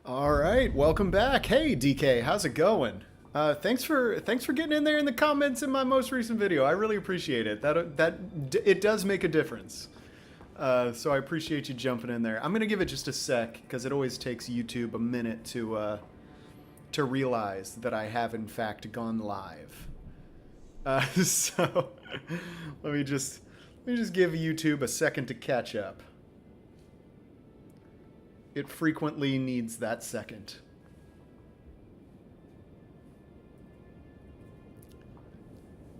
All right, welcome back. Hey DK, how's it going? Thanks for getting in there in the comments in my most recent video. I really appreciate it. It does make a difference. So I appreciate you jumping in there. I'm gonna give it just a sec because it always takes YouTube a minute to realize that I have in fact gone live. So let me just give YouTube a second to catch up. It frequently needs that second.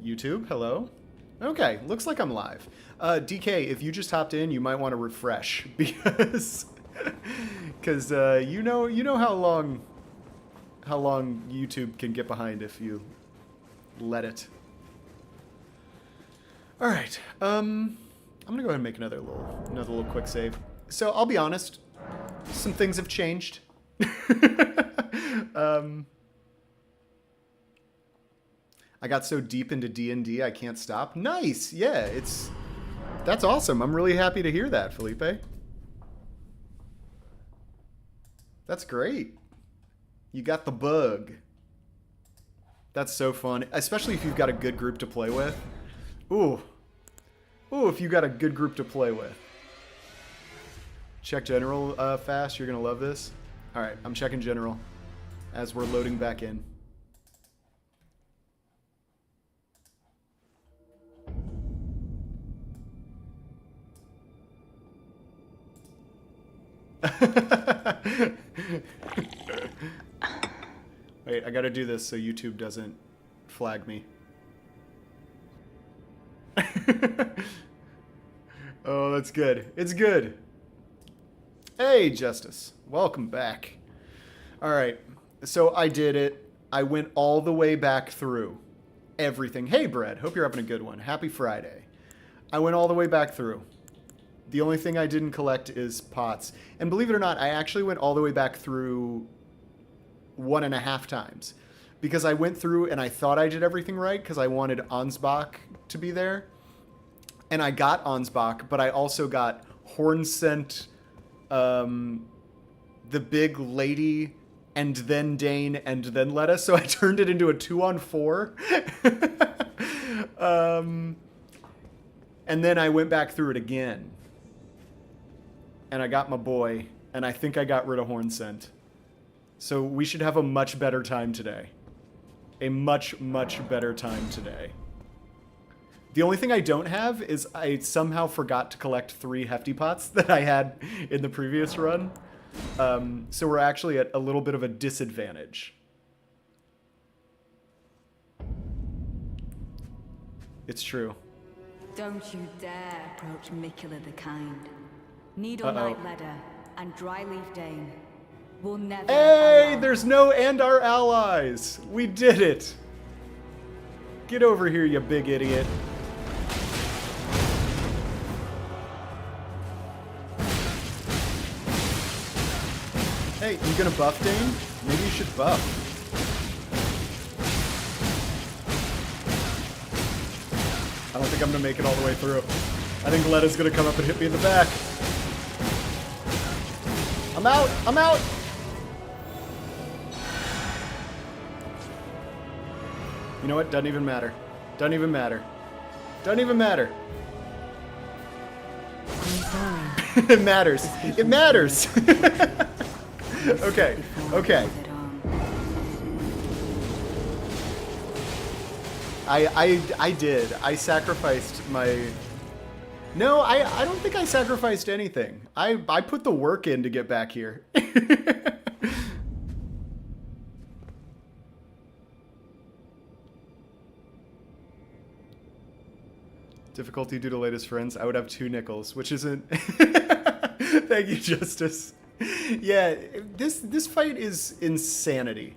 YouTube, hello? Okay, looks like I'm live. DK, if you just hopped in, you might want to refresh because you know how long YouTube can get behind if you let it. All right, I'm gonna go ahead and make another little quick save. So I'll be honest. Some things have changed. I got so deep into D&D I can't stop. Nice, yeah, that's awesome. I'm really happy to hear that, Felipe. That's great. You got the bug. That's so fun, especially if you've got a good group to play with. Ooh, if you got a good group to play with. Check general fast. You're going to love this. All right, I'm checking general as we're loading back in. Wait, I got to do this so YouTube doesn't flag me. Oh, that's good. It's good. Hey, Justice. Welcome back. All right. So I did it. I went all the way back through everything. Hey, Brad. Hope you're having a good one. Happy Friday. I went all the way back through. The only thing I didn't collect is pots. And believe it or not, I actually went all the way back through 1.5 times. Because I went through and I thought I did everything right because I wanted Ansbach to be there. And I got Ansbach, but I also got Hornsent, the big lady, and then Dane, and then Leda, so I turned it into a 2-on-4. And then I went back through it again. And I got my boy, and I think I got rid of Hornsent. So we should have a much better time today. A much, much better time today. The only thing I don't have is I somehow forgot to collect 3 hefty pots that I had in the previous run. So we're actually at a little bit of a disadvantage. It's true. Don't you dare approach Mikula the Kind. Needle Knight Leda and Dryleaf Dane will never... Hey, there's no and our allies. We did it. Get over here, you big idiot. Hey, you gonna buff Dane? Maybe you should buff. I don't think I'm gonna make it all the way through. I think Leda's gonna come up and hit me in the back. I'm out! I'm out! You know what? Doesn't even matter. Doesn't even matter. Doesn't even matter. It matters. It matters. Okay. Okay. I did. I sacrificed my... No, I don't think I sacrificed anything. I put the work in to get back here. Difficulty due to latest friends. I would have 2 nickels, which isn't... Thank you, Justice. Yeah, this fight is insanity.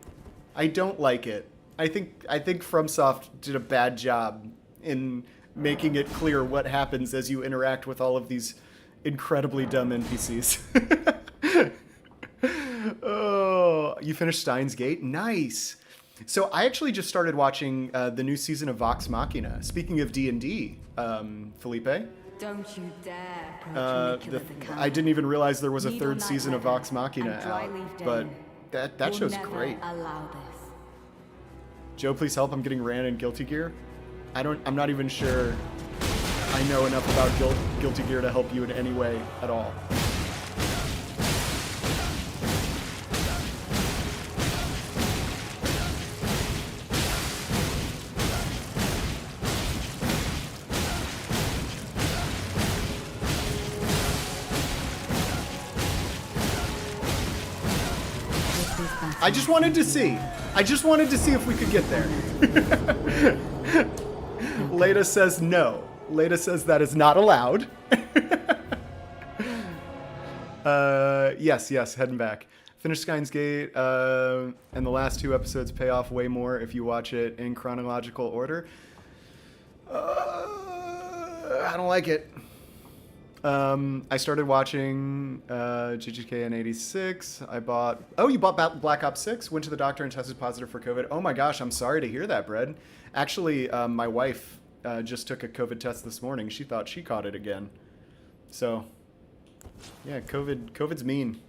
I don't like it. I think FromSoft did a bad job in making it clear what happens as you interact with all of these incredibly dumb NPCs. Oh, you finished Steins Gate? Nice. So I actually just started watching the new season of Vox Machina. Speaking of D&D, Felipe, Don't you dare approach Nicola the Kind. I didn't even realize there was a Needle third Knight season of Leda Vox Machina and out, Dryleaf but Dane that will show's never great. allow this. Joe, please help. I'm getting ran in Guilty Gear. I'm not even sure I know enough about Guilty Gear to help you in any way at all. I just wanted to see. I just wanted to see if we could get there. Leda says no. Leda says that is not allowed. Yes, heading back. Finish Skynes Gate, and the last 2 episodes pay off way more if you watch it in chronological order. I don't like it. I started watching GGK in 86. I bought... Oh, you bought Black Ops 6? Went to the doctor and tested positive for COVID. Oh my gosh, I'm sorry to hear that, Brad. Actually, my wife just took a COVID test this morning. She thought she caught it again. So, yeah, COVID's mean.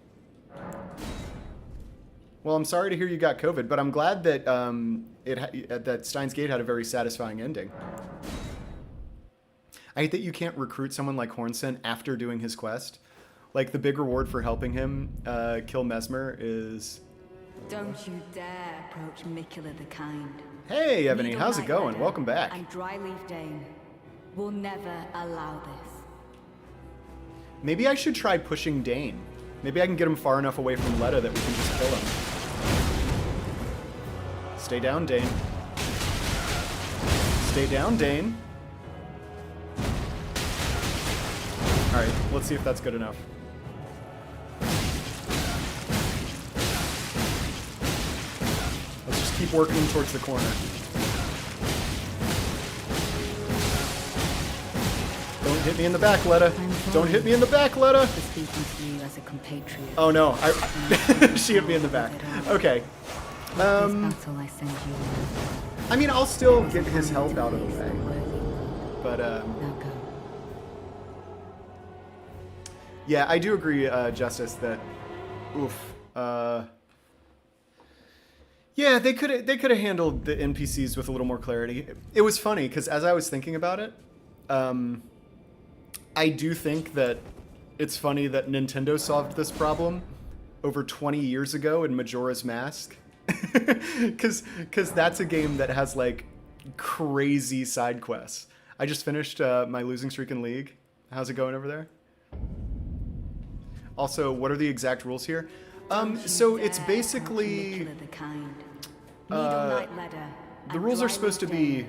Well, I'm sorry to hear you got COVID, but I'm glad that that Steins Gate had a very satisfying ending. I hate that you can't recruit someone like Hornson after doing his quest. Like, the big reward for helping him kill Mesmer is... Don't you dare approach Nicola the Kind. Hey, Ebony, Needle how's it Knight going? Leda Welcome back. And Dryleaf Dane will never allow this. Maybe I should try pushing Dane. Maybe I can get him far enough away from Leda that we can just kill him. Stay down, Dane. Stay down, Dane. Alright, let's see if that's good enough. Let's just keep working towards the corner. Don't hit me in the back, Leda. Don't hit me in the back, Leda. For speaking to you as a compatriot. Oh no, she hit me in the back. Okay. This battle I send you. I mean, I'll still get his health out of the way. But, Now go. yeah, I do agree, Justice, that, yeah, they could have handled the NPCs with a little more clarity. It was funny, because as I was thinking about it, I do think that it's funny that Nintendo solved this problem over 20 years ago in Majora's Mask. Because that's a game that has, like, crazy side quests. I just finished my losing streak in League. How's it going over there? Also, what are the exact rules here? So it's basically... the rules are supposed to be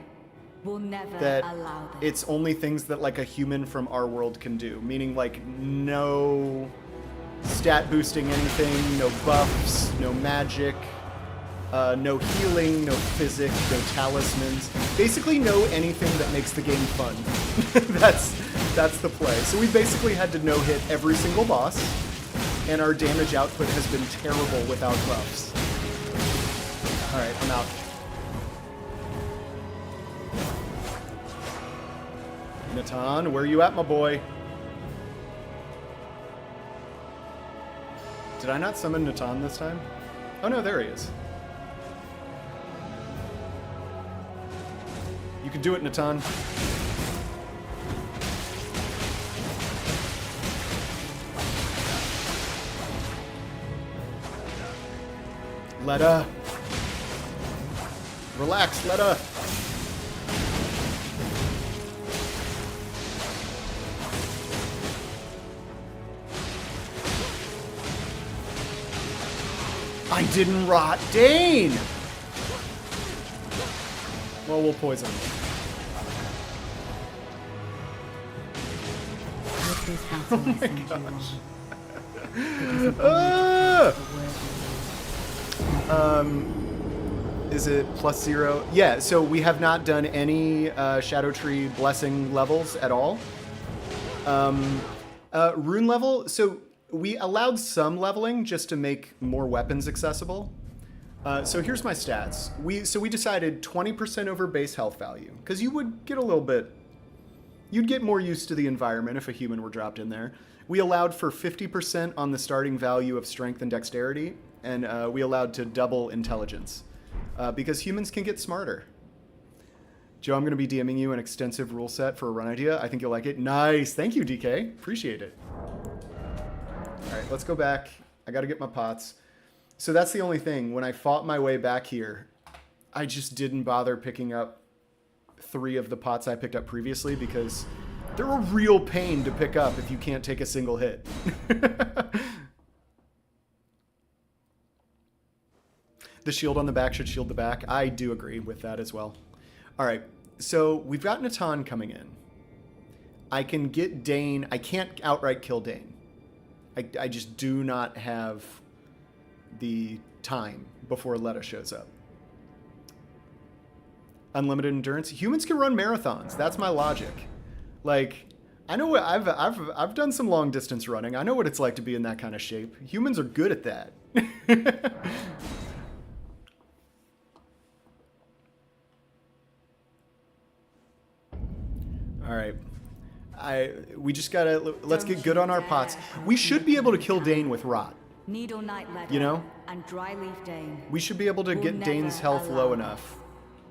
that it's only things that, like, a human from our world can do. Meaning, like, no stat boosting anything, no buffs, no magic... no healing, no physic, no talismans. Basically, no anything that makes the game fun. That's the play. So we basically had to no-hit every single boss, and our damage output has been terrible without buffs. Alright, I'm out. Natan, where you at, my boy? Did I not summon Natan this time? Oh no, there he is. You can do it, Natan. Leda. Relax, Leda. I didn't rot Dane! Well, we'll poison him. Oh my gosh. Is it +0? Yeah, so we have not done any Shadow Tree Blessing levels at all. Rune level, so we allowed some leveling just to make more weapons accessible. So here's my stats. We decided 20% over base health value, because you would get a little bit You'd get more used to the environment if a human were dropped in there. We allowed for 50% on the starting value of strength and dexterity, and we allowed to double intelligence. Because humans can get smarter. Joe, I'm going to be DMing you an extensive rule set for a run idea. I think you'll like it. Nice. Thank you, DK. Appreciate it. All right, let's go back. I got to get my pots. So that's the only thing. When I fought my way back here, I just didn't bother picking up 3 of the pots I picked up previously because they're a real pain to pick up if you can't take a single hit. The shield on the back should shield the back. I do agree with that as well. All right, so we've got Natan coming in. I can get Dane. I can't outright kill Dane. I just do not have the time before Leda shows up. Unlimited endurance. Humans can run marathons. That's my logic. Like, I know what I've done some long distance running. I know what it's like to be in that kind of shape. Humans are good at that. All right. We just gotta, let's get good on our pots. We should be able to kill Dane with Rot. Needle Knight Leda, you know? And Dryleaf Dane. We should be able to get Dane's health low enough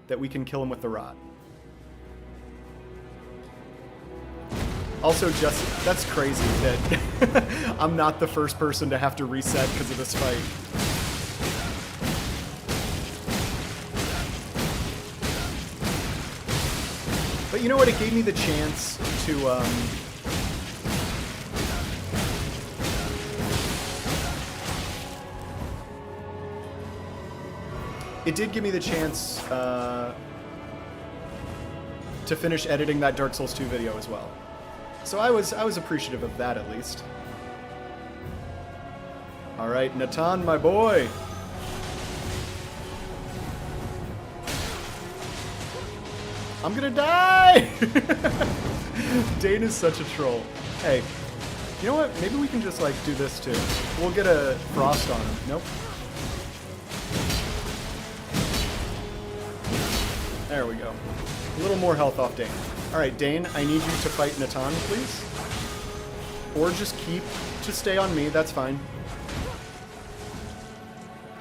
that we can kill him with the Rot. Also, just, that's crazy that I'm not the first person to have to reset because of this fight. But you know what? It gave me the chance to, it did give me the chance to finish editing that Dark Souls 2 video as well. So I was appreciative of that at least. All right, Natan, my boy. I'm gonna die! Dane is such a troll. Hey, you know what? Maybe we can just like do this too. We'll get a frost on him. Nope. There we go. A little more health off Dane. All right, Dane, I need you to fight Natan, please. Or just stay on me. That's fine.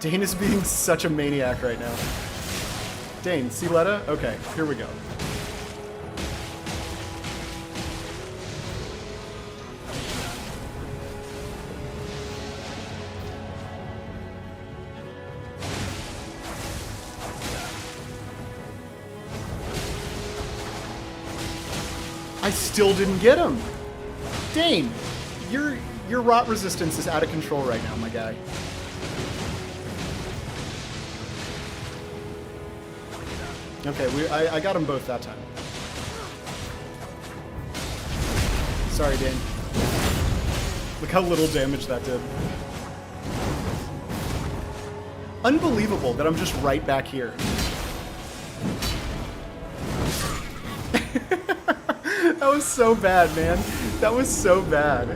Dane is being such a maniac right now. Dane, see Leda? Okay, here we go. I still didn't get him. Dane, your rot resistance is out of control right now, my guy. Okay, I got them both that time. Sorry, Dane. Look how little damage that did. Unbelievable that I'm just right back here. That was so bad, man. That was so bad.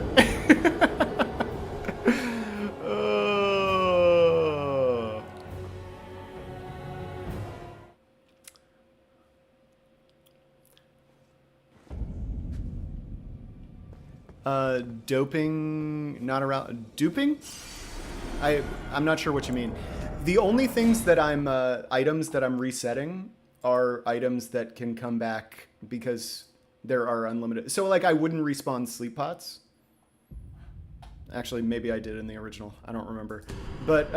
Doping, not around. Duping? I'm not sure what you mean. The only things that I'm, items that I'm resetting are items that can come back because there are unlimited. So, like, I wouldn't respawn sleep pots. Actually, maybe I did in the original. I don't remember. But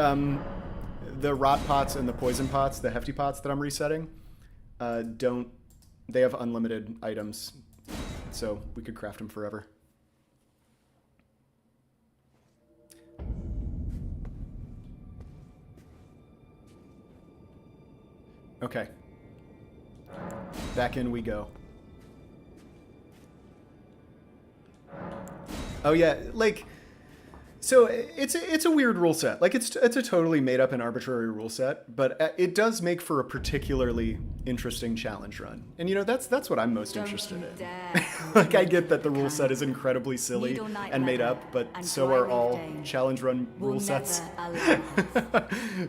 the rot pots and the poison pots, the hefty pots that I'm resetting, they have unlimited items. So we could craft them forever. Okay. Back in we go. Oh yeah, like, so it's a weird rule set. Like it's a totally made up and arbitrary rule set, but it does make for a particularly interesting challenge run. And you know, that's what I'm most interested in. Like I get that the rule set is incredibly silly and made up, but so are all challenge run rule sets.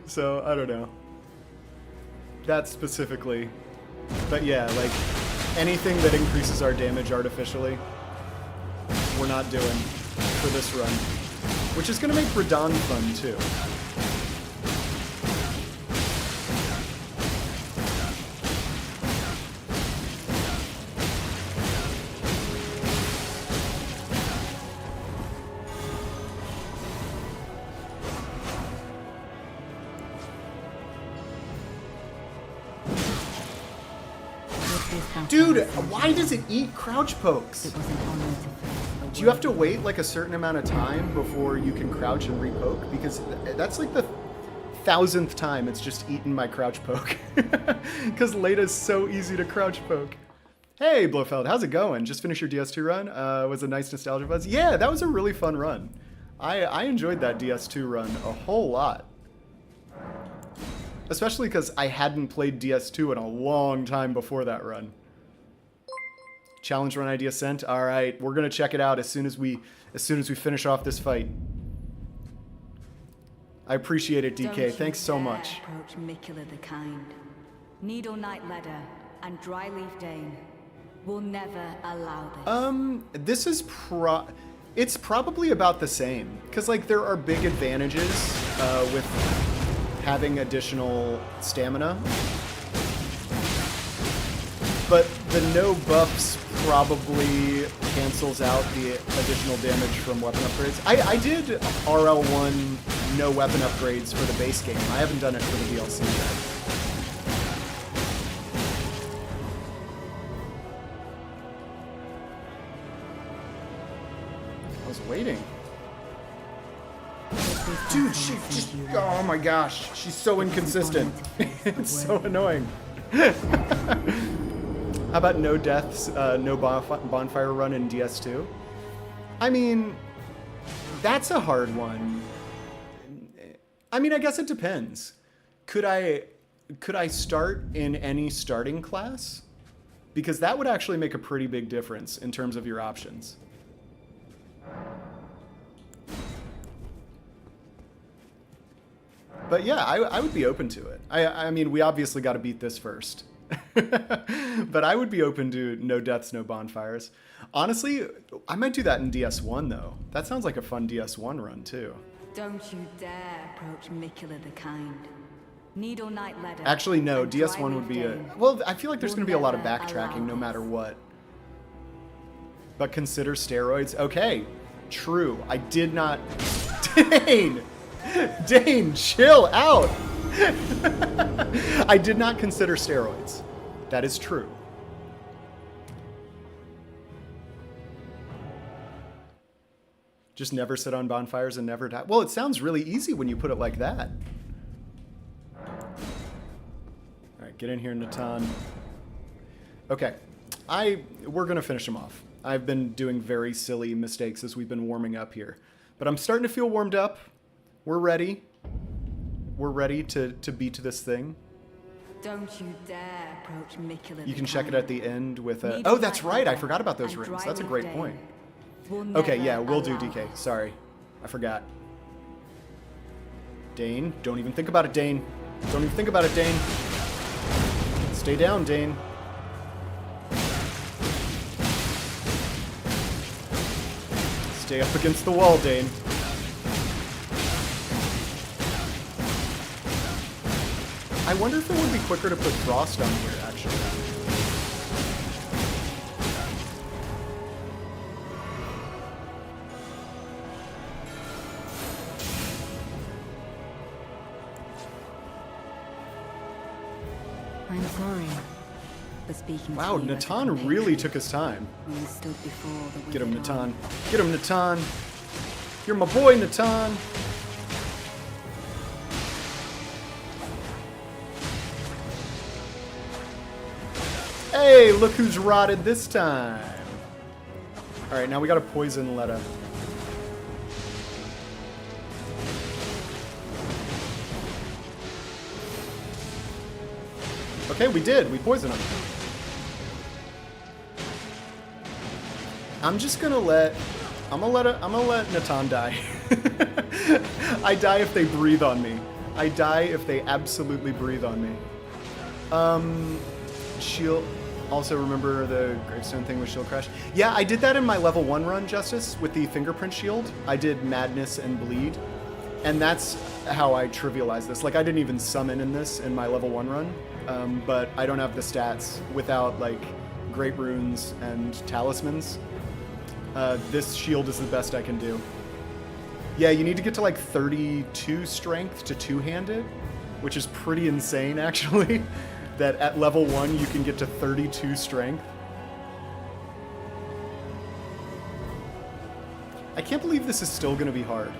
So I don't know. That specifically, but yeah, like anything that increases our damage artificially, we're not doing for this run. Which is going to make Radon fun, too. Dude, why does it eat crouch pokes? Do you have to wait like a certain amount of time before you can crouch and repoke? Because that's like the 1000th time it's just eaten my crouch poke. Because Leda's so easy to crouch poke. Hey, Blofeld, how's it going? Just finished your DS2 run? Was a nice nostalgia buzz? Yeah, that was a really fun run. I enjoyed that DS2 run a whole lot. Especially because I hadn't played DS2 in a long time before that run. Challenge run idea sent. All right, we're gonna check it out as soon as we finish off this fight. I appreciate it, DK. Thanks so much. Approach Mikula the Kind. Needle Knight Leda and Dryleaf Dane will never allow this. This is it's probably about the same because like there are big advantages with having additional stamina, but the no buffs probably cancels out the additional damage from weapon upgrades. I did RL1 no weapon upgrades for the base game. I haven't done it for the DLC yet. I was waiting. Dude, she just, oh my gosh, she's so inconsistent. It's so annoying. How about no deaths, no bonfire run in DS2? I mean, that's a hard one. I mean, I guess it depends. Could I start in any starting class? Because that would actually make a pretty big difference in terms of your options. But yeah, I would be open to it. I mean, we obviously got to beat this first. But I would be open to no deaths, no bonfires. Honestly, I might do that in DS1, though. That sounds like a fun DS1 run, too. Don't you dare approach Mikula the Kind. Needle Knight Leda. Actually, no, DS1 would be a... Well, I feel like there's going to be a lot of backtracking no matter what. But consider steroids. Okay, true. I did not... Dane! Dane, chill out! I did not consider steroids. That is true. Just never sit on bonfires and never die. Well, it sounds really easy when you put it like that. Alright, get in here, Natan. Okay. We're going to finish him off. I've been doing very silly mistakes as we've been warming up here. But I'm starting to feel warmed up. We're ready. We're ready to beat this thing. Don't you dare approach Mikula. You can check it at the end with a... Oh, that's right. I forgot about those rings. That's a great point. Okay, yeah, we'll do, DK. Sorry. I forgot. Dane, don't even think about it, Dane. Don't even think about it, Dane. Stay down, Dane. Stay up against the wall, Dane. I wonder if it would be quicker to put Frost on here, actually. I'm sorry for speaking wow, to you. Natan really took his time. When we stood before the Get him, withered Natan. one. Get him, Natan. You're my boy, Natan. Hey, look who's rotted this time. Alright, now we gotta poison Leda. Okay, we did. We poisoned him. I'm just gonna let... I'm gonna let Natan die. I die if they breathe on me. I die if they absolutely breathe on me. Shield... Also remember the gravestone thing with shield crash. Yeah, I did that in my level 1 run, Justice, with the fingerprint shield. I did madness and bleed. And that's how I trivialized this. Like, I didn't even summon in this in my level 1 run. But I don't have the stats without, like, great runes and talismans. This shield is the best I can do. Yeah, you need to get to, like, 32 strength to two-hand it, which is pretty insane, actually. That at level 1 you can get to 32 strength. I can't believe this is still going to be hard.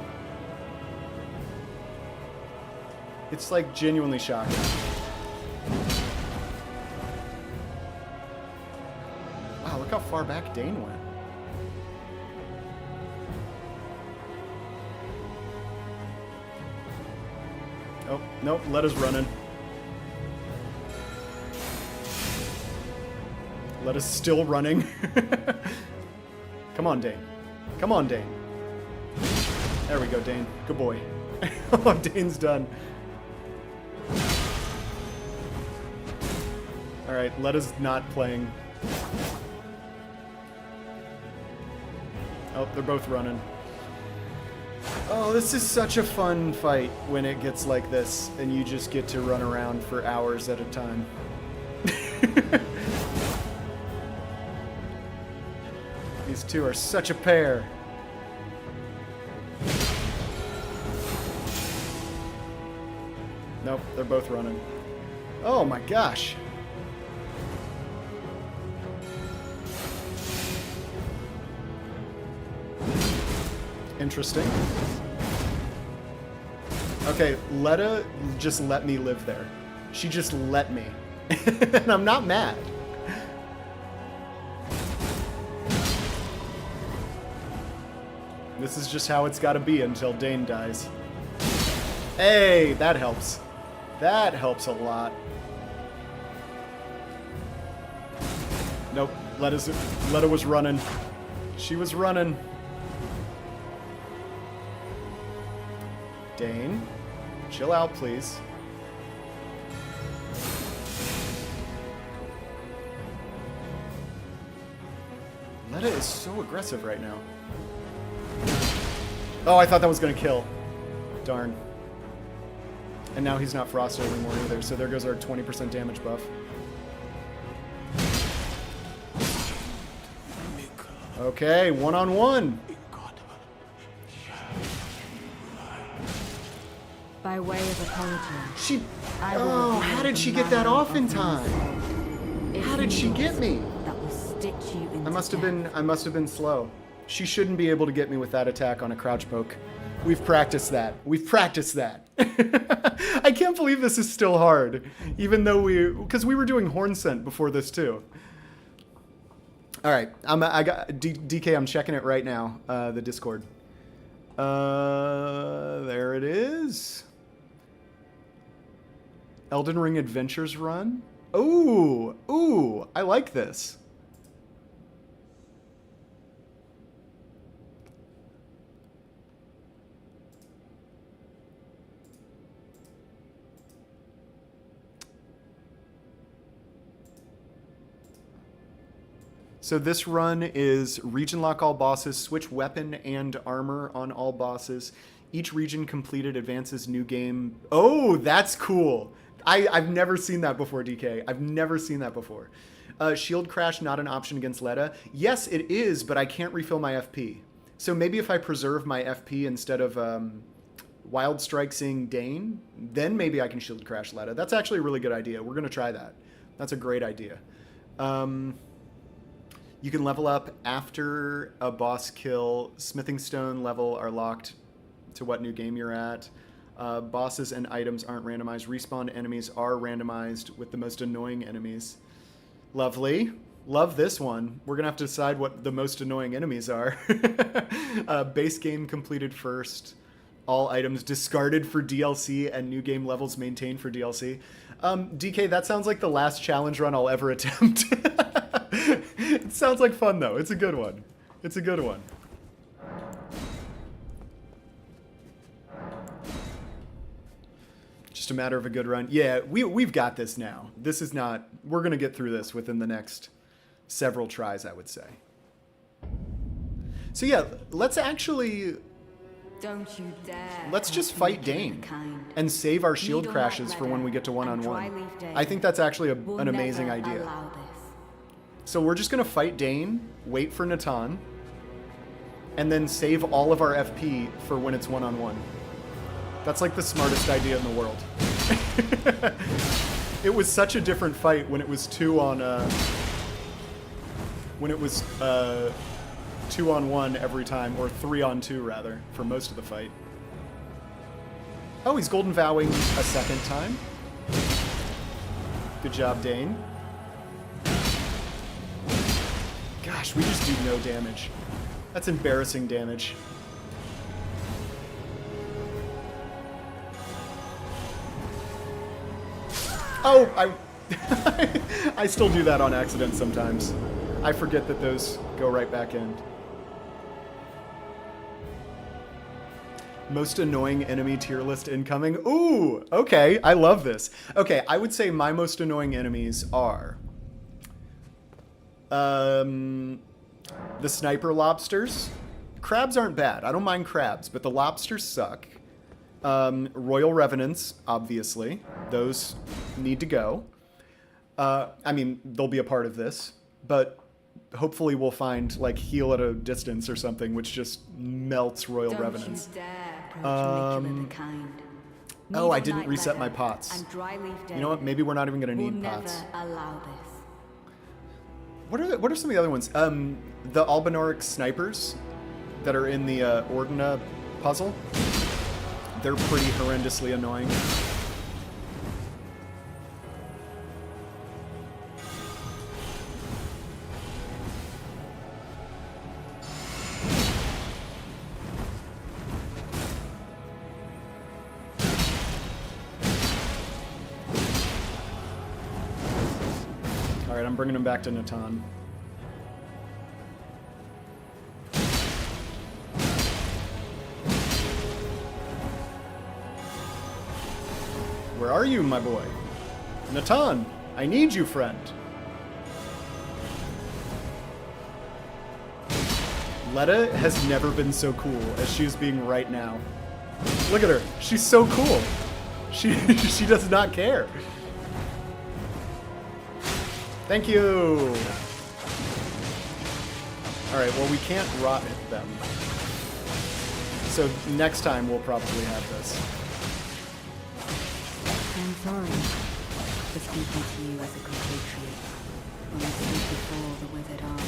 It's like genuinely shocking. Wow, look how far back Dane went. Oh, nope, Leda's running. Leda's still running. Come on, Dane. Come on, Dane. There we go, Dane. Good boy. Oh, Dane's done. Alright, Leda's not playing. Oh, they're both running. Oh, this is such a fun fight when it gets like this, and you just get to run around for hours at a time. These two are such a pair. Nope, they're both running. Oh my gosh. Interesting. Okay, Leda just let me live there. She just let me. And I'm not mad. This is just how it's gotta be until Dane dies. Hey, that helps. That helps a lot. Nope, Leda was running. She was running. Dane, chill out, please. Leda is so aggressive right now. Oh, I thought that was going to kill. Darn. And now he's not frosted anymore either, so there goes our 20% damage buff. Okay, one-on-one. By way of apology. Oh, how did she get that off in time? How did she get me? That will stitch you into I must have been slow. She shouldn't be able to get me with that attack on a crouch poke. We've practiced that. We've practiced that. I can't believe this is still hard, even though because we were doing horn scent before this too. All right, I got DK. I'm checking it right now. The Discord. There it is. Elden Ring Adventures run. Ooh, I like this. So this run is region lock all bosses, switch weapon and armor on all bosses. Each region completed advances new game. Oh, that's cool. I've never seen that before, DK. I've never seen that before. Shield crash, not an option against Leda. Yes, it is, but I can't refill my FP. So maybe if I preserve my FP instead of Wild Strike seeing Dane, then maybe I can shield crash Leda. That's actually a really good idea. We're going to try that. That's a great idea. You can level up after a boss kill. Smithing stone level are locked to what new game you're at. Bosses and items aren't randomized. Respawn enemies are randomized with the most annoying enemies. Lovely. Love this one. We're going to have to decide what the most annoying enemies are. Base game completed first. All items discarded for DLC and new game levels maintained for DLC. DK, that sounds like the last challenge run I'll ever attempt. It sounds like fun, though. It's a good one. It's a good one. Just just a matter of a good run. Yeah, we've got this now. This is not... We're going to get through this within the next several tries, I would say. So yeah, let's actually... Don't you dare. Let's just fight Dane and save our shield crashes for when we get to one-on-one. I think that's actually an amazing idea. So we're just going to fight Dane, wait for Natan, and then save all of our FP for when it's one-on-one. That's like the smartest idea in the world. It was such a different fight when it was 2-on-1 every time, or 3-on-2 rather, for most of the fight. Oh, he's golden vowing a second time. Good job, Dane. Gosh, we just do no damage. That's embarrassing damage. Oh, I still do that on accident sometimes. I forget that those go right back in. Most annoying enemy tier list incoming. Ooh, okay, I love this. Okay, I would say my most annoying enemies are the sniper lobsters. Crabs aren't bad. I don't mind crabs, but the lobsters suck. Royal revenants, obviously. Those need to go. I mean, they'll be a part of this, but hopefully we'll find, like, heal at a distance or something, which just melts royal revenants. Oh, I didn't reset my pots. You know what? Maybe we're not even going to need pots. What are some of the other ones? The Albinoric snipers that are in the Ordina puzzle. They're pretty horrendously annoying. Alright, I'm bringing him back to Natan. Where are you, my boy? Natan, I need you, friend. Leda has never been so cool as she is being right now. Look at her. She's so cool. She does not care. Thank you. All right, well, we can't rot them. So next time we'll probably have this. I'm sorry for speaking to you as a compatriot when I stood before the withered arm.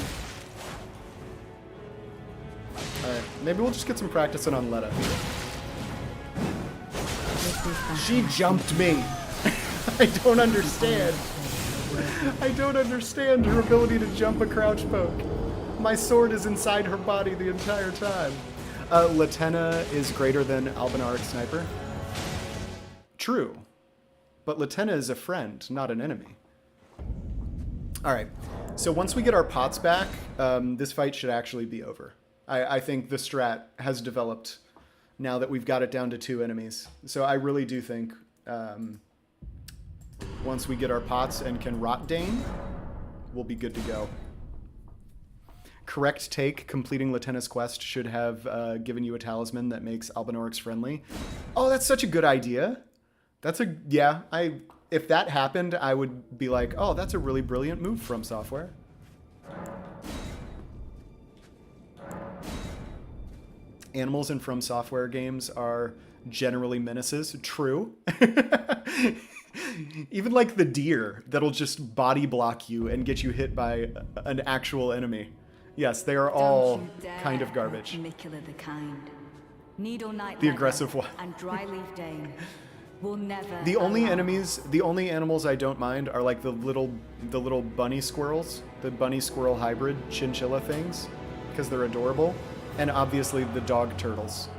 Alright, maybe we'll just get some practice in on Leda. She jumped me! I don't understand. I don't understand her ability to jump a crouch poke. My sword is inside her body the entire time. Latena is greater than Albinaric Sniper. True. But Latena is a friend, not an enemy. Alright, so once we get our pots back, this fight should actually be over. I think the strat has developed now that we've got it down to 2 enemies. So I really do think once we get our pots and can rot Dane, we'll be good to go. Correct take, completing Latena's quest should have given you a talisman that makes Albinorics friendly. Oh, that's such a good idea. Yeah, if that happened, I would be like, oh, that's a really brilliant move from Software. Animals in From Software games are generally menaces. True. Even like the deer that'll just body block you and get you hit by an actual enemy. Yes, they are all kind of garbage. The aggressive one. And Dryleaf Dane. Will never the only animals I don't mind are like the little bunny squirrels, the bunny squirrel hybrid chinchilla things, because they're adorable, and obviously the dog turtles.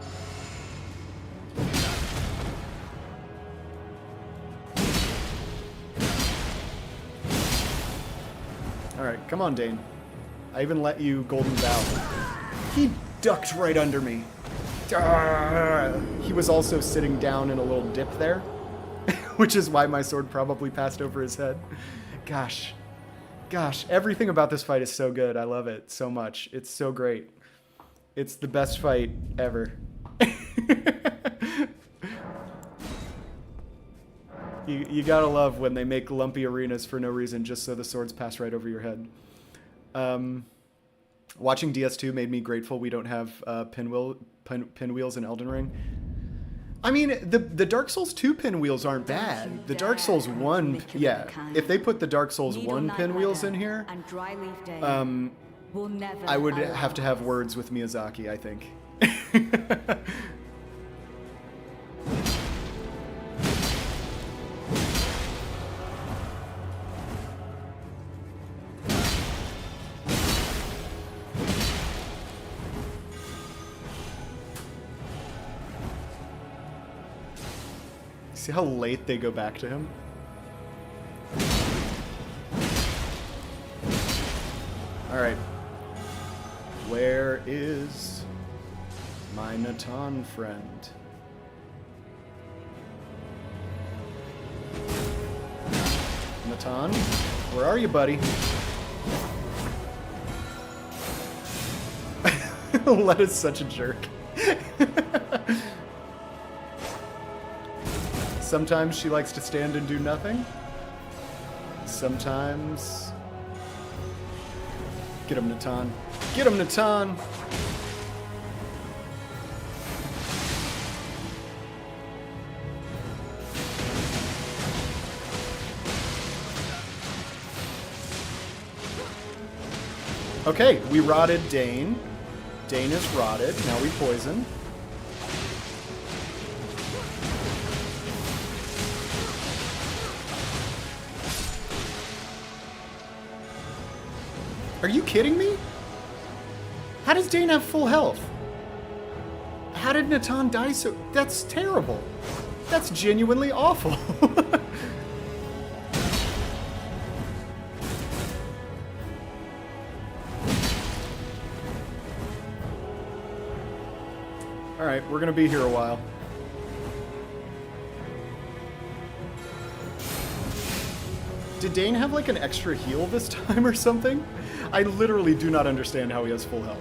All right, come on, Dane. I even let you golden vow. He ducked right under me. He was also sitting down in a little dip there, Which is why my sword probably passed over his head. Gosh. Gosh, everything about this fight is so good. I love it so much. It's so great. It's the best fight ever. You gotta love when they make lumpy arenas for no reason just so the swords pass right over your head. Watching DS2 made me grateful we don't have pinwheels in Elden Ring. I mean, the Dark Souls 2 pinwheels aren't bad. The Dark Souls 1, yeah. If they put the Dark Souls 1 pinwheels in here, I would have to have words with Miyazaki, I think. See how late they go back to him? Alright. Where is my Natan friend? Natan? Where are you, buddy? Leda's such a jerk. Sometimes she likes to stand and do nothing. Sometimes... Get him, Natan. Get him, Natan! Okay, we rotted Dane. Dane is rotted. Now we poison. Are you kidding me? How does Dane have full health? How did Natan die so... That's terrible. That's genuinely awful. Alright, we're gonna be here a while. Did Dane have like an extra heal this time or something? I literally do not understand how he has full health.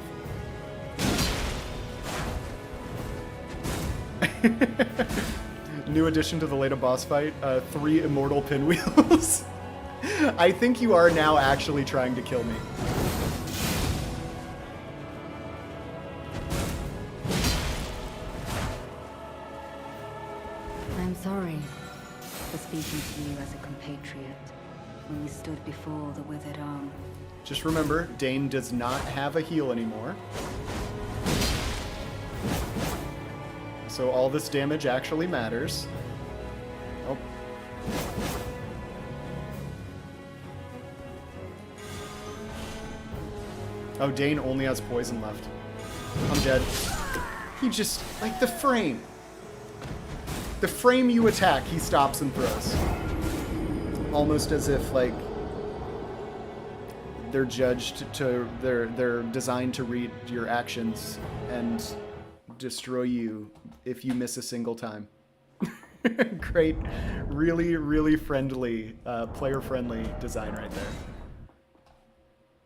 New addition to the Leda boss fight, 3 immortal pinwheels. I think you are now actually trying to kill me. I'm sorry for speaking to you as a compatriot when we stood before the withered arm. Just remember, Dane does not have a heal anymore. So all this damage actually matters. Oh. Oh, Dane only has poison left. I'm dead. He just, like the frame. The frame you attack, he stops and throws. Almost as if, like, they're judged to, they're designed to read your actions and destroy you if you miss a single time. Great, really, really friendly, player-friendly design right there.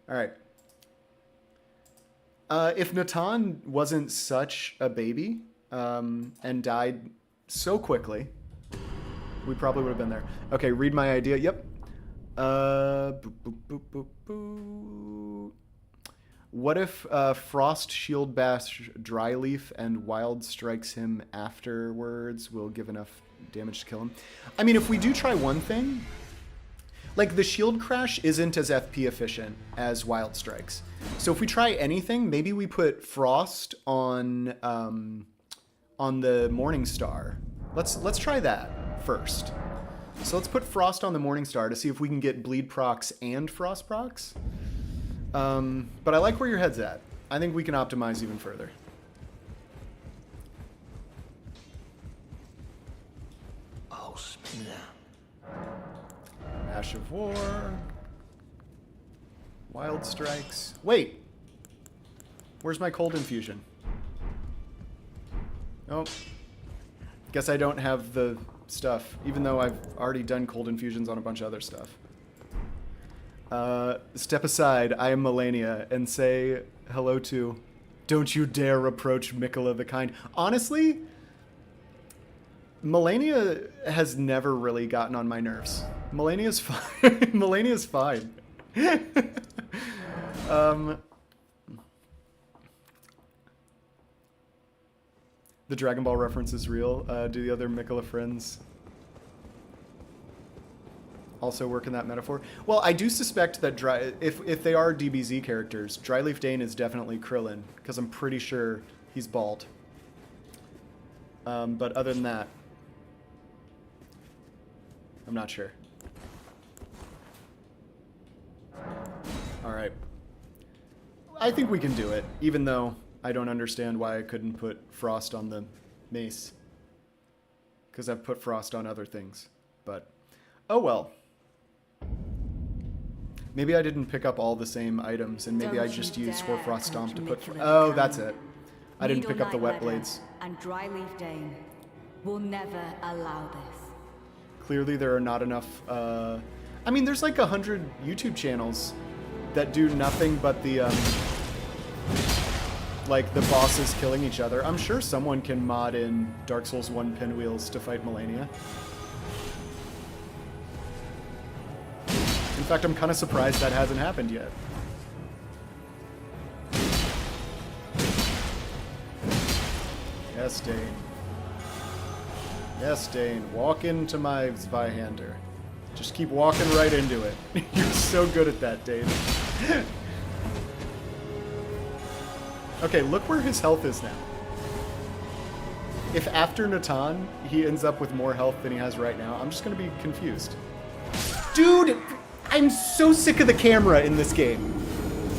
All right. If Natan wasn't such a baby and died so quickly, we probably would have been there. Okay, read my idea. Yep. Boop, boop, boop, boop, boop. What if Frost, Shield Bash, Dry Leaf, and Wild strikes him afterwards will give enough damage to kill him? I mean, if we do try one thing, like the Shield Crash isn't as FP efficient as Wild Strikes. So if we try anything, maybe we put Frost on the Morning Star. Let's try that first. So let's put Frost on the Morning Star to see if we can get Bleed procs and Frost procs. But I like where your head's at. I think we can optimize even further. Oh, Ash of War. Wild Strikes. Wait! Where's my Cold Infusion? Oh. Guess I don't have the stuff, even though I've already done cold infusions on a bunch of other stuff. Step aside, I am Melania, and say hello to... Don't you dare approach Mikola the Kind. Honestly, Melania has never really gotten on my nerves. Melania's fine. Melania's fine. The Dragon Ball reference is real. Do the other Mikola friends also work in that metaphor? Well, I do suspect that if they are DBZ characters, Dryleaf Dane is definitely Krillin, because I'm pretty sure he's bald. But other than that, I'm not sure. Alright. I think we can do it, even though I don't understand why I couldn't put Frost on the mace. Because I've put Frost on other things. But, oh well. Maybe I didn't pick up all the same items, and maybe I just used Hoarfrost Stomp to put... Oh, that's it. I didn't pick up the Wet Blades. And Dryleaf Dane will never allow this. Clearly there are not enough... I mean, there's like 100 YouTube channels that do nothing but the... like the bosses killing each other. I'm sure someone can mod in Dark Souls 1 pinwheels to fight Melania. In fact, I'm kind of surprised that hasn't happened yet. Yes, Dane. Yes, Dane. Walk into my Zweihander. Just keep walking right into it. You're so good at that, Dane. Okay, look where his health is now. If after Natan, he ends up with more health than he has right now, I'm just gonna be confused. Dude, I'm so sick of the camera in this game.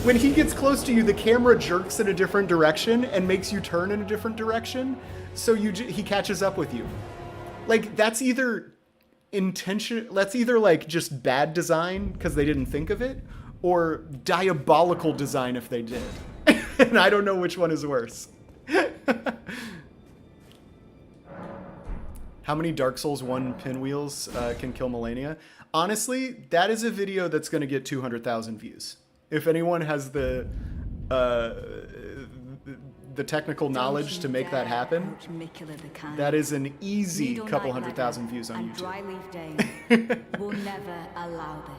When he gets close to you, the camera jerks in a different direction and makes you turn in a different direction, so he catches up with you. Like, that's either like just bad design because they didn't think of it, or diabolical design if they did. And I don't know which one is worse. How many Dark Souls 1 pinwheels can kill Melania? Honestly, that is a video that's going to get 200,000 views. If anyone has the technical knowledge to make that happen, that is an easy couple 100,000 views on YouTube. Dryleaf Dane will never allow this.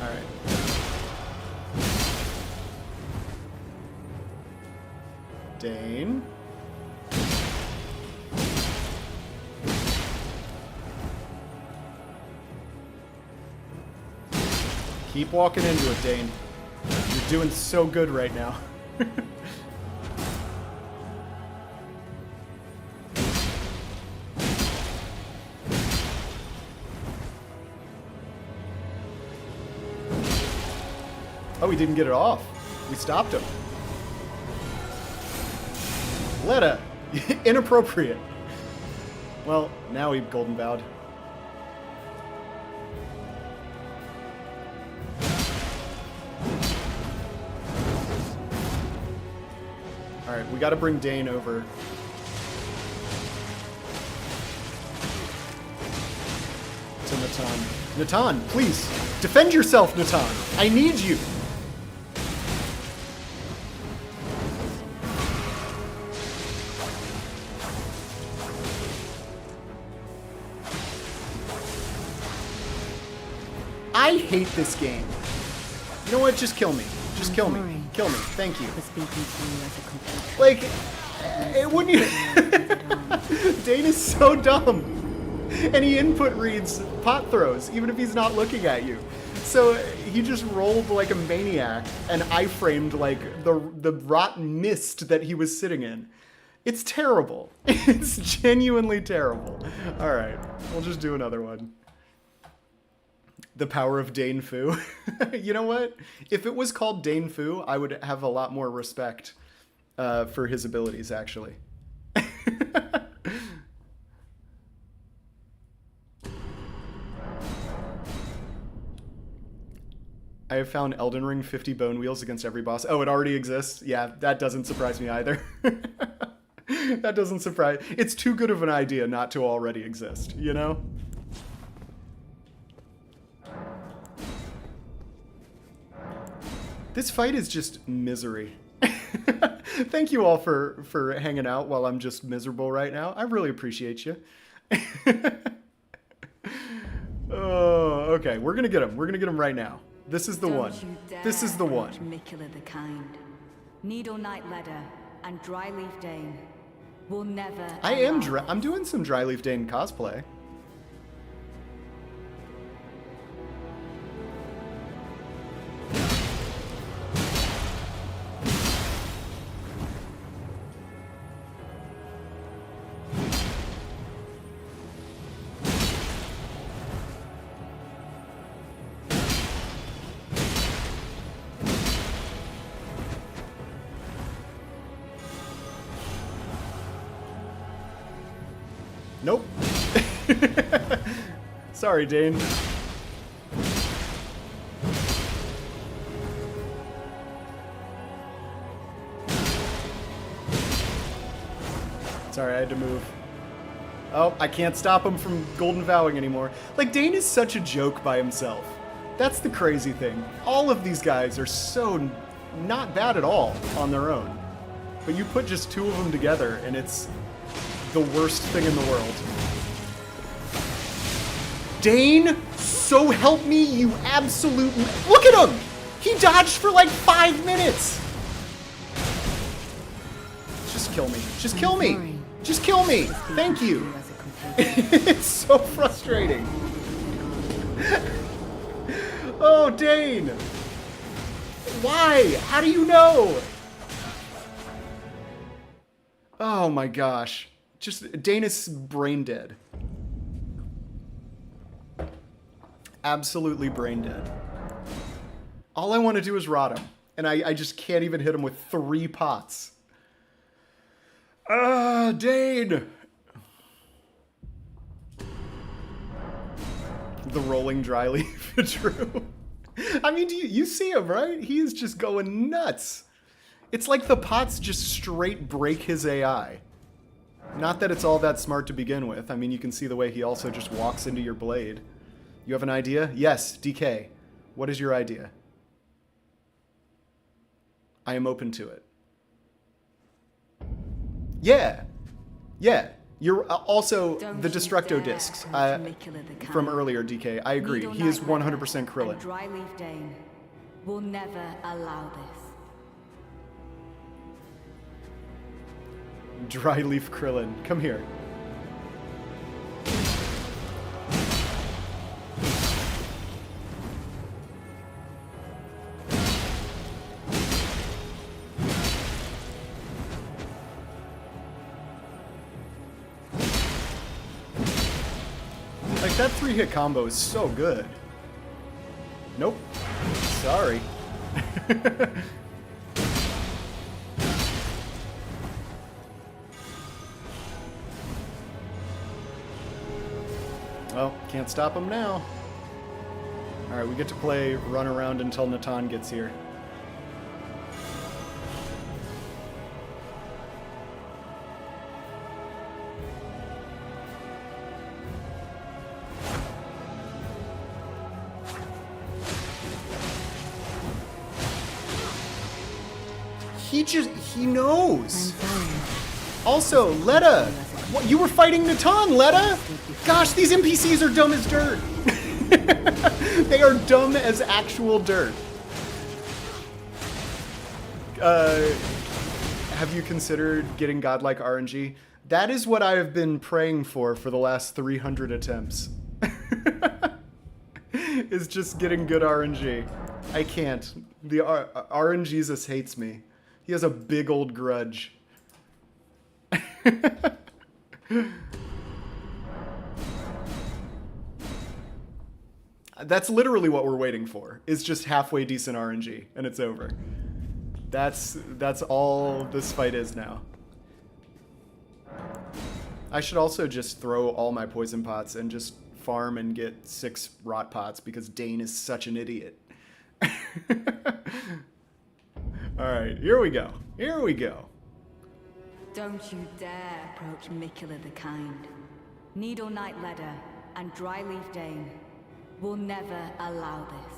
All right. Dane. Keep walking into it, Dane. You're doing so good right now. Oh, he didn't get it off. We stopped him. Leda. Inappropriate. Well, now he golden bowed. Alright, we gotta bring Dane over. To Natan. Natan, please! Defend yourself, Natan! I need you! I hate this game. You know what? Just kill me. Just kill me. Kill me. Thank you. Like, it wouldn't even... Dane is so dumb. And he input reads pot throws, even if he's not looking at you. So he just rolled like a maniac and I-framed like the rotten mist that he was sitting in. It's terrible. It's genuinely terrible. All right, we'll just do another one. The power of Dane Fu. You know what? If it was called Dane Fu, I would have a lot more respect for his abilities, actually. I have found Elden Ring 50 bone wheels against every boss. Oh, it already exists? Yeah, that doesn't surprise me either. That doesn't surprise... It's too good of an idea not to already exist, you know? This fight is just misery. Thank you all for hanging out while I'm just miserable right now. I really appreciate you. Oh, okay. We're gonna get him. We're gonna get him right now. This is the one. This is the one. Mikula the Kind. Needle Knight Leda and Dryleaf Dane will never. I'm doing some Dryleaf Dane cosplay. Nope. Sorry, Dane. Sorry, I had to move. Oh, I can't stop him from golden vowing anymore. Like, Dane is such a joke by himself. That's the crazy thing. All of these guys are so not bad at all on their own. But you put just two of them together, and it's the worst thing in the world. Dane, so help me, you absolute... Look at him! He dodged for like 5 minutes! Just kill me. Just kill me! Just kill me! Thank you! It's so frustrating. Oh, Dane! Why? How do you know? Oh my gosh. Just, Dane is brain dead. Absolutely brain dead. All I want to do is rot him. And I just can't even hit him with 3 pots. Dane! The rolling dry leaf, true. I mean, you see him, right? He is just going nuts. It's like the pots just straight break his AI. Not that it's all that smart to begin with. I mean, you can see the way he also just walks into your blade. You have an idea? Yes, DK. What is your idea? I am open to it. Yeah. Yeah. You're also the Destructo discs from earlier, DK. I agree. He is 100% Krillin. Dryleaf Dane will never allow this. Dryleaf Krillin. Come here. Like, that 3-hit combo is so good. Nope. Sorry. Well, can't stop him now. Alright, we get to play run around until Natan gets here. He knows. Also, Leda, what, you were fighting Natan, Leda? Gosh, these NPCs are dumb as dirt. They are dumb as actual dirt. Have you considered getting godlike RNG? That is what I have been praying for the last 300 attempts. Is just getting good RNG. I can't. The RNGesus hates me. He has a big old grudge. That's literally what we're waiting for. Is just halfway decent RNG, and it's over. That's all this fight is now. I should also just throw all my poison pots and just farm and get 6 rot pots because Dane is such an idiot. Alright, here we go. Here we go. Don't you dare approach Mikula the Kind. Needle Knight Leda and Dryleaf Dane will never allow this.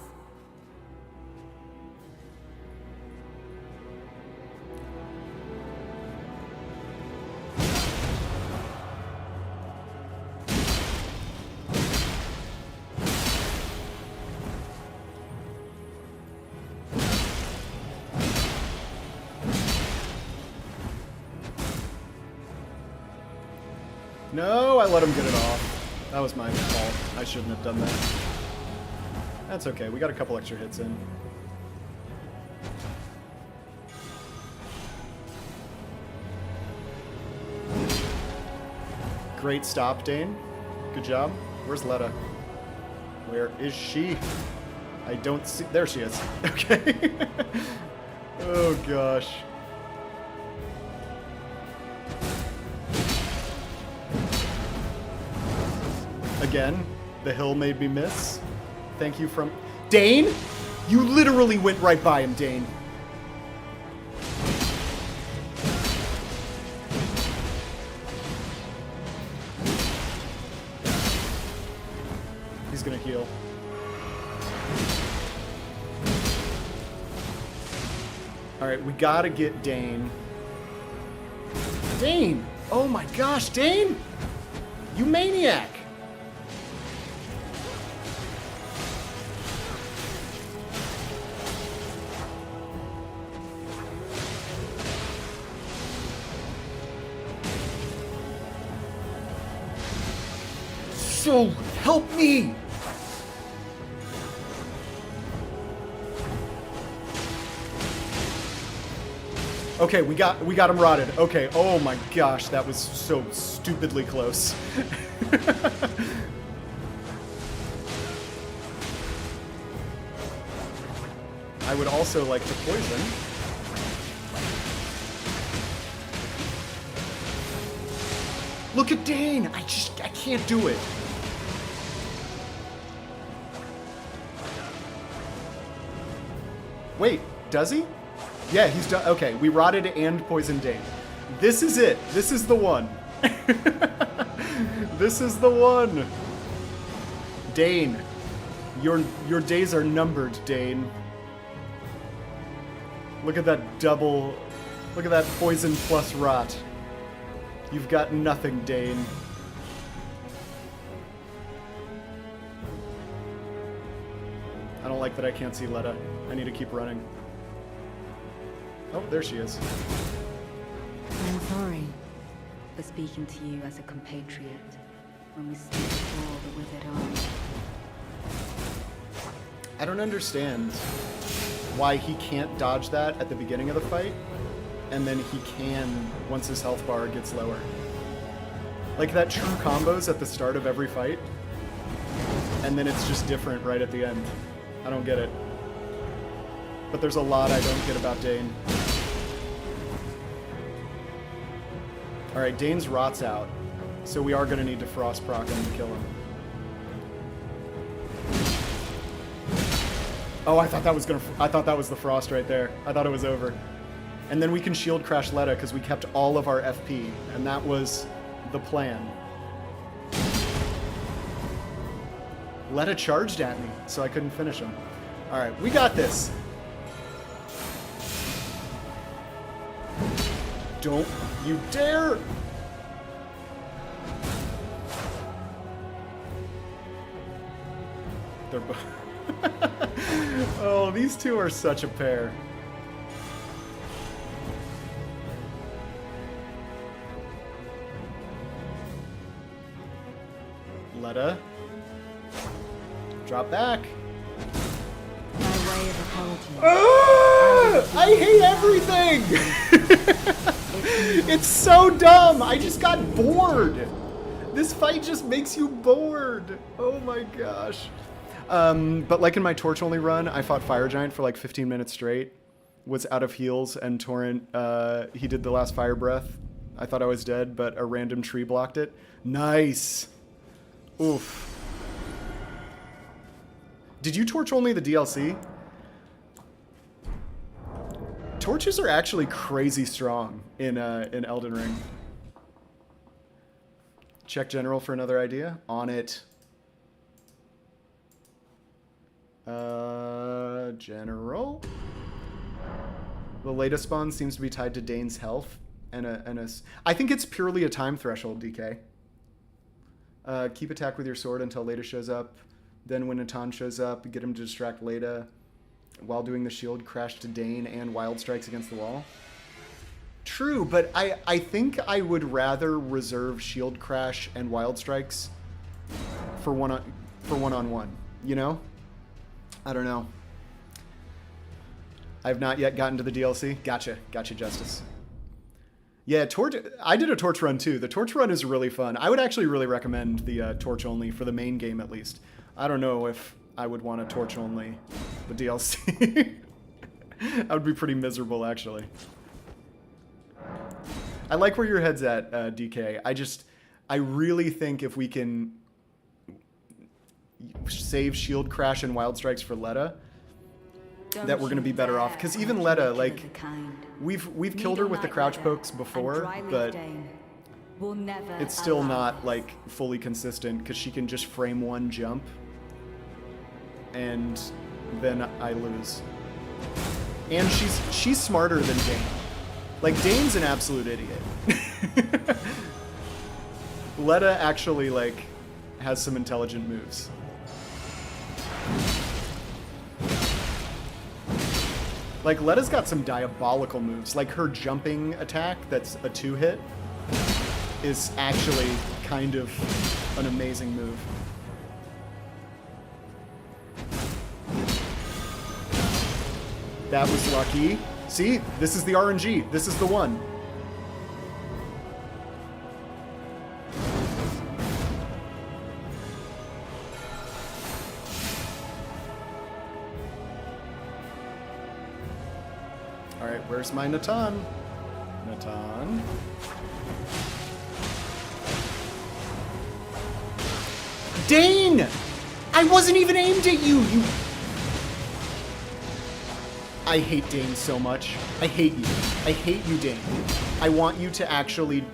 No, I let him get it off. That was my fault. I shouldn't have done that. That's okay. We got a couple extra hits in. Great stop, Dane. Good job. Where's Leda? Where is she? I don't see... There she is. Okay. Oh, gosh. Again, the hill made me miss. Thank you from... Dane? You literally went right by him, Dane. He's gonna heal. Alright, we gotta get Dane. Dane! Oh my gosh, Dane! You maniac! So help me! Okay, we got him rotted. Okay, oh my gosh, that was so stupidly close. I would also like to poison. Look at Dane! I can't do it. Wait, does he? Yeah, he's done. Okay, we rotted and poisoned Dane. This is it. This is the one. This is the one. Dane, your days are numbered, Dane. Look at that double. Look at that poison plus rot. You've got nothing, Dane. I don't like that I can't see Leda. I need to keep running. Oh, there she is. I'm sorry for speaking to you as a compatriot when we stood before the withered army. I don't understand why he can't dodge that at the beginning of the fight, and then he can once his health bar gets lower. Like that true combos at the start of every fight, and then it's just different right at the end. I don't get it. But there's a lot I don't get about Dane. Alright, Dane's rot's out, so we are going to need to frost proc him to kill him. Oh, I thought that was the frost right there. I thought it was over. And then we can shield crash Leda because we kept all of our FP, and that was the plan. Leda charged at me, so I couldn't finish him. Alright, we got this. Don't you dare! They're both... Oh, these two are such a pair. Leda. Drop back. By way of apology. I hate everything! It's so dumb! I just got bored! This fight just makes you bored! Oh my gosh. But like in my torch only run, I fought Fire Giant for like 15 minutes straight. Was out of heals, and Torrent, he did the last fire breath. I thought I was dead, but a random tree blocked it. Nice! Oof. Did you torch only the DLC? torches are actually crazy strong in Elden Ring. Check general for another idea. On it. General. The Leda spawn seems to be tied to Dane's health I think it's purely a time threshold, DK. Keep attack with your sword until Leda shows up. Then when Natan shows up, get him to distract Leda. While doing the shield crash to Dane and wild strikes against the wall. True, but I think I would rather reserve shield crash and wild strikes for one-on-one, you know? I don't know. I've not yet gotten to the DLC. Gotcha, Justice. Yeah, I did a torch run too. The torch run is really fun. I would actually really recommend the torch only for the main game at least. I don't know if I would want a torch only the DLC. That would be pretty miserable actually. I like where your head's at, DK. I really think if we can save shield crash and wild strikes for Leda, that we're going to be better off. Because even Leda, like, we've killed her with the crouch pokes before, but it's still not, like, fully consistent because she can just frame one jump and then I lose. And she's smarter than Dane. Like, Dane's an absolute idiot. Leda actually, like, has some intelligent moves. Like, Leda's got some diabolical moves. Like, her jumping attack that's a 2-hit is actually kind of an amazing move. That was lucky. See? This is the RNG. This is the one. Alright, where's my Natan? Natan. Dane! I wasn't even aimed at you, you... I hate Dane so much. I hate you. I hate you, Dane. I want you to actually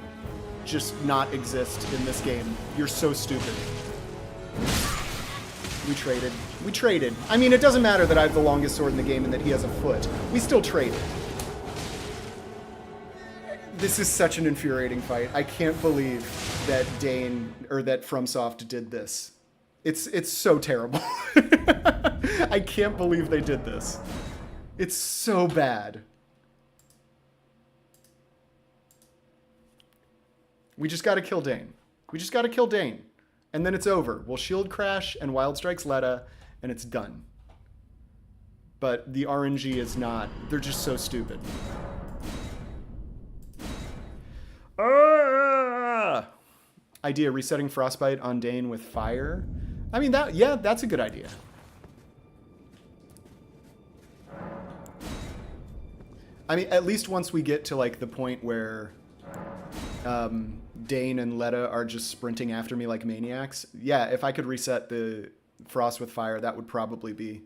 just not exist in this game. You're so stupid. We traded. We traded. I mean, it doesn't matter that I have the longest sword in the game and that he has a foot. We still traded. This is such an infuriating fight. I can't believe that Dane, or that FromSoft did this. It's so terrible. I can't believe they did this. It's so bad. We just gotta kill Dane. We just gotta kill Dane. And then it's over. We'll shield crash and wild strikes Leda, and it's done. But the RNG is not. They're just so stupid. Idea, resetting Frostbite on Dane with fire. I mean, yeah, that's a good idea. I mean, at least once we get to, like, the point where Dane and Leda are just sprinting after me like maniacs. Yeah, if I could reset the Frost with fire, that would probably be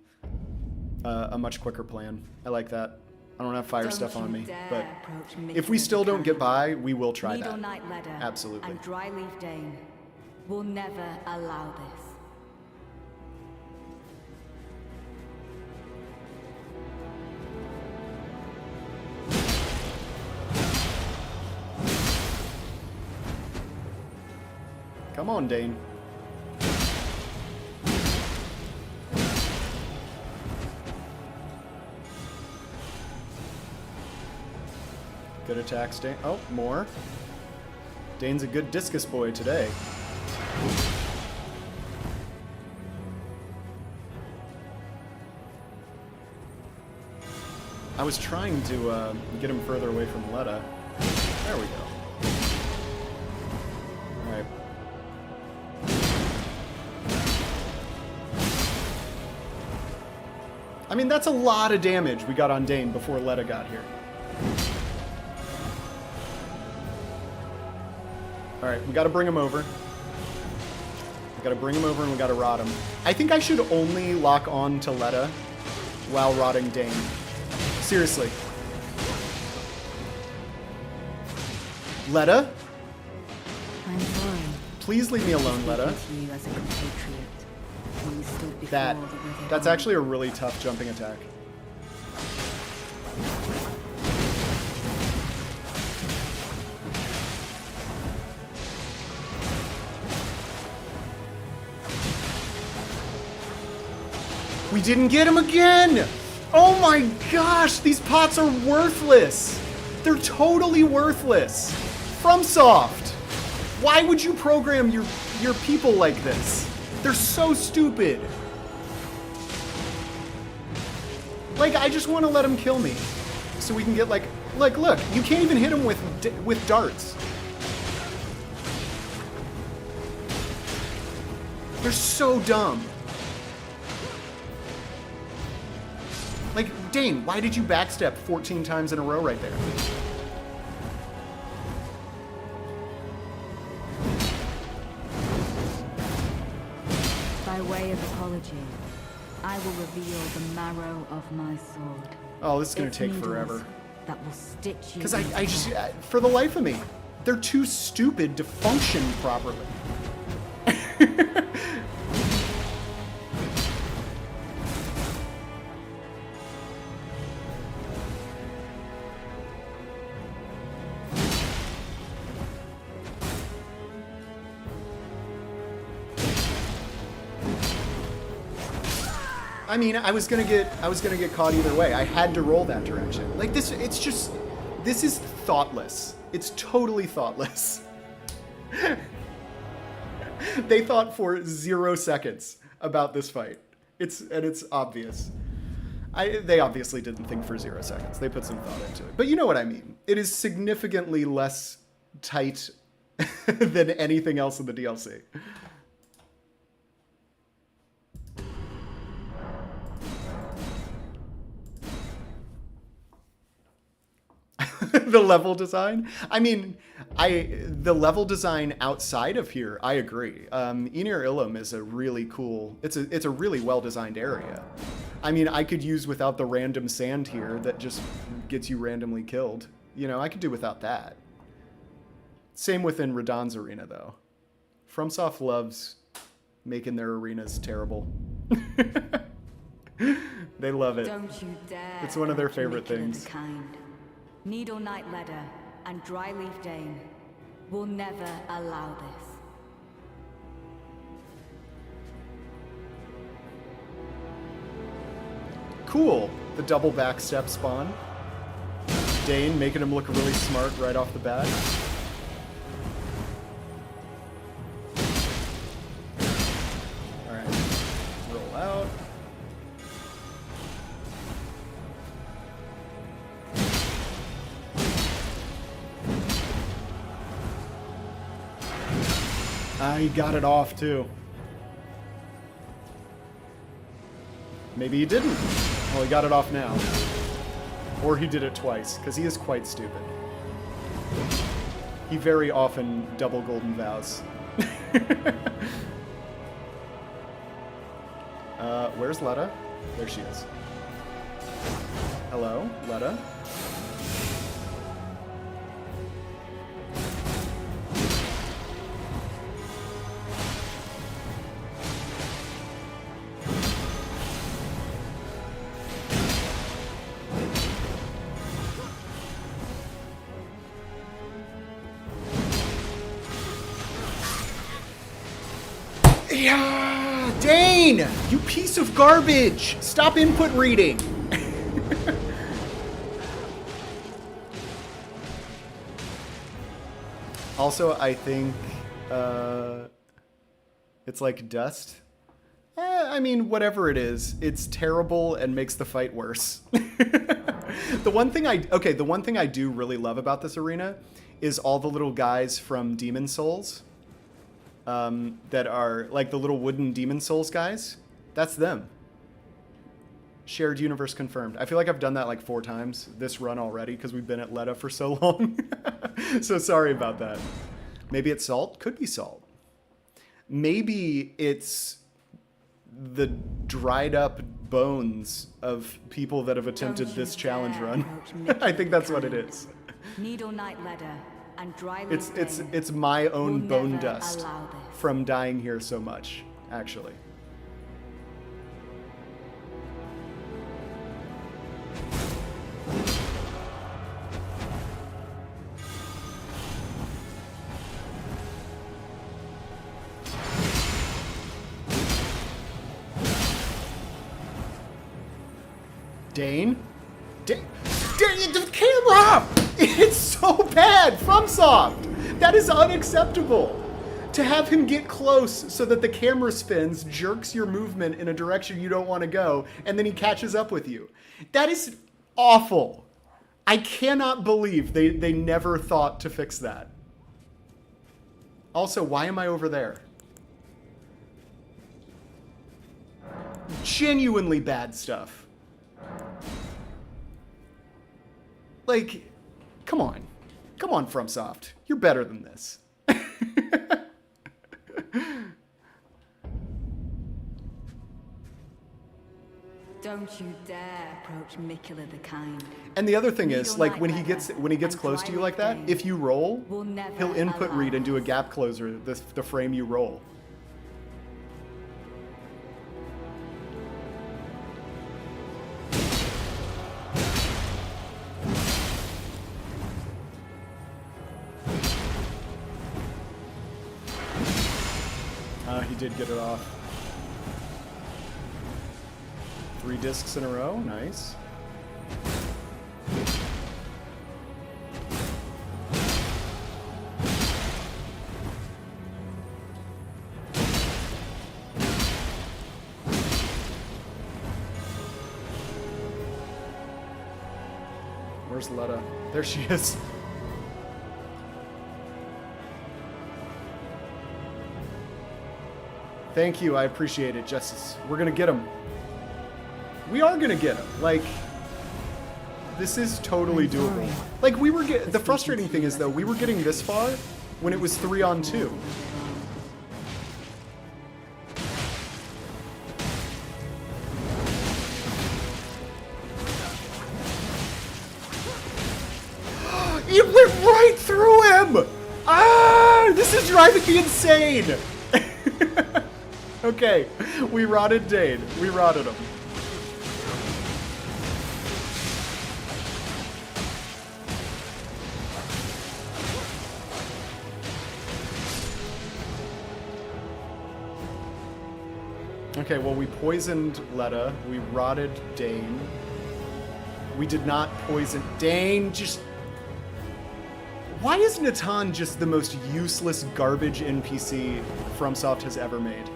a much quicker plan. I like that. I don't have fire stuff on me, but if we still don't get by, we will try that. Absolutely. And Dryleaf Dane will never allow this. Come on, Dane. Good attacks, Dane. Oh, more. Dane's a good discus boy today. I was trying to get him further away from Leda. There we go. Alright. I mean, that's a lot of damage we got on Dane before Leda got here. Alright, we gotta bring him over. We gotta bring him over and we gotta rot him. I think I should only lock on to Leda while rotting Dane. Seriously. Leda? I'm sorry. Please leave me alone, Leda. To you as a compatriot when we stood before That. the withered That's army. actually a really tough jumping attack. We didn't get him again! Oh my gosh, these pots are worthless! They're totally worthless! FromSoft! Why would you program your people like this? They're so stupid! Like, I just want to let him kill me. So we can get like, look, you can't even hit him with darts. They're so dumb. Like, Dane, why did you backstep 14 times in a row right there? By way of apology, I will reveal the marrow of my sword. Oh, this is gonna Its take needles forever. That will stitch you. Because I into just, death. for the life of me, they're too stupid to function properly. I mean, I was gonna get caught either way. I had to roll that direction. Like this, this is thoughtless. It's totally thoughtless. They thought for 0 seconds about this fight. It's obvious. They obviously didn't think for 0 seconds. They put some thought into it. But you know what I mean. It is significantly less tight than anything else in the DLC. The level design? I mean, the level design outside of here, I agree. Enir Ilum is a really cool, it's a really well-designed area. I mean, I could use without the random sand here that just gets you randomly killed. You know, I could do without that. Same within Radahn's arena, though. FromSoft loves making their arenas terrible. They love it. Don't you dare. It's one of their approach favorite Mikula the things. Kind. Needle Knight Leda and Dryleaf Dane will never allow this. Cool. The double backstep spawn. Dane making him look really smart right off the bat. Alright. Roll out. He got it off too. Maybe he didn't. Well, he got it off now. Or he did it twice, because he is quite stupid. He very often double golden vows. Where's Leda? There she is. Hello, Leda. Yeah, Dane! You piece of garbage! Stop input reading! Also, I think it's like dust. I mean, whatever it is, it's terrible and makes the fight worse. The one thing I do really love about this arena is all the little guys from Demon Souls. That are like the little wooden Demon Souls guys. That's them. Shared universe confirmed. I feel like I've done that like 4 times this run already because we've been at Leda for so long. So sorry about that. Maybe it's salt? Could be salt. Maybe it's the dried up bones of people that have attempted Don't this you challenge dare run. approach Mikula I think that's the what it Kind. is. Needle Knight Leda and dry leaf It's my own will bone never dust allow this. from dying here so much, actually. Dane? Dane, the camera! It's so bad, FromSoft! That is unacceptable! To have him get close so that the camera spins, jerks your movement in a direction you don't want to go, and then he catches up with you. That is awful. I cannot believe they never thought to fix that. Also, why am I over there? Genuinely bad stuff. Like, come on. Come on, FromSoft. You're better than this. Don't you dare approach Mikula the Kind. And the other thing is, like, when he Needle gets Knight close to you and like that, Dry if you roll, will never he'll input allow read and do a this. gap closer the frame you roll. He did get it off. 3 discs in a row, nice. Where's Leda? There she is. Thank you, I appreciate it, Justice. We're gonna get him. We are gonna get him. Like, this is totally doable. Like, we were the frustrating thing is, though, we were getting this far when it was 3-on-2. It went right through him! Ah! This is driving me insane! Okay, we rotted Dane. We rotted him. Okay, well, we poisoned Leda. We rotted Dane. We did not poison Dane. Just... Why is Natan just the most useless garbage NPC FromSoft has ever made?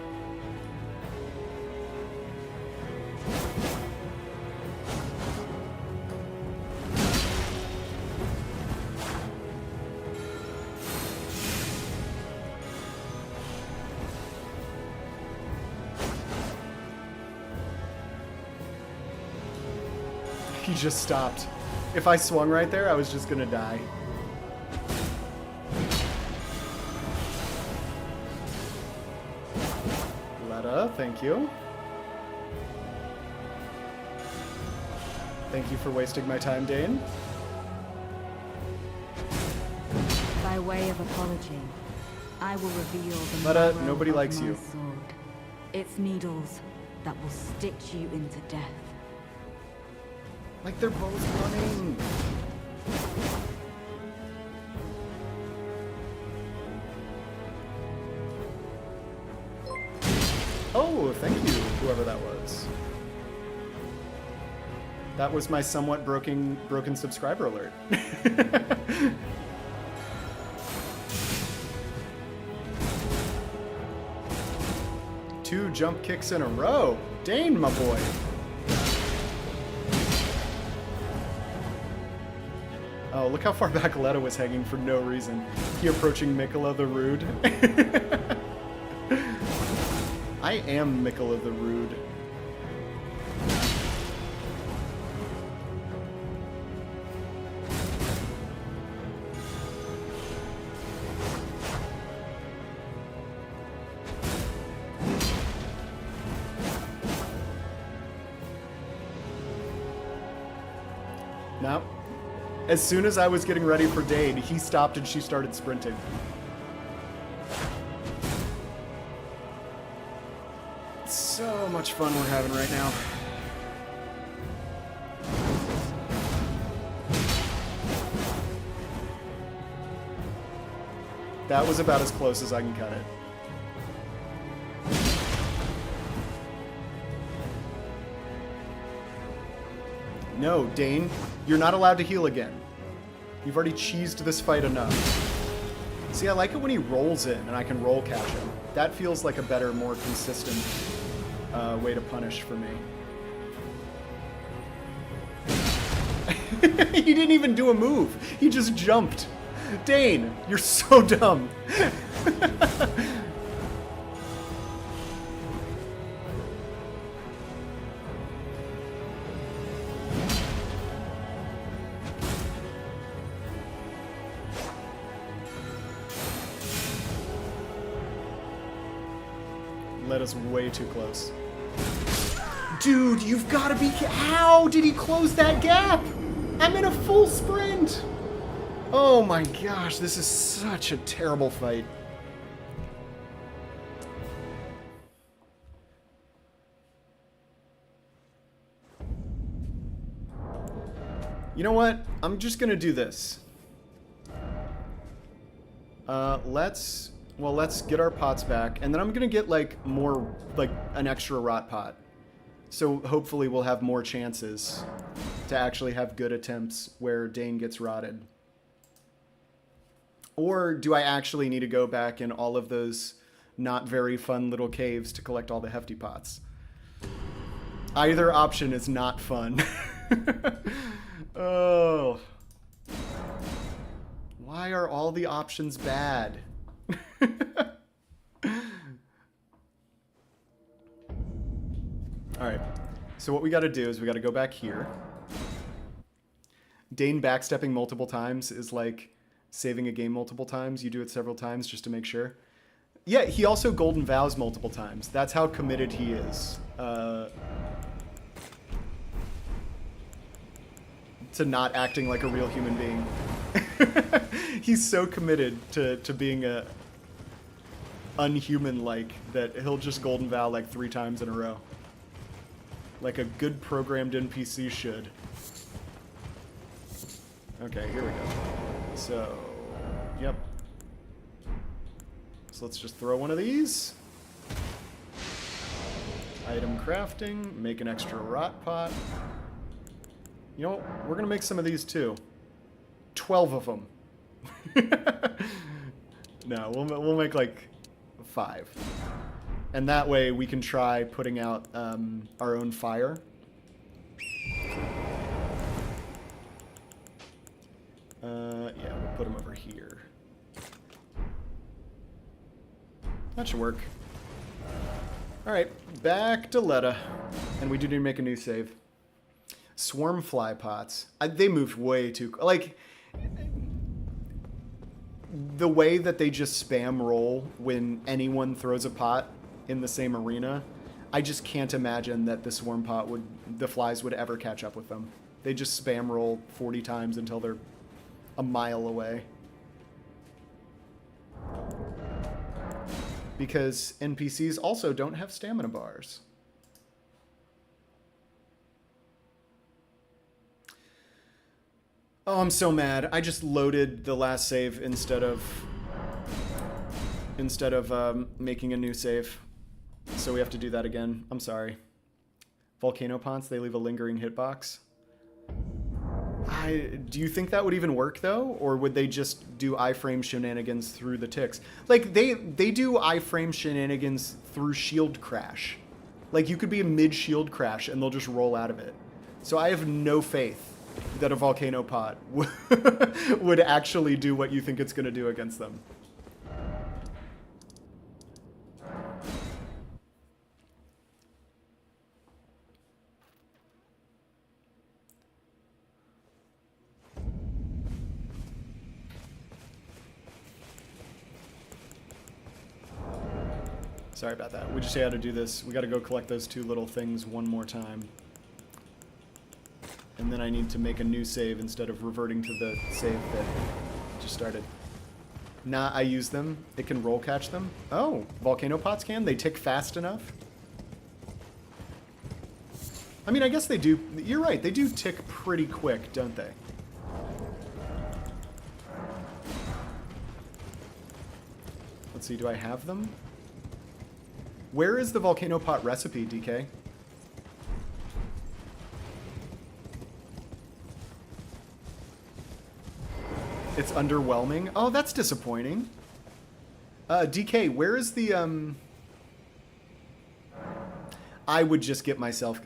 He just stopped. If I swung right there, I was just gonna die. Leda, thank you. Thank you for wasting my time, Dane. By way of apology, I will reveal the Leda, marrow nobody of likes my you. sword. Its needles that will stitch you into death. Like, they're both running. Oh, thank you, whoever that was. That was my somewhat broken subscriber alert. Two jump kicks in a row. Dane, my boy. Oh, look how far back Leda was hanging for no reason. He approaching Mikula the Rude. I am Mikula the Rude. No. As soon as I was getting ready for Dane, he stopped and she started sprinting. So much fun we're having right now. That was about as close as I can cut it. No, Dane, you're not allowed to heal again. You've already cheesed this fight enough. See, I like it when he rolls in and I can roll catch him. That feels like a better, more consistent way to punish for me. He didn't even do a move. He just jumped. Dane, you're so dumb. Leda's way too close. Dude, you've got to be... How did he close that gap? I'm in a full sprint. Oh my gosh, this is such a terrible fight. You know what? I'm just gonna do this. Let's get our pots back, and then I'm gonna get like an extra rot pot. So hopefully we'll have more chances to actually have good attempts where Dane gets rotted. Or do I actually need to go back in all of those not very fun little caves to collect all the hefty pots? Either option is not fun. Oh. Why are all the options bad? Alright. So what we gotta do is we gotta go back here. Dane backstepping multiple times is like saving a game multiple times. You do it several times just to make sure. Yeah, he also golden vows multiple times. That's how committed he is. To not acting like a real human being. He's so committed to being a unhuman-like that he'll just golden vow like 3 times in a row. Like a good programmed NPC should. Okay, here we go. So, yep. So let's just throw one of these. Item crafting, make an extra rot pot. You know what? We're gonna make some of these too. 12 of them. No, we'll make like 5. And that way we can try putting out our own fire. Yeah, we'll put them over here. That should work. Alright, back to Leda. And we do need to make a new save. Swarm fly pots. They moved way too... Like, the way that they just spam roll when anyone throws a pot in the same arena, I just can't imagine that the swarm pot the flies would ever catch up with them. They just spam roll 40 times until they're a mile away. Because NPCs also don't have stamina bars. Oh, I'm so mad. I just loaded the last save instead of making a new save. So we have to do that again. I'm sorry. Volcano Ponts, they leave a lingering hitbox. Do you think that would even work, though? Or would they just do iframe shenanigans through the ticks? Like, they do iframe shenanigans through shield crash. Like, you could be a mid-shield crash, and they'll just roll out of it. So I have no faith that a volcano pot would actually do what you think it's going to do against them. Sorry about that. We just had to do this. We got to go collect those 2 little things one more time. And then I need to make a new save instead of reverting to the save that just started. Nah, I use them. It can roll catch them. Oh, volcano pots can? They tick fast enough? I mean, I guess they do. You're right. They do tick pretty quick, don't they? Let's see. Do I have them? Where is the volcano pot recipe, DK? It's underwhelming. Oh, that's disappointing. DK, where is the, I would just get myself...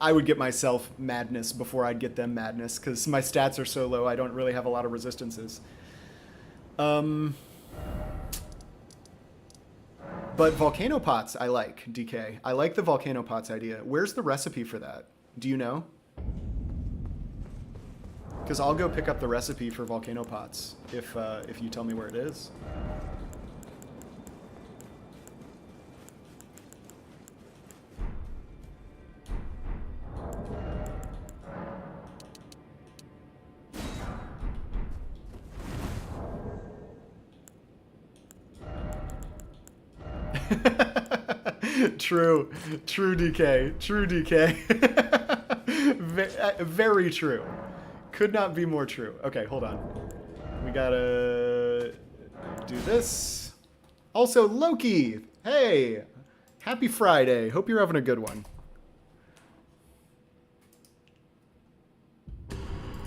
I would get myself madness before I'd get them madness, because my stats are so low, I don't really have a lot of resistances. But volcano pots, I like, DK. I like the volcano pots idea. Where's the recipe for that? Do you know? Because I'll go pick up the recipe for volcano pots if you tell me where it is. True, DK, true DK. Very true. Could not be more true. Okay, hold on. We gotta do this. Also, Loki! Hey! Happy Friday. Hope you're having a good one.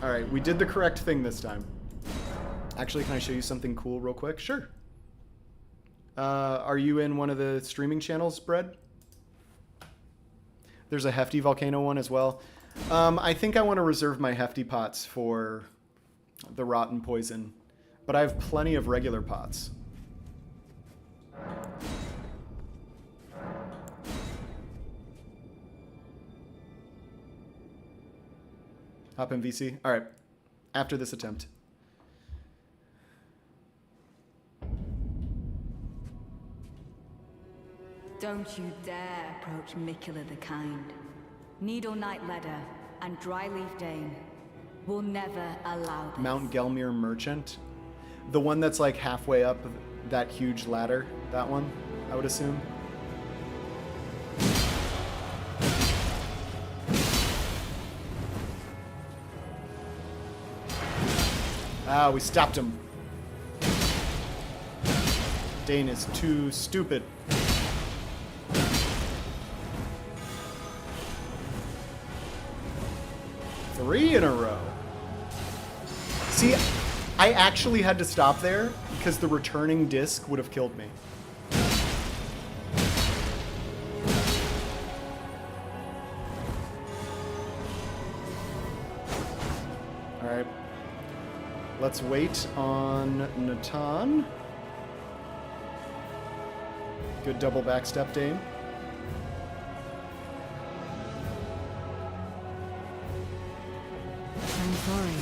Alright, we did the correct thing this time. Actually, can I show you something cool real quick? Sure. Are you in one of the streaming channels, Bread? There's a hefty volcano one as well. I think I want to reserve my hefty pots for the rotten poison, but I have plenty of regular pots. Hop in VC. All right, after this attempt. Don't you dare approach Mikula the Kind. Needle Knight Leda and Dryleaf Dane will never allow this. Mount Gelmir Merchant. The one that's like halfway up that huge ladder. That one, I would assume. Ah, we stopped him. Dane is too stupid. Three in a row. See, I actually had to stop there because the returning disc would have killed me. Alright. Let's wait on Natan. Good double backstep, Dane. I'm sorry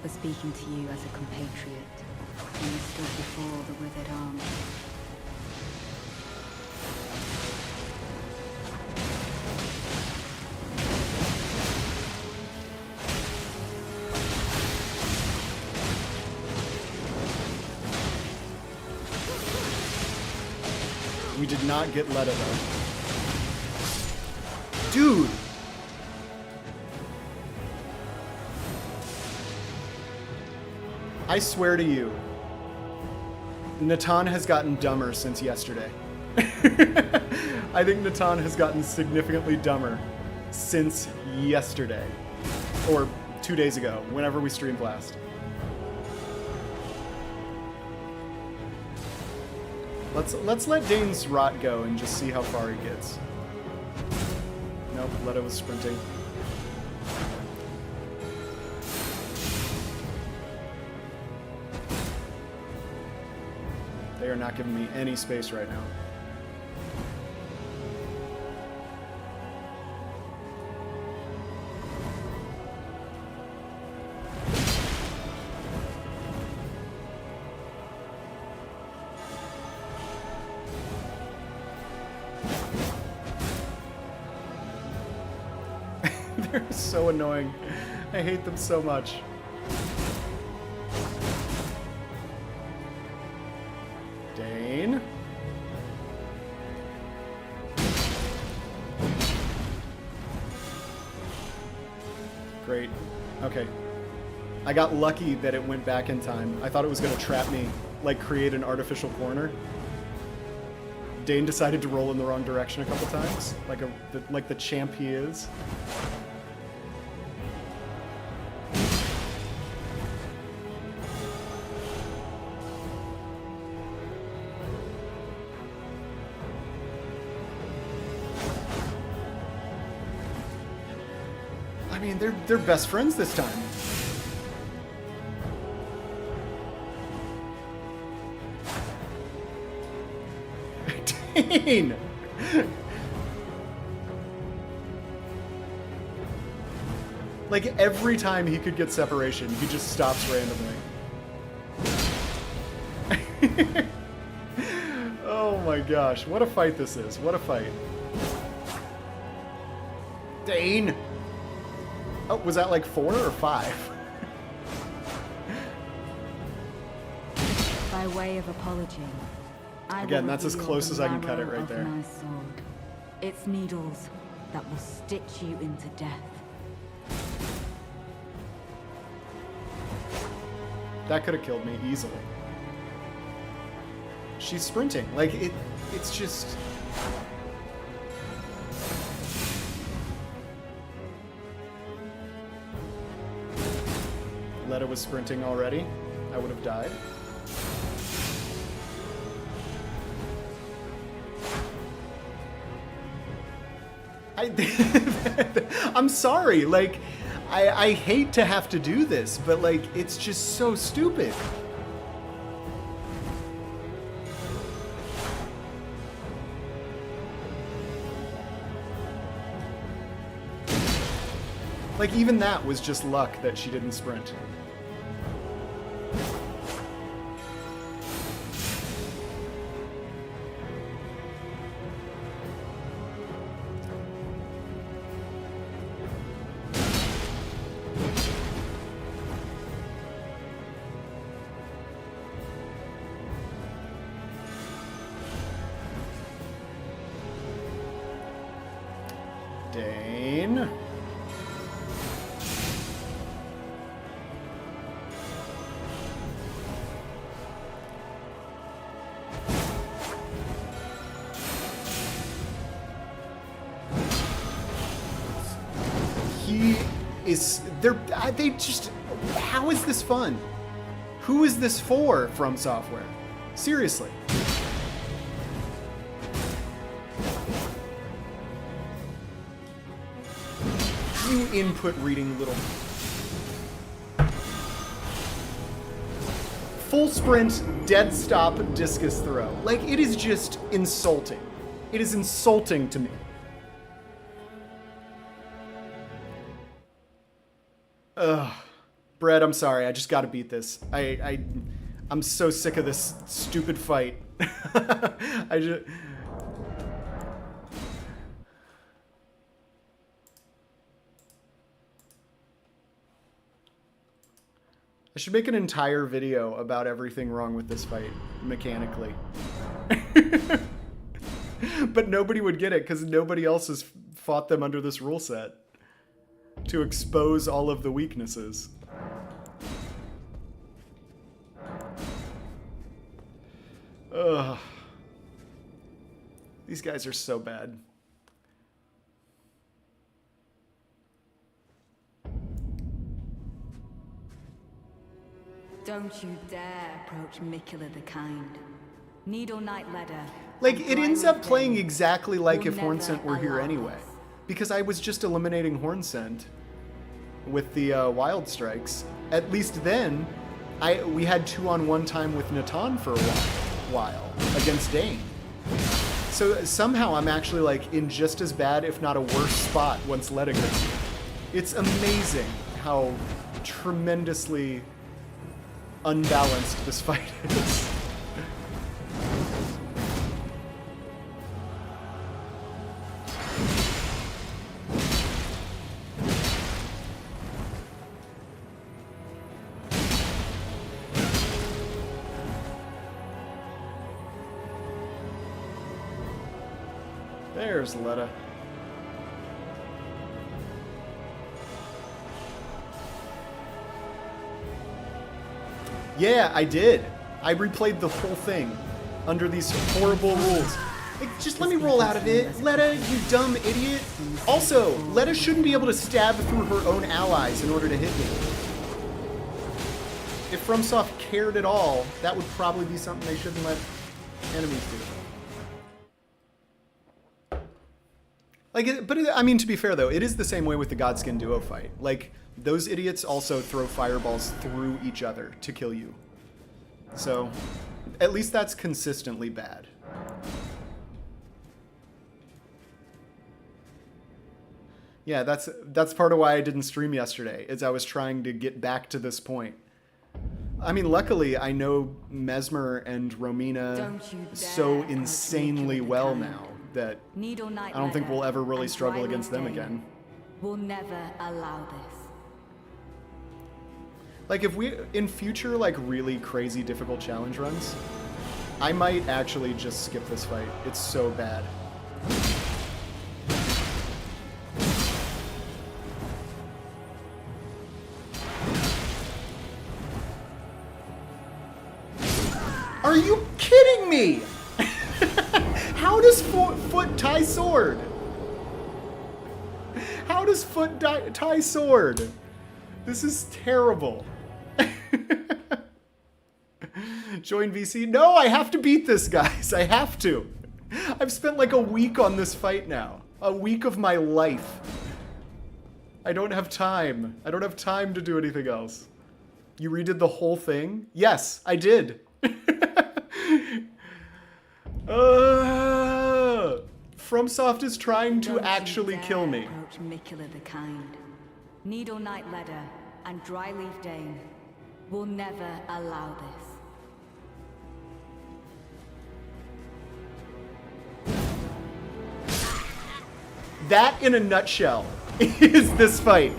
for speaking to you as a compatriot when you stood before the withered arm. We did not get Leda though. Dude! I swear to you, Natan has gotten dumber since yesterday. I think Natan has gotten significantly dumber since yesterday. Or 2 days ago, whenever we streamed last. Let's let Dane's rot go and just see how far he gets. Nope, Leda was sprinting. They are not giving me any space right now. They're so annoying. I hate them so much. Dane. Great. Okay. I got lucky that it went back in time. I thought it was going to trap me, like create an artificial corner. Dane decided to roll in the wrong direction a couple times, like the champ he is. I mean, they're best friends this time. Dane! Like, every time he could get separation, he just stops randomly. Oh my gosh, what a fight this is. What a fight. Dane! Oh, was that like 4 or 5? By way of apology, Again, that's as close as I can cut it right there. My sword. It's needles that will stitch you into death. That could have killed me easily. She's sprinting. Like, it's just... Leda was sprinting already. I would have died. I'm sorry, like, I hate to have to do this, but, like, it's just so stupid. Like, even that was just luck that she didn't sprint. Dane. He is... They just... How is this fun? Who is this for, From Software? Seriously. You input reading little... Full sprint, dead stop, discus throw. Like, it is just insulting. It is insulting to me. Ugh. Brett, I'm sorry. I just gotta beat this. I'm so sick of this stupid fight. I should make an entire video about everything wrong with this fight, mechanically. But nobody would get it, because nobody else has fought them under this rule set. To expose all of the weaknesses. Ugh. These guys are so bad. Don't you dare approach Mikula the Kind. Needle Knight Leda. Like, it ends up playing exactly like will if Hornsent were here never anyway. allow us. Because I was just eliminating Hornsent with the Wild Strikes. At least then, we had 2-on-1 time with Natan for a while against Dane. So somehow I'm actually like in just as bad, if not a worse spot once Leda gets here. It's amazing how tremendously unbalanced this fight is. There's Leda. Yeah, I did. I replayed the whole thing under these horrible rules. Like, just let me roll out of it. Leda, you dumb idiot. Also, Leda shouldn't be able to stab through her own allies in order to hit me. If FromSoft cared at all, that would probably be something they shouldn't let enemies do. Like, I mean, to be fair though, it is the same way with the Godskin duo fight. Like, those idiots also throw fireballs through each other to kill you. So, at least that's consistently bad. Yeah, that's part of why I didn't stream yesterday, is I was trying to get back to this point. I mean, luckily, I know Mesmer and Romina so insanely well now that I don't think we'll ever really struggle against them again. We'll never allow this. Like, if we, in future, like, really crazy difficult challenge runs, I might actually just skip this fight. It's so bad. Are you kidding me? How does foot tie sword? How does foot tie sword? This is terrible. Join VC? No, I have to beat this, guys. I have to. I've spent like a week on this fight now. A week of my life. I don't have time. I don't have time to do anything else. You redid the whole thing? Yes, I did. FromSoft is trying to actually kill me. Approach Mikula the Kind. Needle Knight Leda and Dryleaf Dane will never allow this. That, in a nutshell, is this fight.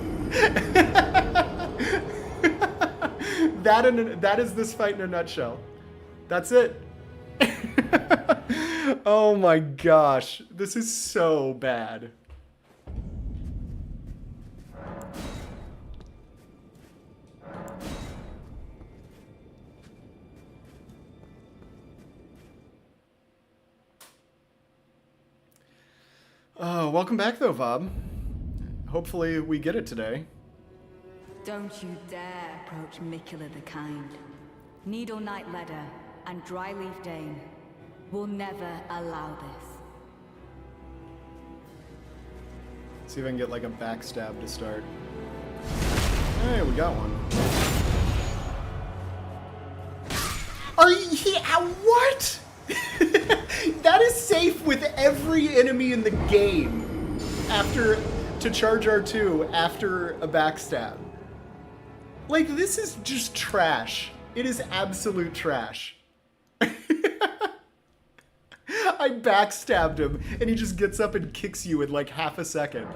That is this fight in a nutshell. That's it. Oh my gosh. This is so bad. Welcome back though, Vob. Hopefully we get it today. Don't you dare approach Mikula the Kind. Needle Knight Leda and Dryleaf Dane will never allow this. See if I can get like a backstab to start. Hey, we got one. Are you... What? That is safe with every enemy in the game to charge R2 after a backstab. Like, this is just trash. It is absolute trash. I backstabbed him, and he just gets up and kicks you in like half a second.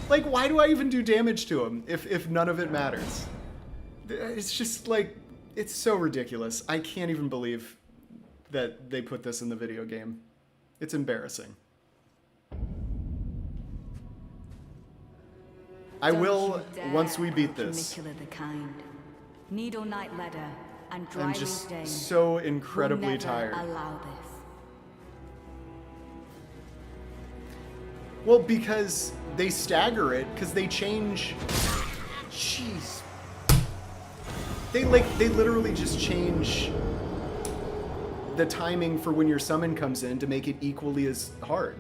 Like, why do I even do damage to him if none of it matters? It's just like, it's so ridiculous. I can't even believe that they put this in the video game. It's embarrassing. I will once we beat this. Mikula the Kind. Needle Knight Leda and I'm just so incredibly tired. Allow this. Well, because they stagger it, because they change. Jeez. They literally just change the timing for when your summon comes in to make it equally as hard.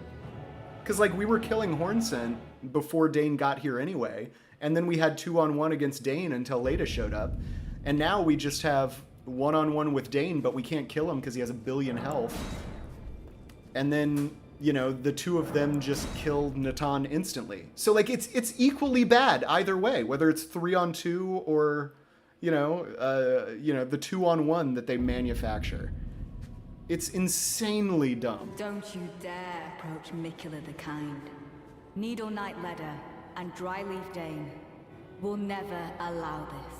Because like we were killing Hornsent before Dane got here anyway, and then we had 2-on-1 against Dane until Leda showed up, and now we just have 1-on-1 with Dane, but we can't kill him because he has 1 billion health. And then, you know, the two of them just killed Natan instantly. So like it's equally bad either way, whether it's 3-on-2 or the 2-on-1 that they manufacture. It's insanely dumb. Don't you dare approach Mikula the Kind. Needle Knight Leda and Dryleaf Dane will never allow this.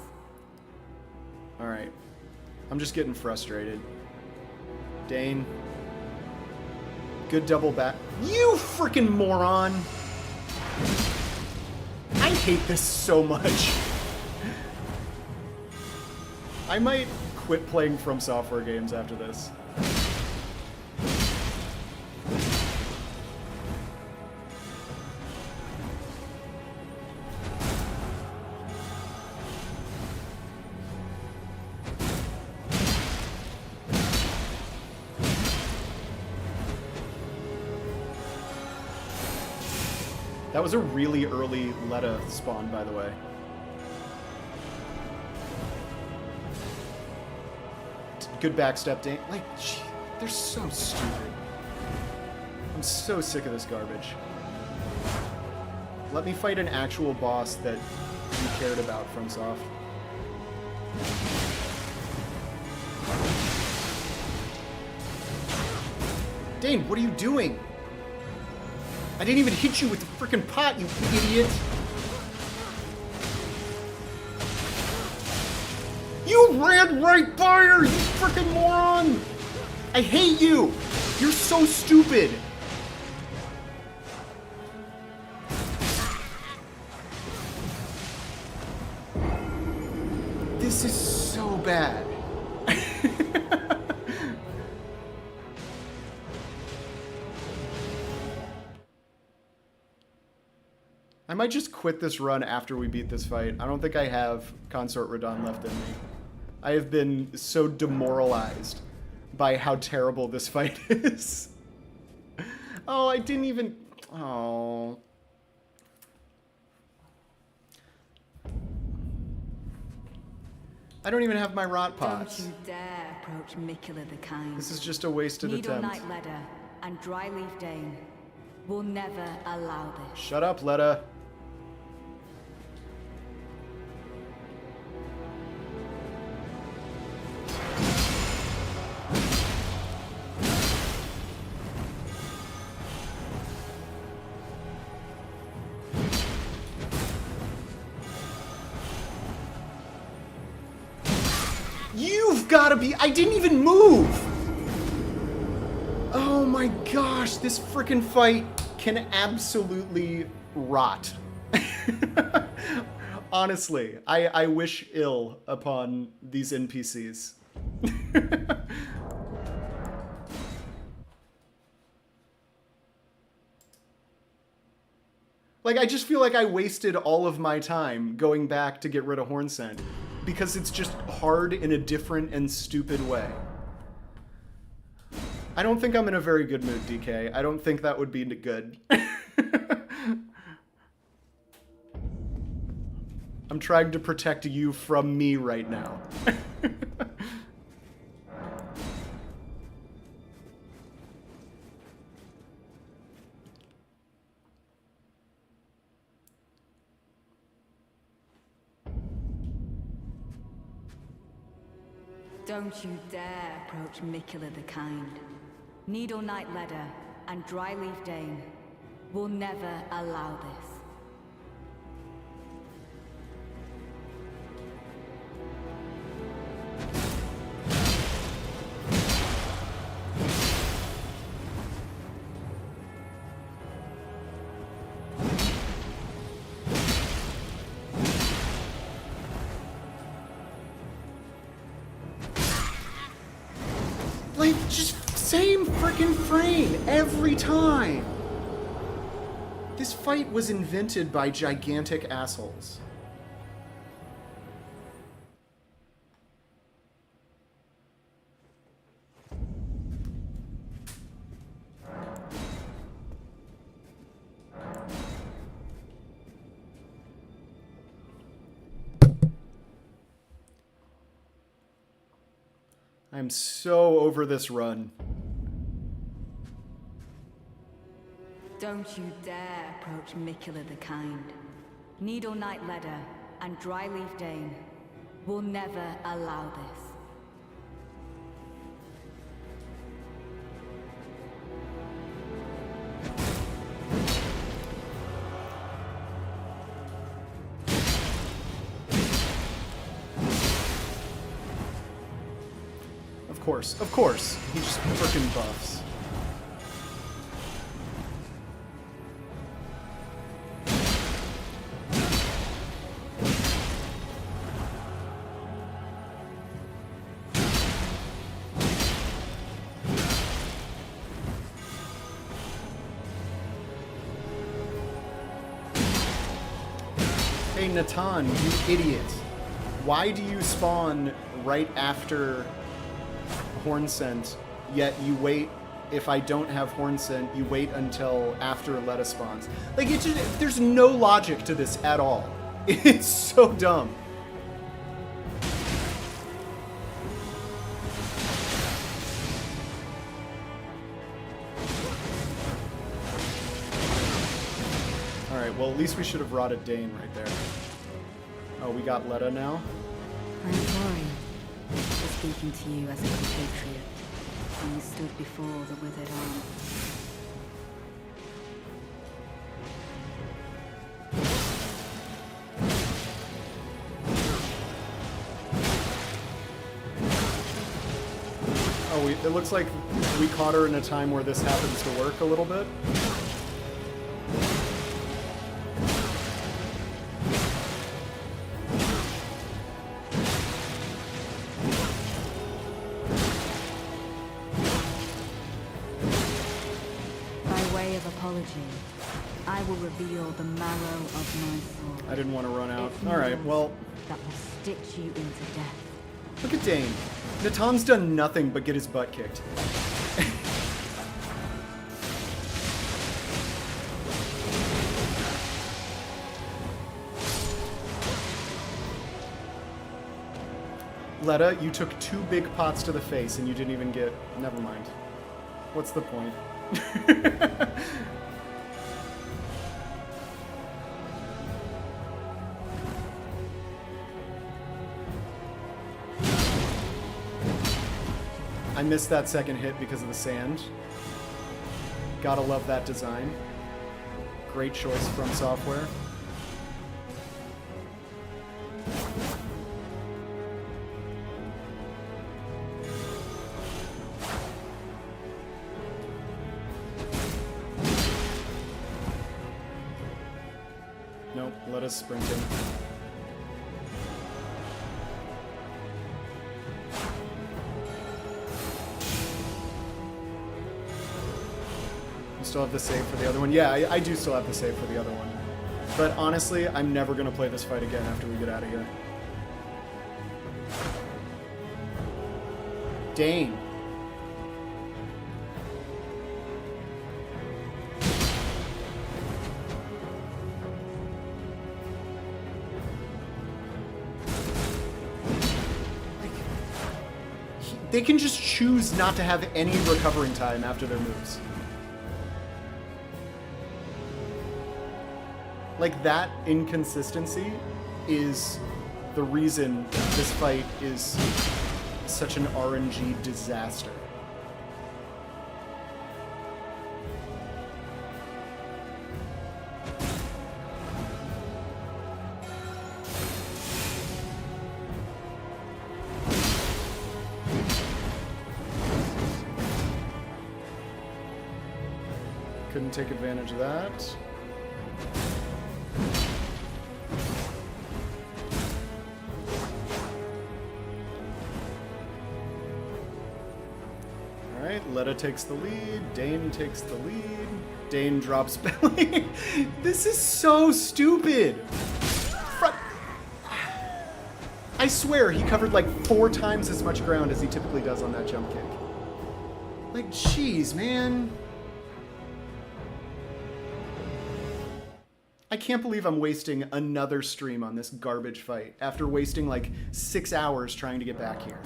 All right, I'm just getting frustrated. Dane, Good double back. You freaking moron! I hate this so much. I might quit playing From Software games after this. That was a really early Leda spawn, by the way. Good backstep, Dane. Like, gee, they're so stupid. I'm so sick of this garbage. Let me fight an actual boss that you cared about, FromSoft. Dane, what are you doing? I didn't even hit you with the frickin' pot, you idiot! You ran right by her, you frickin' moron! I hate you! You're so stupid! This is so bad. I might just quit this run after we beat this fight. I don't think I have Consort Radon left in me. I have been so demoralized by how terrible this fight is. Oh, I didn't even... Oh. I don't even have my rot pots. Don't you dare approach Mikula the Kind. This is just a wasted attempt. Needle Knight Leda and Dryleaf Dane will never allow this. Shut up, Leda. You've got to be... I didn't even move! Oh my gosh, this frickin' fight can absolutely rot. Honestly, I wish ill upon these NPCs. Like, I just feel like I wasted all of my time going back to get rid of Hornsent. Because it's just hard in a different and stupid way. I don't think I'm in a very good mood, DK. I don't think that would be good. I'm trying to protect you from me right now. Don't you dare approach Mikula the Kind. Needle Knight Leda and Dryleaf Dane will never allow this. Like, just same frickin' frame every time. This fight was invented by gigantic assholes. I'm so over this run. Don't you dare approach Mikula the Kind. Needle Knight Leda and Dryleaf Dane will never allow this. Of course, he just frickin' buffs. Hey, Natan, you idiot. Why do you spawn right after Horn Scent, yet you wait, if I don't have Horn Scent, you wait until after Leda spawns? Like, it just, there's no logic to this at all. It's so dumb. Alright, well, at least we should have rotted Dane right there. Oh, we got Leda now? I'm sorry for speaking to you as a compatriot when you stood before the withered arm. Oh, it looks like we caught her in a time where this happens to work a little bit. I will reveal the marrow of my soul. I didn't want to run out. It's Alright, needles well, that will stitch you into death. look at Dane. Natan's done nothing but get his butt kicked. Leda, you took 2 big pots to the face and you didn't even get... Never mind. What's the point? I missed that second hit because of the sand. Gotta love that design. Great choice from software. Nope, let us sprint in. You still have the save for the other one? Yeah, I do still have the save for the other one. But honestly, I'm never going to play this fight again after we get out of here. Dane. They can just choose not to have any recovering time after their moves. Like, that inconsistency is the reason this fight is such an RNG disaster. Couldn't take advantage of that. Alright, Leda takes the lead, Dane takes the lead, Dane drops belly. This is so stupid! I swear, he covered like 4 times as much ground as he typically does on that jump kick. Like, jeez, man. I can't believe I'm wasting another stream on this garbage fight after wasting like 6 hours trying to get back here.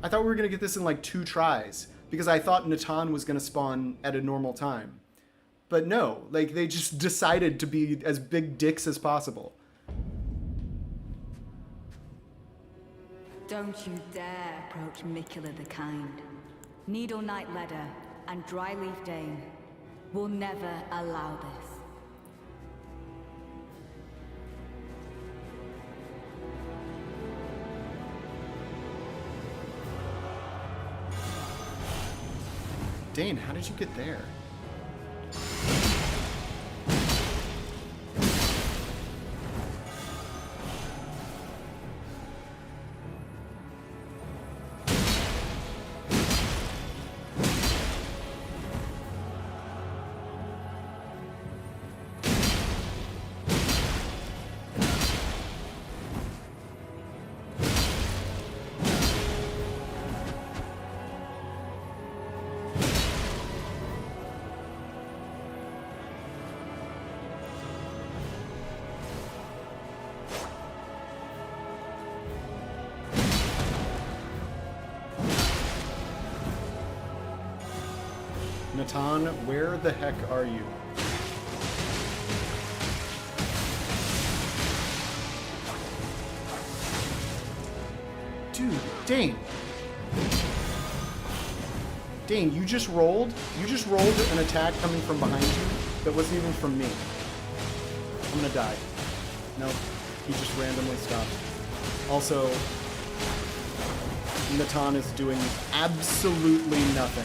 I thought we were going to get this in like 2 tries because I thought Natan was going to spawn at a normal time. But no, like they just decided to be as big dicks as possible. Don't you dare approach Mikula the Kind. Needle Knight Leda and Dryleaf Dane will never allow this. Dane, how did you get there? Natan, where the heck are you? Dude, Dane. Dane, you just rolled an attack coming from behind you that wasn't even from me. I'm gonna die. Nope, he just randomly stopped. Also, Natan is doing absolutely nothing.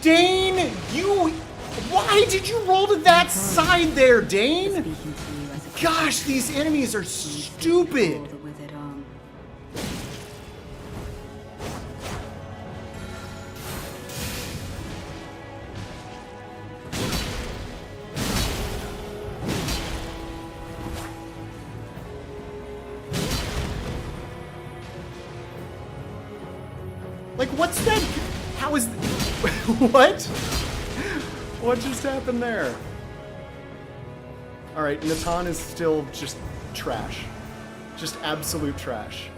Dane, why did you roll to that side there, Dane? Gosh, these enemies are stupid. Like, what's that? How is... What? What just happened there? Alright, Natan is still just trash. Just absolute trash.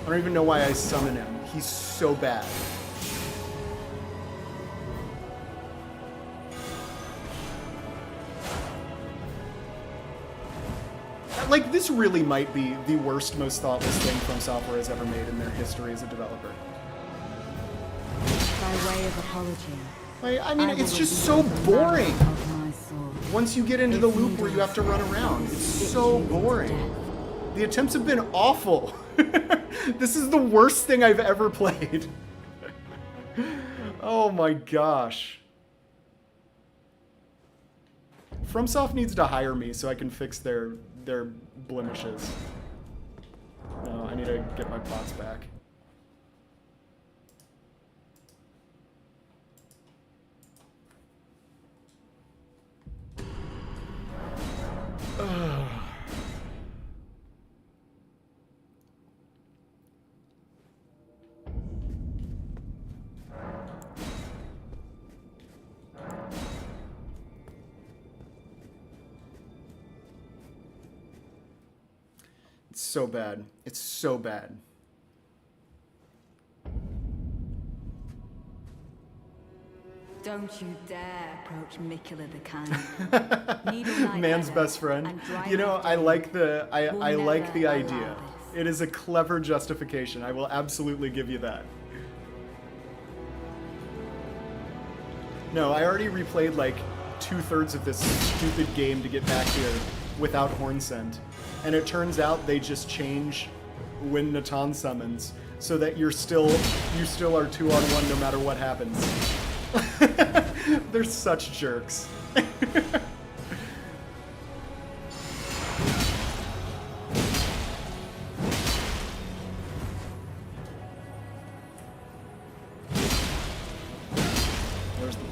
I don't even know why I summon him. He's so bad. Like, this really might be the worst, most thoughtless thing From Software has ever made in their history as a developer. By way of apology. I mean, it's just so boring. Once you get into the loop where you have to run around, it's so boring. The attempts have been awful. This is the worst thing I've ever played. Oh my gosh. FromSoft needs to hire me so I can fix their blemishes. No, I need to get my pots back. It's so bad. It's so bad. Don't you dare approach Mikula the Kind. Man's best friend. You know, I like the idea. It is a clever justification. I will absolutely give you that. No, I already replayed like 2/3 of this stupid game to get back here without Horn Scent. And it turns out they just change when Natan summons so that you still are 2-on-1 no matter what happens. They're such jerks.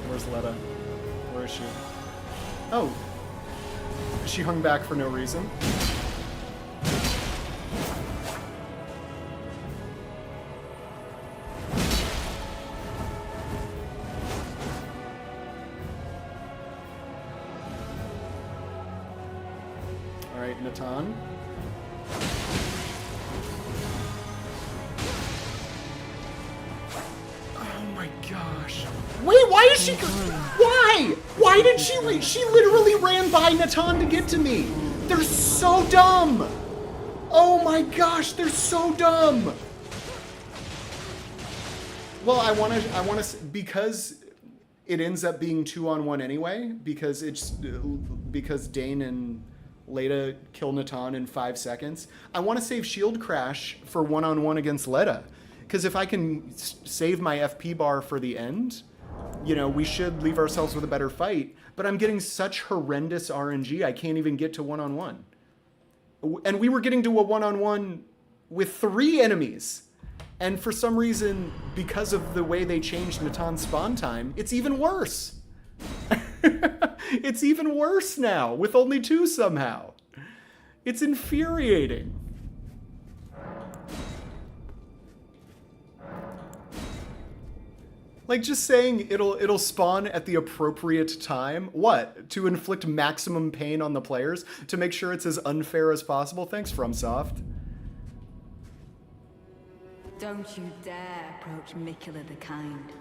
Where's Leda? Where is she? Oh. She hung back for no reason. Alright, Natan. Oh my gosh. Wait, why is she... Why? Why did she... She literally ran by Natan to get to me. They're so dumb. Oh my gosh, they're so dumb. Well, I want to... Because it ends up being 2-on-1 anyway, because Dane and Leda kill Natan in 5 seconds. I want to save Shield Crash for 1-on-1 against Leda. Because if I can save my FP bar for the end, you know, we should leave ourselves with a better fight. But I'm getting such horrendous RNG, I can't even get to 1-on-1. And we were getting to a 1-on-1 with 3 enemies. And for some reason, because of the way they changed Natan's spawn time, it's even worse. It's even worse now, with only 2 somehow. It's infuriating. Like, just saying it'll spawn at the appropriate time. What? To inflict maximum pain on the players? To make sure it's as unfair as possible? Thanks, FromSoft. Don't you dare approach Mikula the Kind.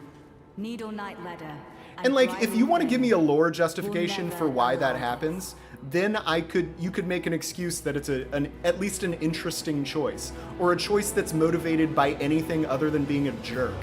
Needle Knight Leda. And like, if you want to give me a lore justification never for why that allow happens, then you could make an excuse that it's at least an interesting choice, or a choice that's motivated by anything other than being a jerk.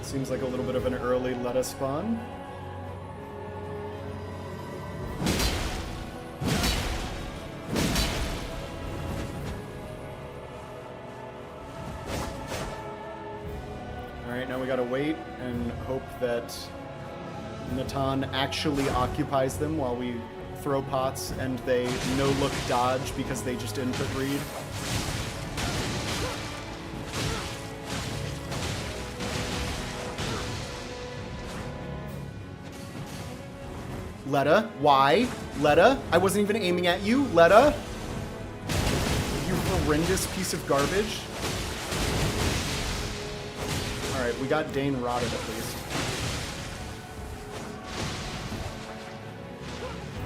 Seems like a little bit of an early Leda spawn. Alright, now we gotta wait and hope that Natan actually occupies them while we throw pots and they no-look dodge because they just input read. Leda, why? Leda, I wasn't even aiming at you. Leda, you horrendous piece of garbage. Alright, we got Dane rotted at least.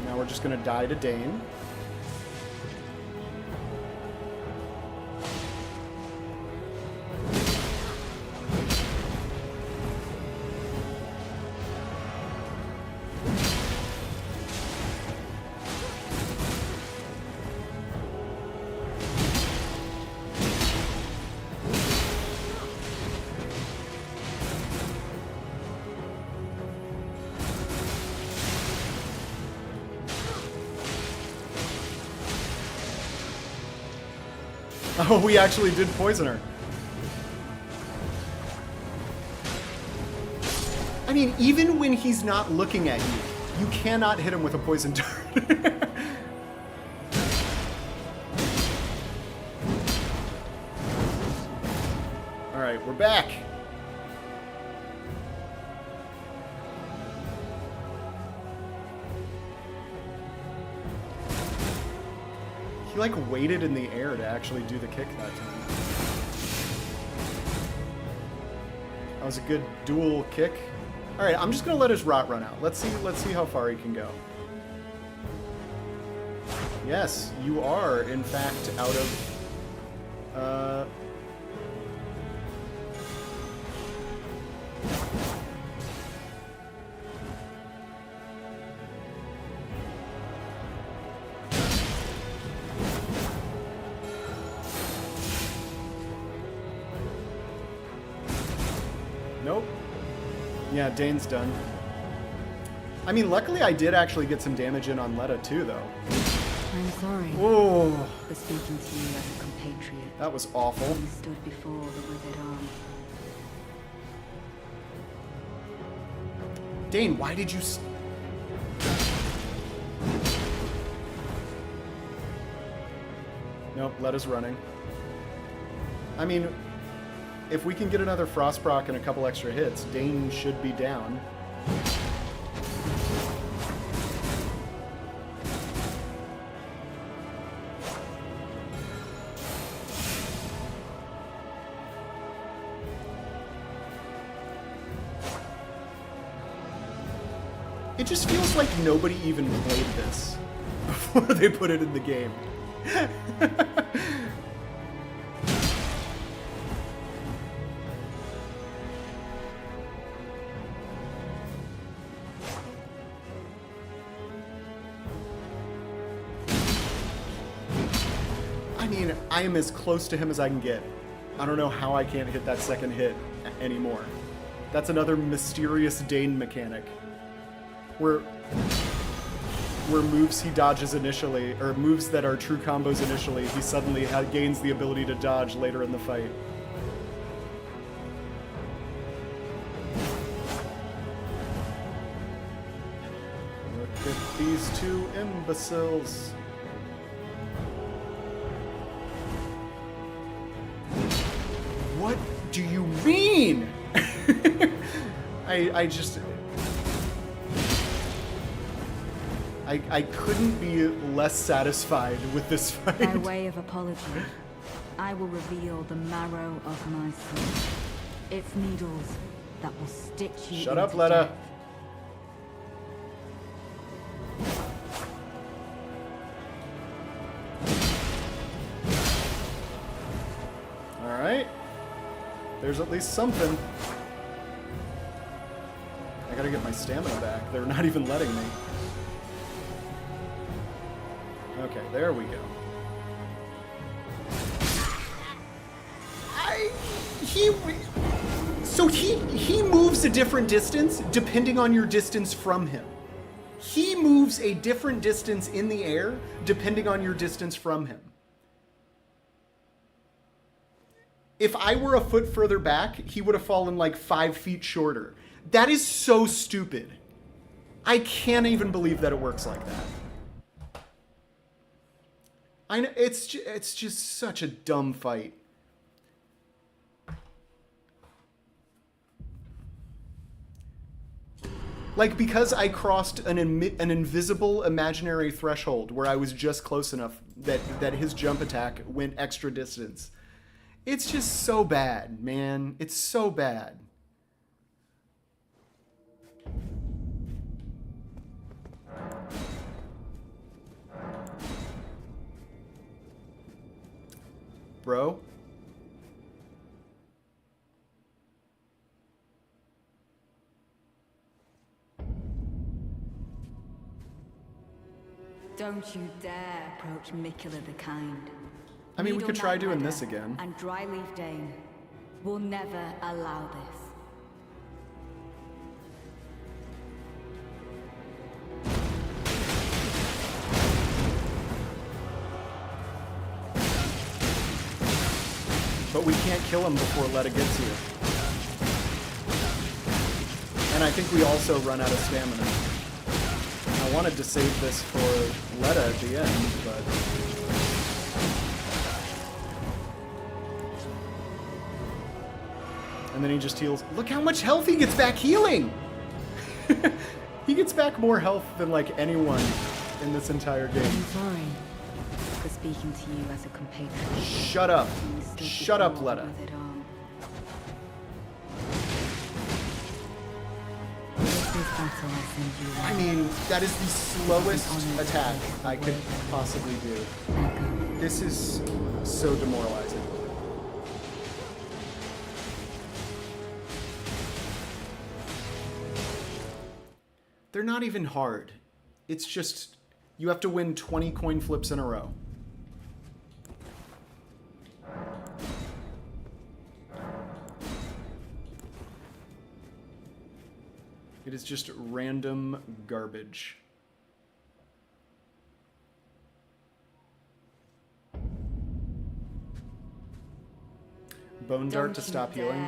Now we're just gonna die to Dane. Oh, we actually did poison her. I mean, even when he's not looking at you, you cannot hit him with a poison dart. Alright, we're back. He like waited in the air to actually do the kick that time. That was a good dual kick. All right, I'm just gonna let his rot run out. Let's see how far he can go. Yes, you are in fact out of. Nope. Yeah, Dane's done. I mean, luckily I did actually get some damage in on Leda too, though. I'm sorry Oh, for speaking to you as a compatriot. that was awful. You stood before the withered arm. Dane, why did you... Nope, Leda's running. I mean, if we can get another Frost proc and a couple extra hits, Dane should be down. It just feels like nobody even played this before they put it in the game. I mean, I am as close to him as I can get. I don't know how I can't hit that second hit anymore. That's another mysterious Dane mechanic. Where moves he dodges initially, or moves that are true combos initially, he suddenly gains the ability to dodge later in the fight. Look at these two imbeciles. What do you mean? I just... I couldn't be less satisfied with this fight. By way of apology, I will reveal the marrow of my soul. Its needles that will stitch you Shut up, into Leda. death. Alright. There's at least something. I gotta get my stamina back. They're not even letting me. Okay, there we go. So he moves a different distance depending on your distance from him. He moves a different distance in the air depending on your distance from him. If I were a foot further back, he would have fallen like 5 feet shorter. That is so stupid. I can't even believe that it works like that. I know it's just such a dumb fight. Like, because I crossed an invisible imaginary threshold where I was just close enough that his jump attack went extra distance. It's just so bad, man. It's so bad. Bro? Don't you dare approach Mikula the Kind. I mean, we could try doing Leda this again. And Dryleaf Dane will never allow this. But we can't kill him before Leda gets here. And I think we also run out of stamina. I wanted to save this for Leda at the end, but... And then he just heals. Look how much health he gets back healing! He gets back more health than, like, anyone in this entire game. I'm sorry for speaking to you as a compatriot. Shut up. Shut up, Leda. With it all. With this battle, I send you I mean, that is the slowest attack I could possibly do. This is so demoralizing. They're not even hard. It's just, you have to win 20 coin flips in a row. It is just random garbage. Bone dart to stop healing.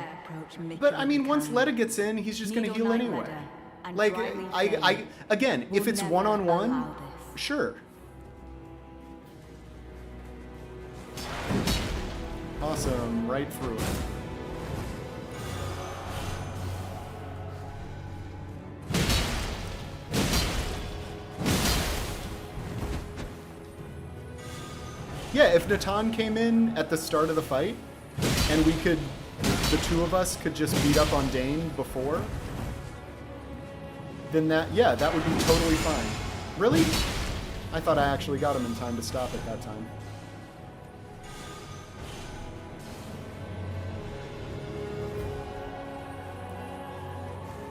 But I mean, once Leda gets in, he's just gonna heal anyway. Like, I again, if it's one-on-one, sure. Awesome, right through it. Yeah, if Natan came in at the start of the fight, and we could, the two of us could just beat up on Dane before, then that would be totally fine. Really? I thought I actually got him in time to stop at that time.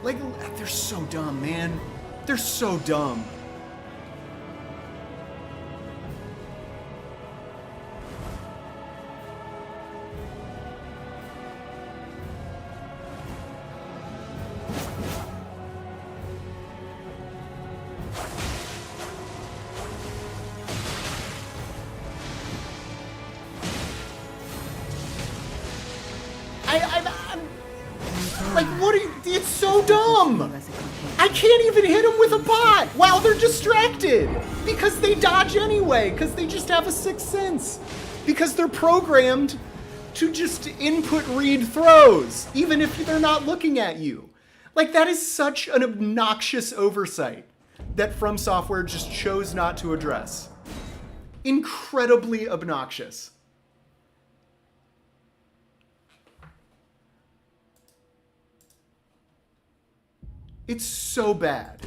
Like, they're so dumb, man. They're so dumb. Like, what are you, it's so dumb! I can't even hit them with a pot while they're distracted! Because they dodge anyway, because they just have a sixth sense. Because they're programmed to just input read throws, even if they're not looking at you. Like, that is such an obnoxious oversight. that From Software just chose not to address. Incredibly obnoxious. It's so bad.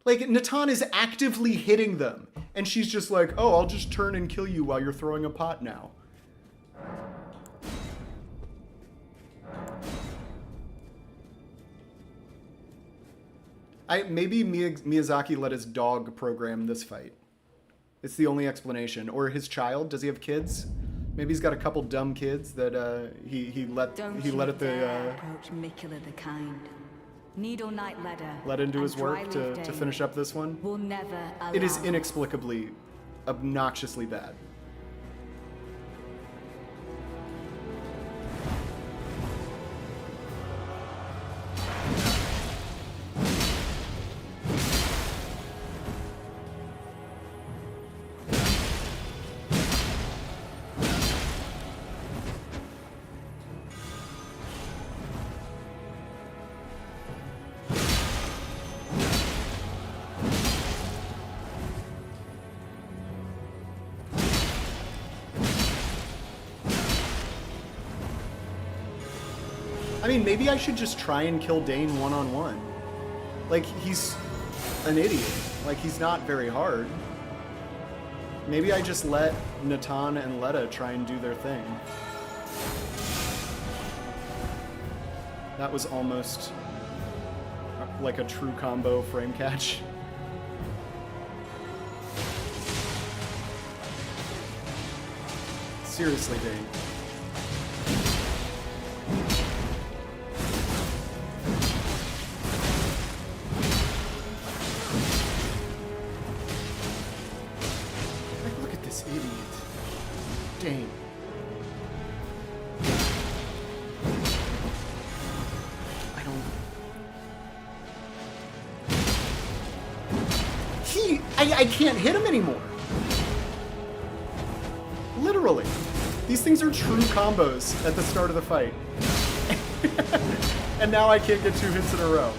Like, Natan is actively hitting them, and she's just like, oh, I'll just turn and kill you while you're throwing a pot now. Maybe Miyazaki let his dog program this fight. It's the only explanation. Or his child. Does he have kids? Maybe he's got a couple dumb kids that he let at the approach Mikula the Kind. Needle Knight Leda. Let into his work to finish up this one. Will never allow. It is inexplicably, obnoxiously bad. I mean, maybe I should just try and kill Dane one-on-one. Like, he's an idiot. Like, he's not very hard. Maybe I just let Natan and Leda try and do their thing. That was almost like a true combo frame catch. Seriously, Dane. Dane. I don't... I can't hit him anymore. Literally. These things are true combos at the start of the fight. And now I can't get 2 hits in a row.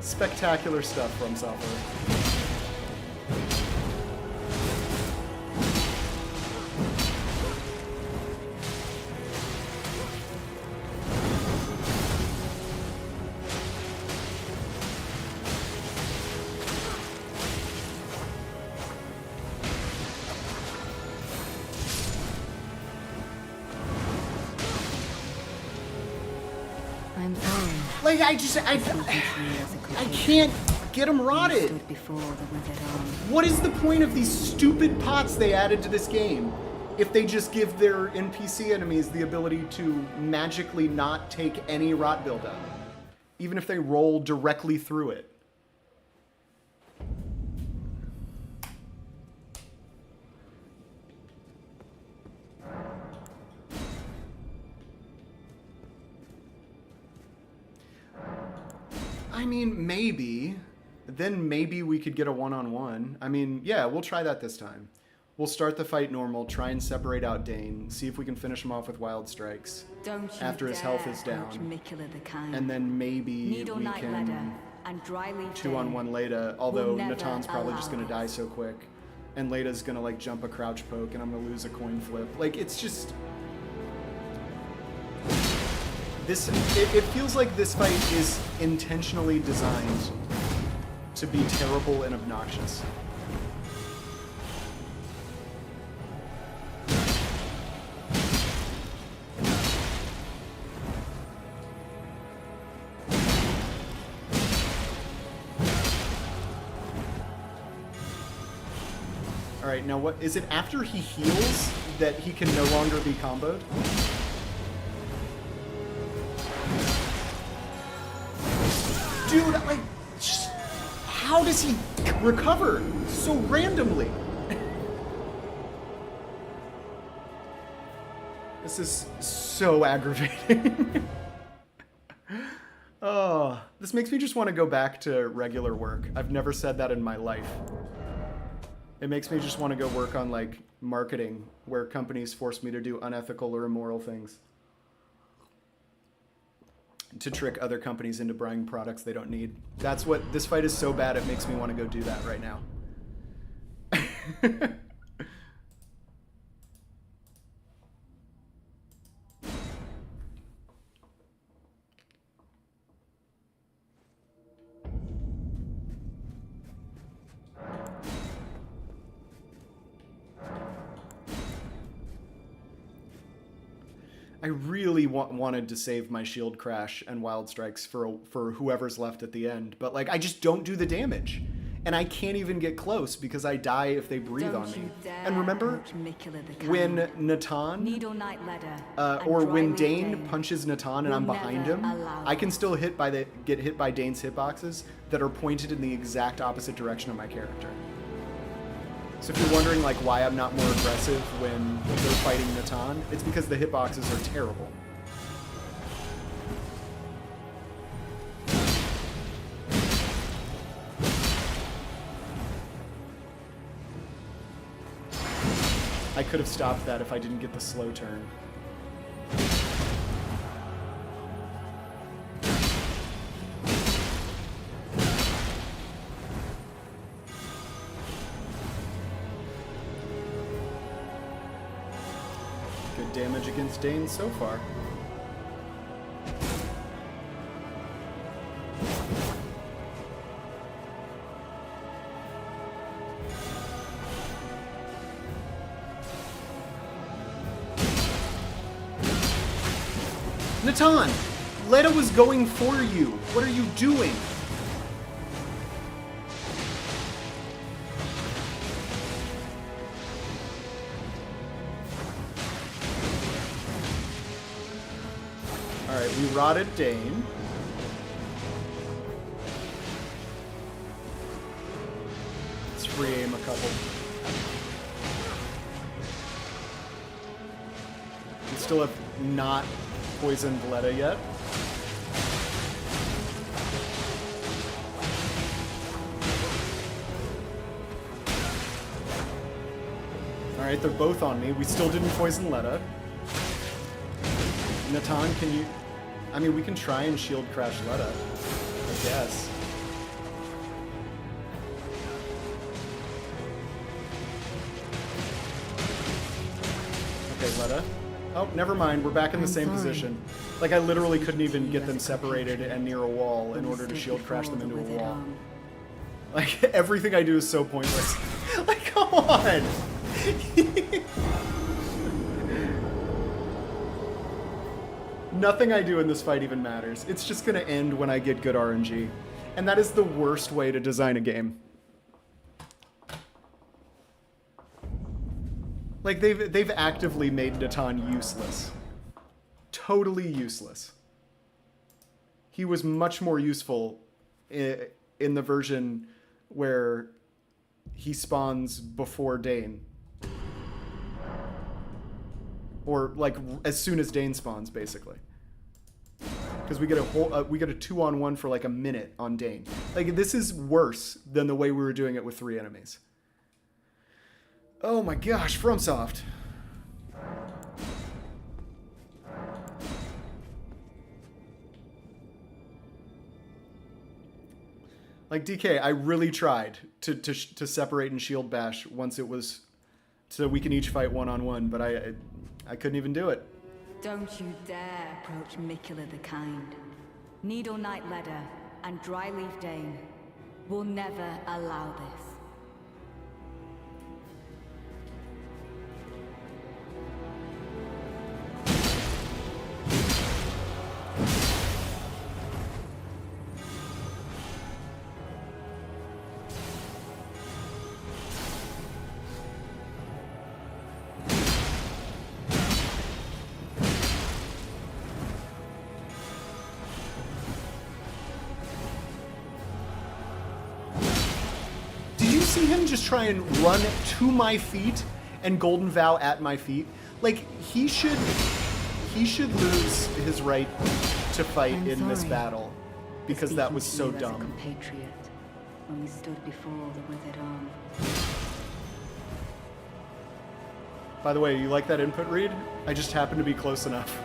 Spectacular stuff from Software. Like, I can't get him rotted. What is the point of these stupid pots they added to this game if they just give their NPC enemies the ability to magically not take any rot buildup, even if they roll directly through it? I mean, maybe. Then maybe we could get a one-on-one. I mean, yeah, we'll try that this time. We'll start the fight normal, try and separate out Dane, see if we can finish him off with wild strikes after his health is down. And then maybe we can 2-on-1 Leda, although Natan's probably just going to die so quick. And Leda's going to, like, jump a crouch poke, and I'm going to lose a coin flip. Like, it's just... It feels like this fight is intentionally designed to be terrible and obnoxious. Alright, now what is it after he heals that he can no longer be comboed? Dude, like, just, how does he recover so randomly? This is so aggravating. Oh, this makes me just want to go back to regular work. I've never said that in my life. It makes me just want to go work on, like, marketing, where companies force me to do unethical or immoral things. to trick other companies into buying products they don't need. That's what this fight is so bad it makes me want to go do that right now. I really wanted to save my shield crash and wild strikes for whoever's left at the end, but like I just don't do the damage, and I can't even get close because I die if they breathe on me. And remember when Natan or when Dane punches Natan and I'm behind him, I can still get hit by Dane's hitboxes that are pointed in the exact opposite direction of my character. So if you're wondering like why I'm not more aggressive when they're fighting Natan, it's because the hitboxes are terrible. I could have stopped that if I didn't get the slow turn. Damage against Dane so far. Natan! Leda was going for you! What are you doing? Alright, we rotted Dane. Let's free aim a couple. We still have not poisoned Leda yet. Alright, they're both on me. We still didn't poison Leda. Natan, can you... I mean, we can try and shield crash Leda, I guess. Okay, Leda. Oh, never mind. We're back in the same position. Like, I literally couldn't even get them separated and near a wall in order to shield crash them into a wall. Like, everything I do is so pointless. Like, come on! Nothing I do in this fight even matters. It's just gonna end when I get good RNG. And that is the worst way to design a game. Like, they've actively made Natan useless. Totally useless. He was much more useful in the version where he spawns before Dane. Or, like, as soon as Dane spawns, basically. Because we get a 2-on-1 for like a minute on Dane. Like, this is worse than the way we were doing it with 3 enemies. Oh my gosh, FromSoft. Like, DK, I really tried to separate and shield bash once it was so we can each fight 1-on-1, but I couldn't even do it. Don't you dare approach Mikula the Kind. Needle Knight Leda and Dryleaf Dane will never allow this. See him just try and run to my feet and Golden Vow at my feet. Like, he should lose his right to fight in this battle because that was so dumb. Compatriot, when we stood before the withered arm. By the way, you like that input read? I just happened to be close enough.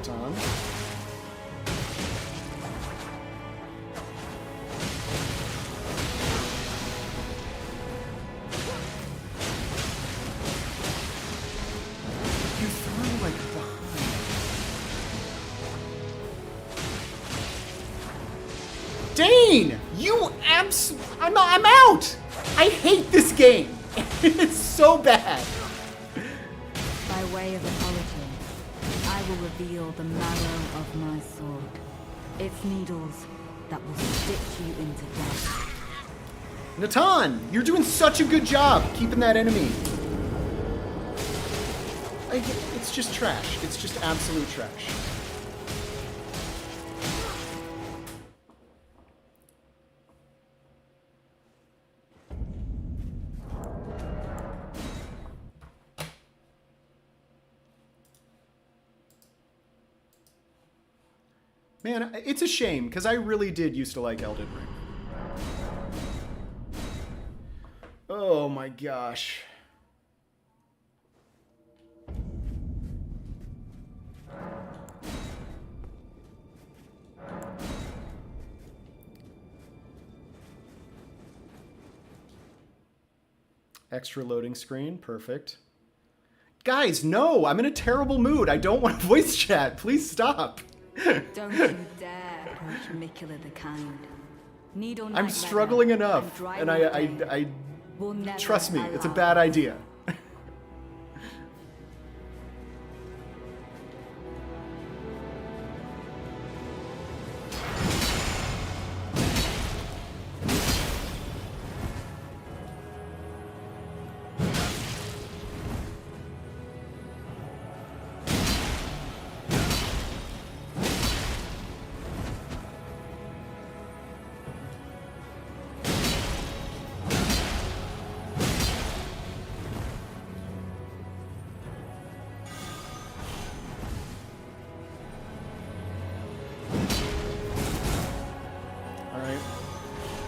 Natan. You threw like behind. Dane! You I'm out! I hate this game! It's so bad! By way of apology, I will reveal the marrow of my sword. Its needles that will stitch you into death. Natan, you're doing such a good job keeping that enemy. It's just trash. It's just absolute trash. Man, it's a shame, because I really did used to like Elden Ring. Oh my gosh. Extra loading screen, perfect. Guys, no, I'm in a terrible mood. I don't want to voice chat. Please stop. Don't you dare approach Mikula the Kind. Needle I'm struggling enough, and I trust me, it's a bad idea.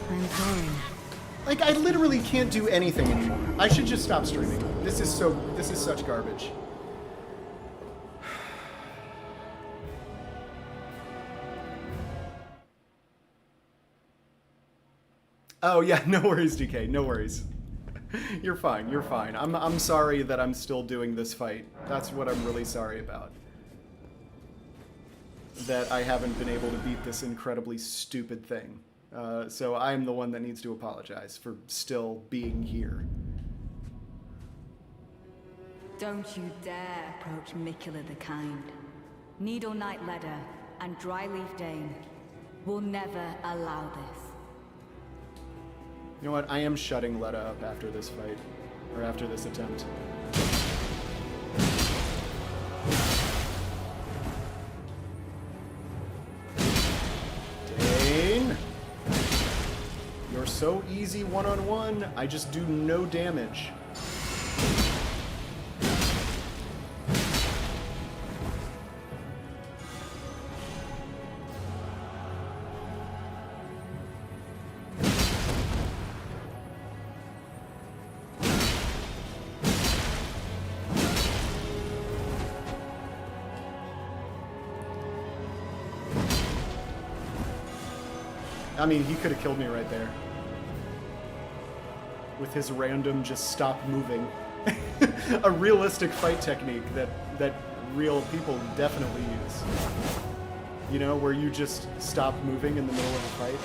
I'm sorry. Like, I literally can't do anything anymore. I should just stop streaming. This is such garbage. Oh yeah, no worries, DK, no worries. You're fine, you're fine. I'm sorry that I'm still doing this fight. That's what I'm really sorry about. That I haven't been able to beat this incredibly stupid thing. So I'm the one that needs to apologize for still being here. Don't you dare approach Mikula the Kind. Needle Knight Leda and Dryleaf Dane will never allow this. You know what? I am shutting Leda up after this fight. Or after this attempt. Dane! You're so easy one-on-one. I just do no damage. I mean, he could have killed me right there. With his random just stop moving. A realistic fight technique that real people definitely use. You know, where you just stop moving in the middle of a fight.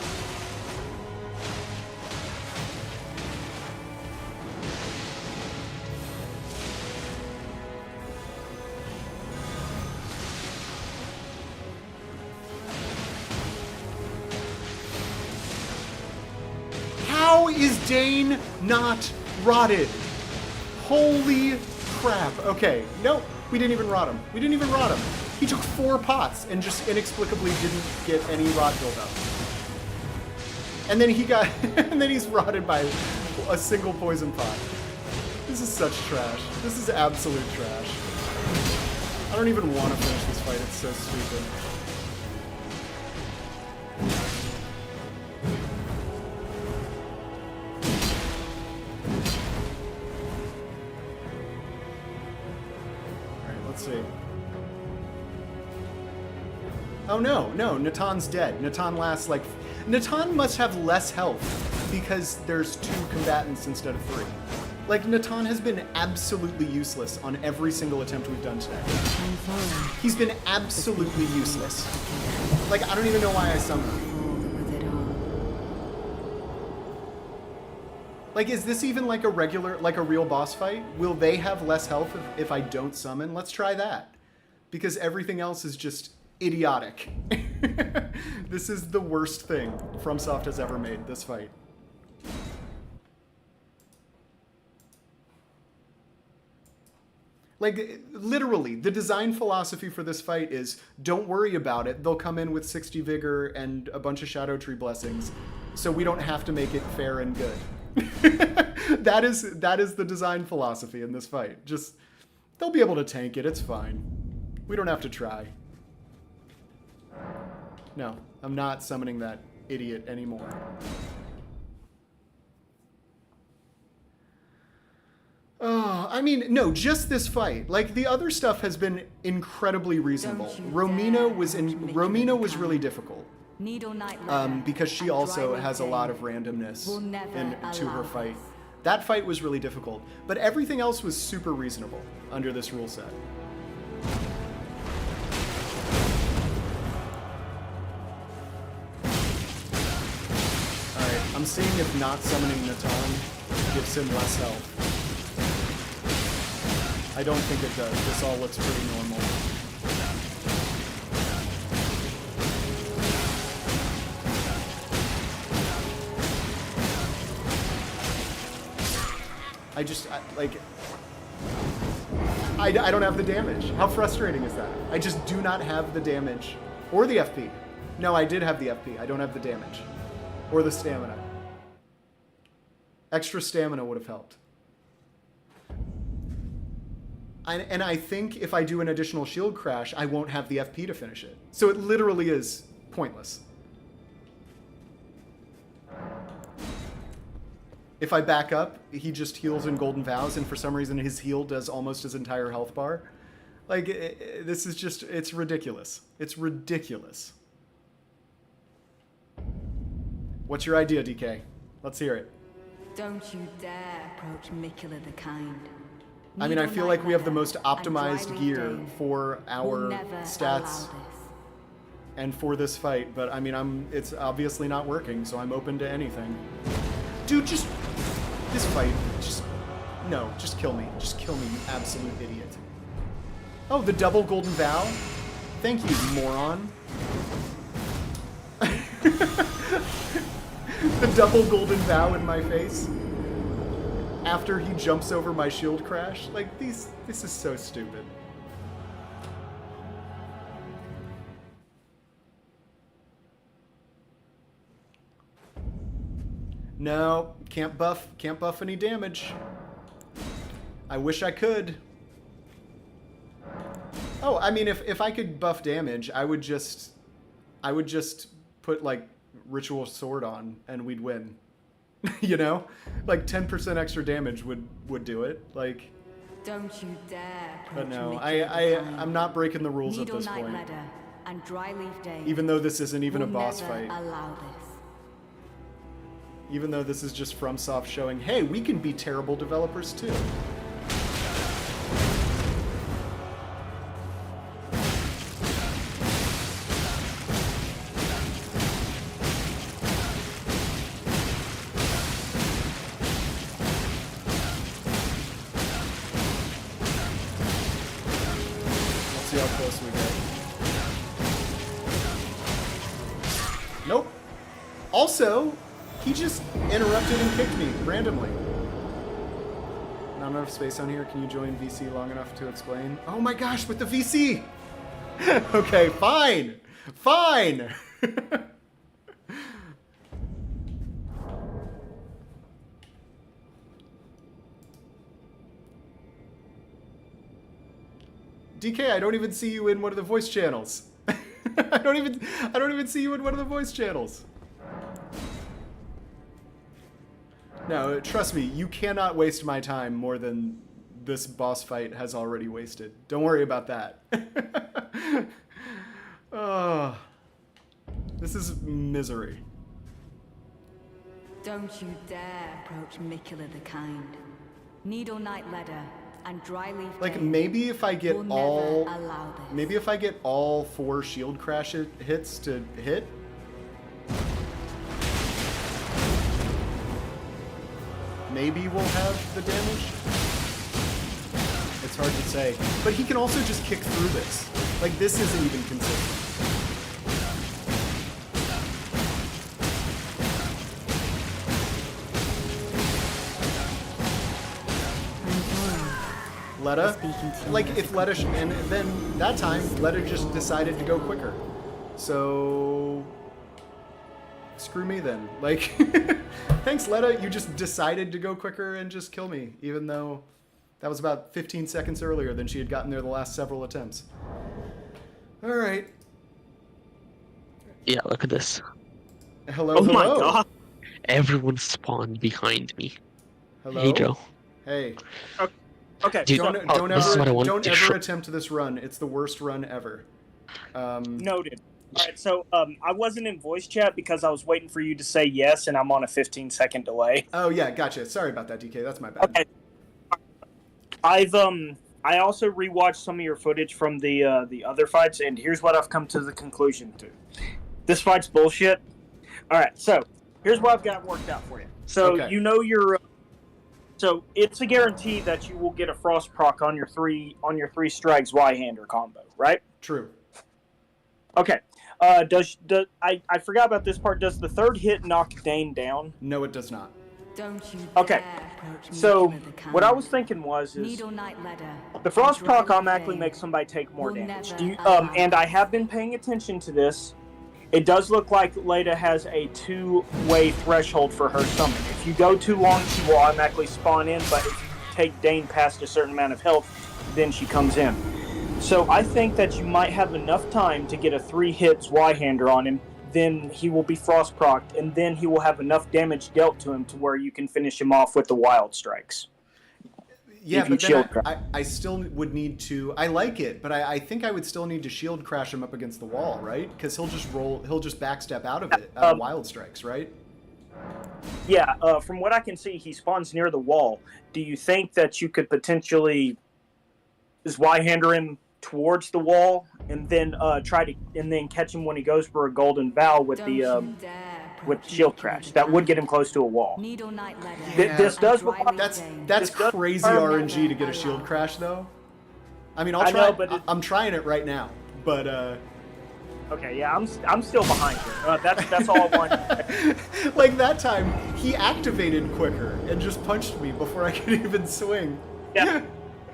How is Dane not rotted? Holy crap. Okay, nope, we didn't even rot him. We didn't even rot him. He took 4 pots and just inexplicably didn't get any rot buildup. And then he got, and then he's rotted by a single poison pot. This is such trash. This is absolute trash. I don't even want to finish this fight, it's so stupid. Let's see. Oh no, no, Natan's dead. Natan lasts like... Natan must have less health because there's 2 combatants instead of 3. Like, Natan has been absolutely useless on every single attempt we've done today. I'm sorry. He's been absolutely useless. Like, I don't even know why I summoned him. With it all. Like, is this even like a regular, like a real boss fight? Will they have less health if I don't summon? Let's try that. Because everything else is just idiotic. This is the worst thing FromSoft has ever made, this fight. Like, literally, the design philosophy for this fight is, don't worry about it. They'll come in with 60 vigor and a bunch of Shadow Tree blessings, so we don't have to make it fair and good. That is the design philosophy in this fight. Just, they'll be able to tank it. It's fine. We don't have to try. No, I'm not summoning that idiot anymore. Oh, I mean, no, just this fight. Like, the other stuff has been incredibly reasonable. Romina was really difficult. Needle Knight Leda Because she and also Dry has a Leaf lot Day of randomness will never to her allow fight. this. That fight was really difficult, but everything else was super reasonable under this rule set. Alright, I'm seeing if not summoning Natan gives him less health. I don't think it does. This all looks pretty normal. I don't have the damage. How frustrating is that? I just do not have the damage. Or the FP. No, I did have the FP. I don't have the damage. Or the stamina. Extra stamina would have helped. And I think if I do an additional shield crash, I won't have the FP to finish it. So it literally is pointless. If I back up, he just heals in Golden Vows, and for some reason his heal does almost his entire health bar. Like, this is just, it's ridiculous. It's ridiculous. What's your idea, DK? Let's hear it. Don't you dare approach Mikula the Kind. I mean, I feel like we have the most optimized Dry Leaf gear Day for will our never stats allow this. and for this fight, but I mean, it's obviously not working, so I'm open to anything. Dude, just, this fight, no, just kill me. Just kill me, you absolute idiot. Oh, the double Golden Vow? Thank you, moron. The double Golden Vow in my face. After he jumps over my shield crash. Like, this is so stupid. No, can't buff any damage. I wish I could. Oh, I mean, if I could buff damage, I would just put, like, Ritual Sword on, and we'd win. You know? Like, 10% extra damage would do it. Like... Don't you dare But approach no, Mikula the Kind. I'm not breaking the rules at Needle this Knight point. Leda and Dry Leaf Day Even though this isn't even a will boss never fight. allow this. Even though this is just FromSoft showing, hey, we can be terrible developers too. Let's see how close we get. Nope. Also, he just interrupted and kicked me randomly. Not enough space on here. Can you join VC long enough to explain? Oh my gosh, with the VC! Okay, fine! Fine! DK, I don't even see you in one of the voice channels. I don't even see you in one of the voice channels. No, trust me, you cannot waste my time more than this boss fight has already wasted. Don't worry about that. Oh, this is misery. Don't you dare approach Mikula the Kind. Needle Knight Leda and Dryleaf Like Dane maybe if I get will never all, allow this. maybe if I get all 4 shield crash hits to hit. Maybe we'll have the damage. It's hard to say. But he can also just kick through this. Like, this isn't even consistent. Leda, like, if Leda, and then that time, Leda just decided to go quicker. So, screw me then. Like, thanks, Leda. You just decided to go quicker and just kill me, even though that was about 15 seconds earlier than she had gotten there the last several attempts. All right. Yeah, look at this. Hello, Oh hello. my god. Everyone spawned behind me. Hello. Hey, Joe. Hey. Okay, Dude, so, this is what I wanted don't to ever show. attempt this run. It's the worst run ever. noted. All right, so I wasn't in voice chat because I was waiting for you to say yes, and I'm on a 15-second delay. Oh yeah, gotcha. Sorry about that, DK. That's my bad. Okay. I also rewatched some of your footage from the other fights, and here's what I've come to the conclusion to. This fight's bullshit. All right, so here's what I've got worked out for you. So Okay. you know your. So it's a guarantee that you will get a frost proc on your three strikes Y-hander combo, right? True. Okay. I forgot about this part. Does the third hit knock Dane down? No, it does not. Don't you Okay. dare approach So Mikula the Kind. what I was thinking was Needle Knight Leda the frost and proc Dryleaf automatically Dane makes somebody take more will damage. never Do you, allow and I this. have been paying attention to this. It does look like Leda has a 2-way threshold for her summon. If you go too long, she will automatically spawn in, but if you take Dane past a certain amount of health, then she comes in. So I think that you might have enough time to get a 3 hits Y-hander on him, then he will be frost procced, and then he will have enough damage dealt to him to where you can finish him off with the wild strikes. Yeah, If you but then shield crash. I still would need to. I like it, but I think I would still need to shield crash him up against the wall, right? Because he'll just backstep out of it, out of wild strikes, right? Yeah, from what I can see, he spawns near the wall. Do you think that you could potentially Y-hander him towards the wall and then catch him when he goes for a golden vow with Don't the you dare with approach shield Mikula crash? the That would Kind. get him close to a wall. Needle Knight Leda This and does Dryleaf require- That's Dane that's This does- crazy Never RNG to get a shield allow. crash though. I mean, I'll I try. know, but I'm trying it right now, but Okay, yeah, I'm still behind you. That's all I want. like that time he activated quicker and just punched me before I could even swing. Yeah.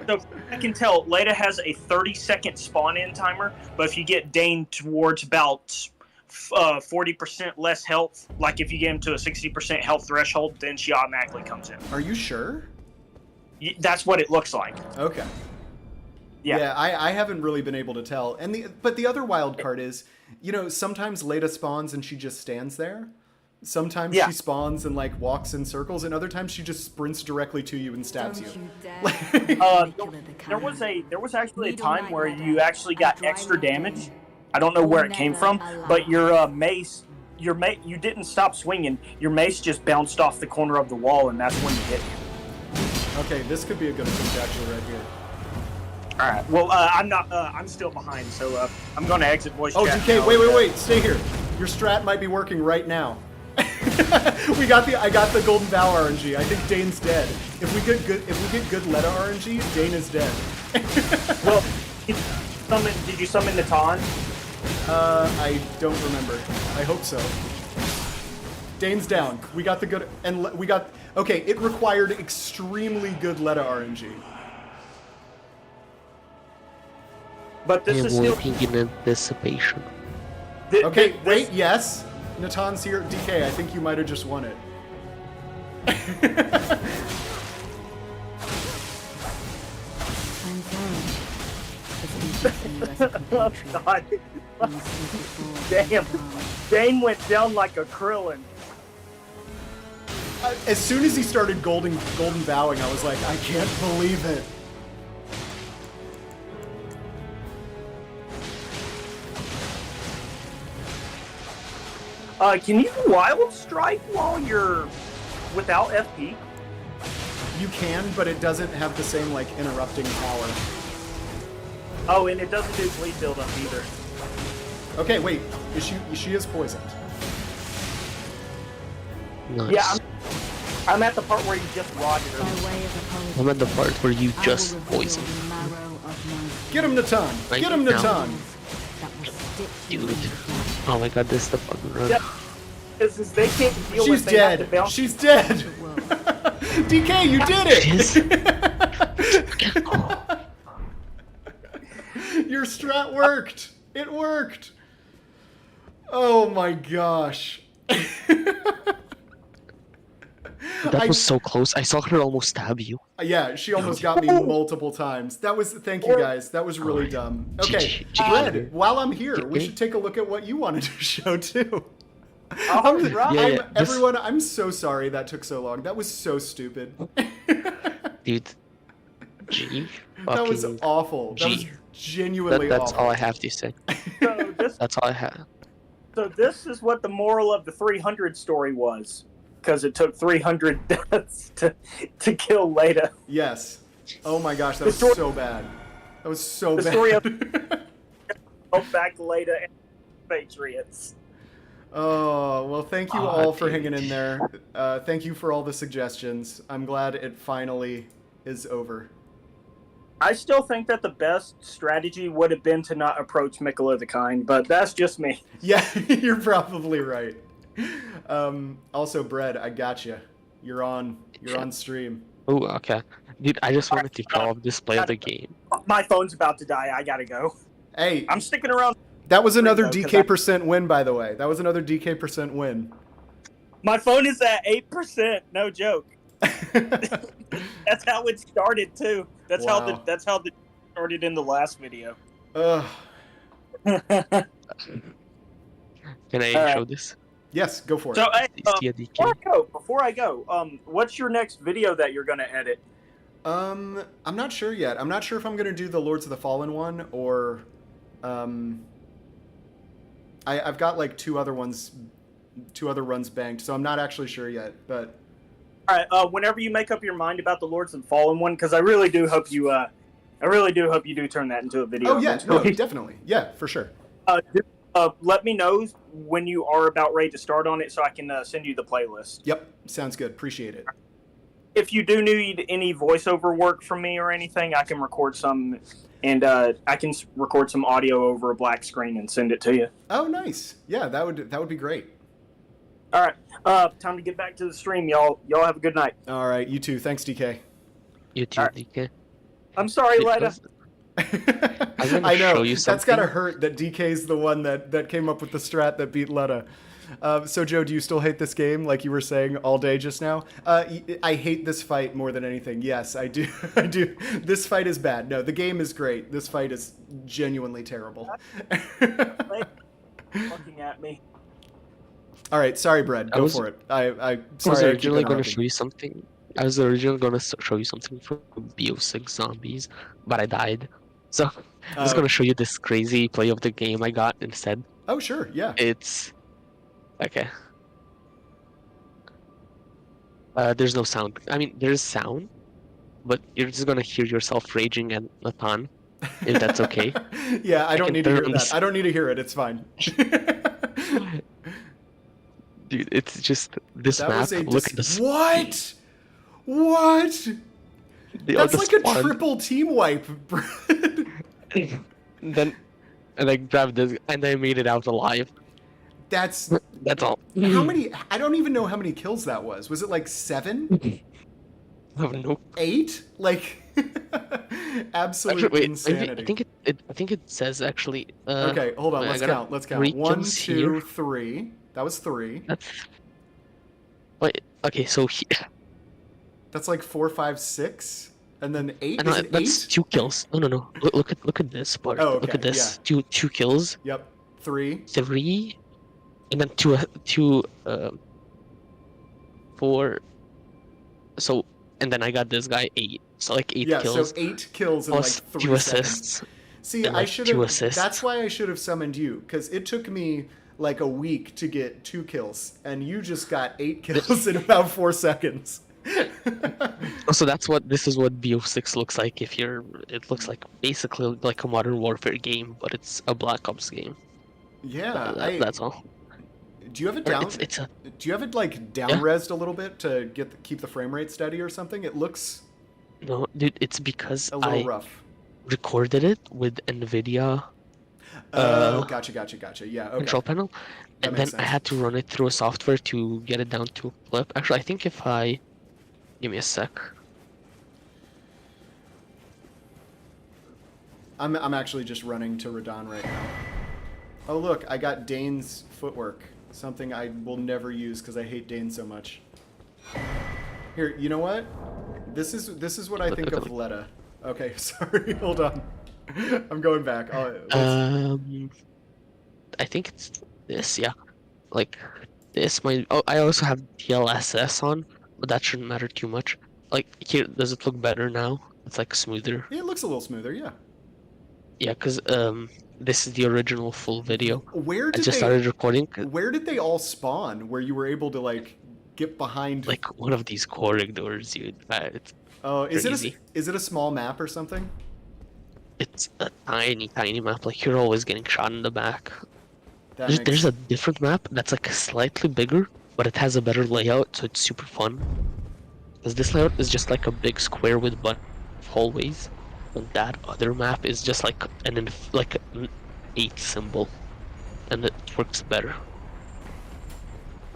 So I can tell Leda has a 30-second spawn-in timer, but if you get Dane towards about 40% less health, like if you get him to a 60% health threshold, then she automatically comes in. Are you sure? That's what it looks like. Okay. Yeah. I haven't really been able to tell. But the other wild card is, sometimes Leda spawns and she just stands there. Sometimes Yeah. she spawns and like walks in circles, and other times she just sprints directly to you and stabs Don't you. you dare Like- approach Mikula the There Kind. was actually a Needle time Knight where Leda you actually got and extra Dryleaf damage. Dane I don't know will where it came never from, allow but your mace, you didn't stop swinging. Your mace just bounced off the corner of the wall, and that's when you hit him. Okay, this could be a good attempt actually right here. All right. Well, I'm not. I'm still behind, so I'm going to exit voice Oh, chat. DK, now. wait, stay here. Your strat might be working right now. I got the golden vow RNG. I think Dane's dead. If we get good Leda RNG, Dane is dead. Well, did you summon Natan? I don't remember. I hope so. Dane's down. We got the good, and we got. Okay, it required extremely good Leda RNG. But this I'm is still. waiting in anticipation. Okay, wait, yes. Natan's here. DK, I think you might have just won it. I'm sorry. It's easy for you as a Oh, compatriot. God. You see before Damn. the harm. Dane went down like a Krillin. As soon as he started golden vowing, I was like, I can't believe it. Can you wild strike while you're without FP? You can, but it doesn't have the same like interrupting power. Oh, and it doesn't do bleed buildup either. Okay, wait. She is poisoned. Nice. Yeah, I'm at the part where you just rotted By her. way of apology, I'm at the part where you I just will reveal poisoned. the marrow of my Get him, Natan! Right Get him, now. Natan! that will stitch you Dude. into death. Oh my god, this is the fucking run. Yeah. Is they can't deal She's with they have to dead! bounce. She's dead! The world. DK, you did it! Your strat worked! It worked! Oh my gosh. That was so close. I saw her almost stab you. Yeah, she almost got me multiple times. That was, thank you guys. That was really dumb. Okay, Red, while I'm here, we should take a look at what you wanted to show too. Oh, right. Yeah, this- Everyone, I'm so sorry that took so long. That was so stupid. Dude. G. That was Fucking awful. That was G. genuinely That's awful. all I have to say. So this, That's all I have. so this is what the moral of the 300 story was, because it took 300 deaths to kill Leda. Yes. Oh my gosh, that The was story- so bad. That was so The bad. story of- Help back Leda and Patriots. Oh, well, thank you Aw, all for dude. hanging in there. Thank you for all the suggestions. I'm glad it finally is over. I still think that the best strategy would have been to not approach Mikola the Kind, but that's just me. Yeah, you're probably right. Also, Bread, I got you. You're on stream. Oh, okay. Dude, I just wanted to show off display of the game. My phone's about to die. I gotta go. Hey, I'm sticking around. that was another though, 'cause DK percent win, by the way. That was another DK percent win. My phone is at 8%. No joke. That's how it started too. That's how Wow. the started in the last video. Ugh. Can I Alright. show this? Yes, go for it. So hey, See a DK? before I go, what's your next video that you're gonna edit? I'm not sure yet. I'm not sure if I'm gonna do the Lords of the Fallen one or, I've got like two other runs banked, so I'm not actually sure yet. But All right, whenever you make up your mind about the Lords and Fallen one, because I really do hope you do turn that into a video. oh yeah, no, eventually. definitely, yeah, for sure. Let me know when you are about ready to start on it, so I can send you the playlist. Yep, sounds good. Appreciate it. If you do need any voiceover work from me or anything, I can record some, and I can record some audio over a black screen and send it to you. Oh, nice. Yeah, that would be great. All right, time to get back to the stream, y'all. Y'all have a good night. All right, you too. Thanks, DK. You too, Alright. DK. I'm sorry, Leda. Because- gonna I know. show you That's gotta something. hurt that DK's the one that came up with the strat that beat Leda. So, Joe, do you still hate this game like you were saying all day just now? I hate this fight more than anything. Yes, I do. I do. This fight is bad. No, the game is great. This fight is genuinely terrible. Looking at me. All right, sorry, Brad. Go for it. I I sorry. was I keep originally going to interrupting. show you something. I was originally going to show you something from BO6 Zombies, but I died. So I'm just Oh. going to show you this crazy play of the game I got instead. Oh, sure. Yeah. It's okay. There's no sound. I mean, there's sound, but you're just gonna hear yourself raging at Nathan, if that's okay. Yeah, I don't can need to hear turn that. this- I don't need to hear it. It's fine. Dude, it's just this That map. was a Look at this. What? What? That's like a triple team wipe, Brad. Then, and I grabbed this, and I made it out alive. That's That's all. how many? I don't even know how many kills that was. Was it like 7, Oh, no. 8? Like absolute Actually, wait. insanity. I think it says actually. Okay, hold on. I Let's gotta count. Let's count. three 1, kills 2, here. 3. That was 3. That's. Wait. Okay, so That's like 4, 5, 6, and then 8. no, Is it that's 8? 2 kills. No. Look at this part. Oh, Look okay, at this. Two kills. Yep. 3. 3, and then 4. So, and then I got this guy 8. So like 8 Yeah. kills So 8 kills in plus like 3 2 seconds. assists. See, and, I like, should 2 have. assists. That's why I should have summoned you, because it took me like a week to get 2 kills, and you just got 8 kills in about 4 seconds. Also, this is what BO6 looks like. It looks like basically like a Modern Warfare game, but it's a Black Ops game. Yeah, That's all. do you have it Or down? it's a Do you have it like down-resed a little bit to keep the frame rate steady or something? It looks No, dude. It's because a little I rough. recorded it with NVIDIA Oh, gotcha. Yeah, okay. control panel, That and then makes I sense. had to run it through a software to get it down to a clip. Actually, I think if I give me a sec. I'm actually just running to Radon right now. Oh look, I got Dane's footwork. Something I will never use because I hate Dane so much. Here, you know what? This is what I think of Leda. Okay, sorry, hold on. I'm going back. I think it's this, yeah. Like this might. Oh, I also have DLSS on, but that shouldn't matter too much. Like here, does it look better now? It's like smoother. Yeah, it looks a little smoother, yeah. Yeah, cause this is the original full video. Where I did just they started recording. Where did they all spawn? Where you were able to like get behind? Like one of these corridors, dude. It's Oh, is crazy. it a small map or something? It's a tiny map. Like you're always getting shot in the back. That makes There's a different map that's like slightly bigger, but it has a better layout, so it's super fun. Because this layout is just like a big square with bunch of hallways, and that other map is just like an 8 symbol, and it works better.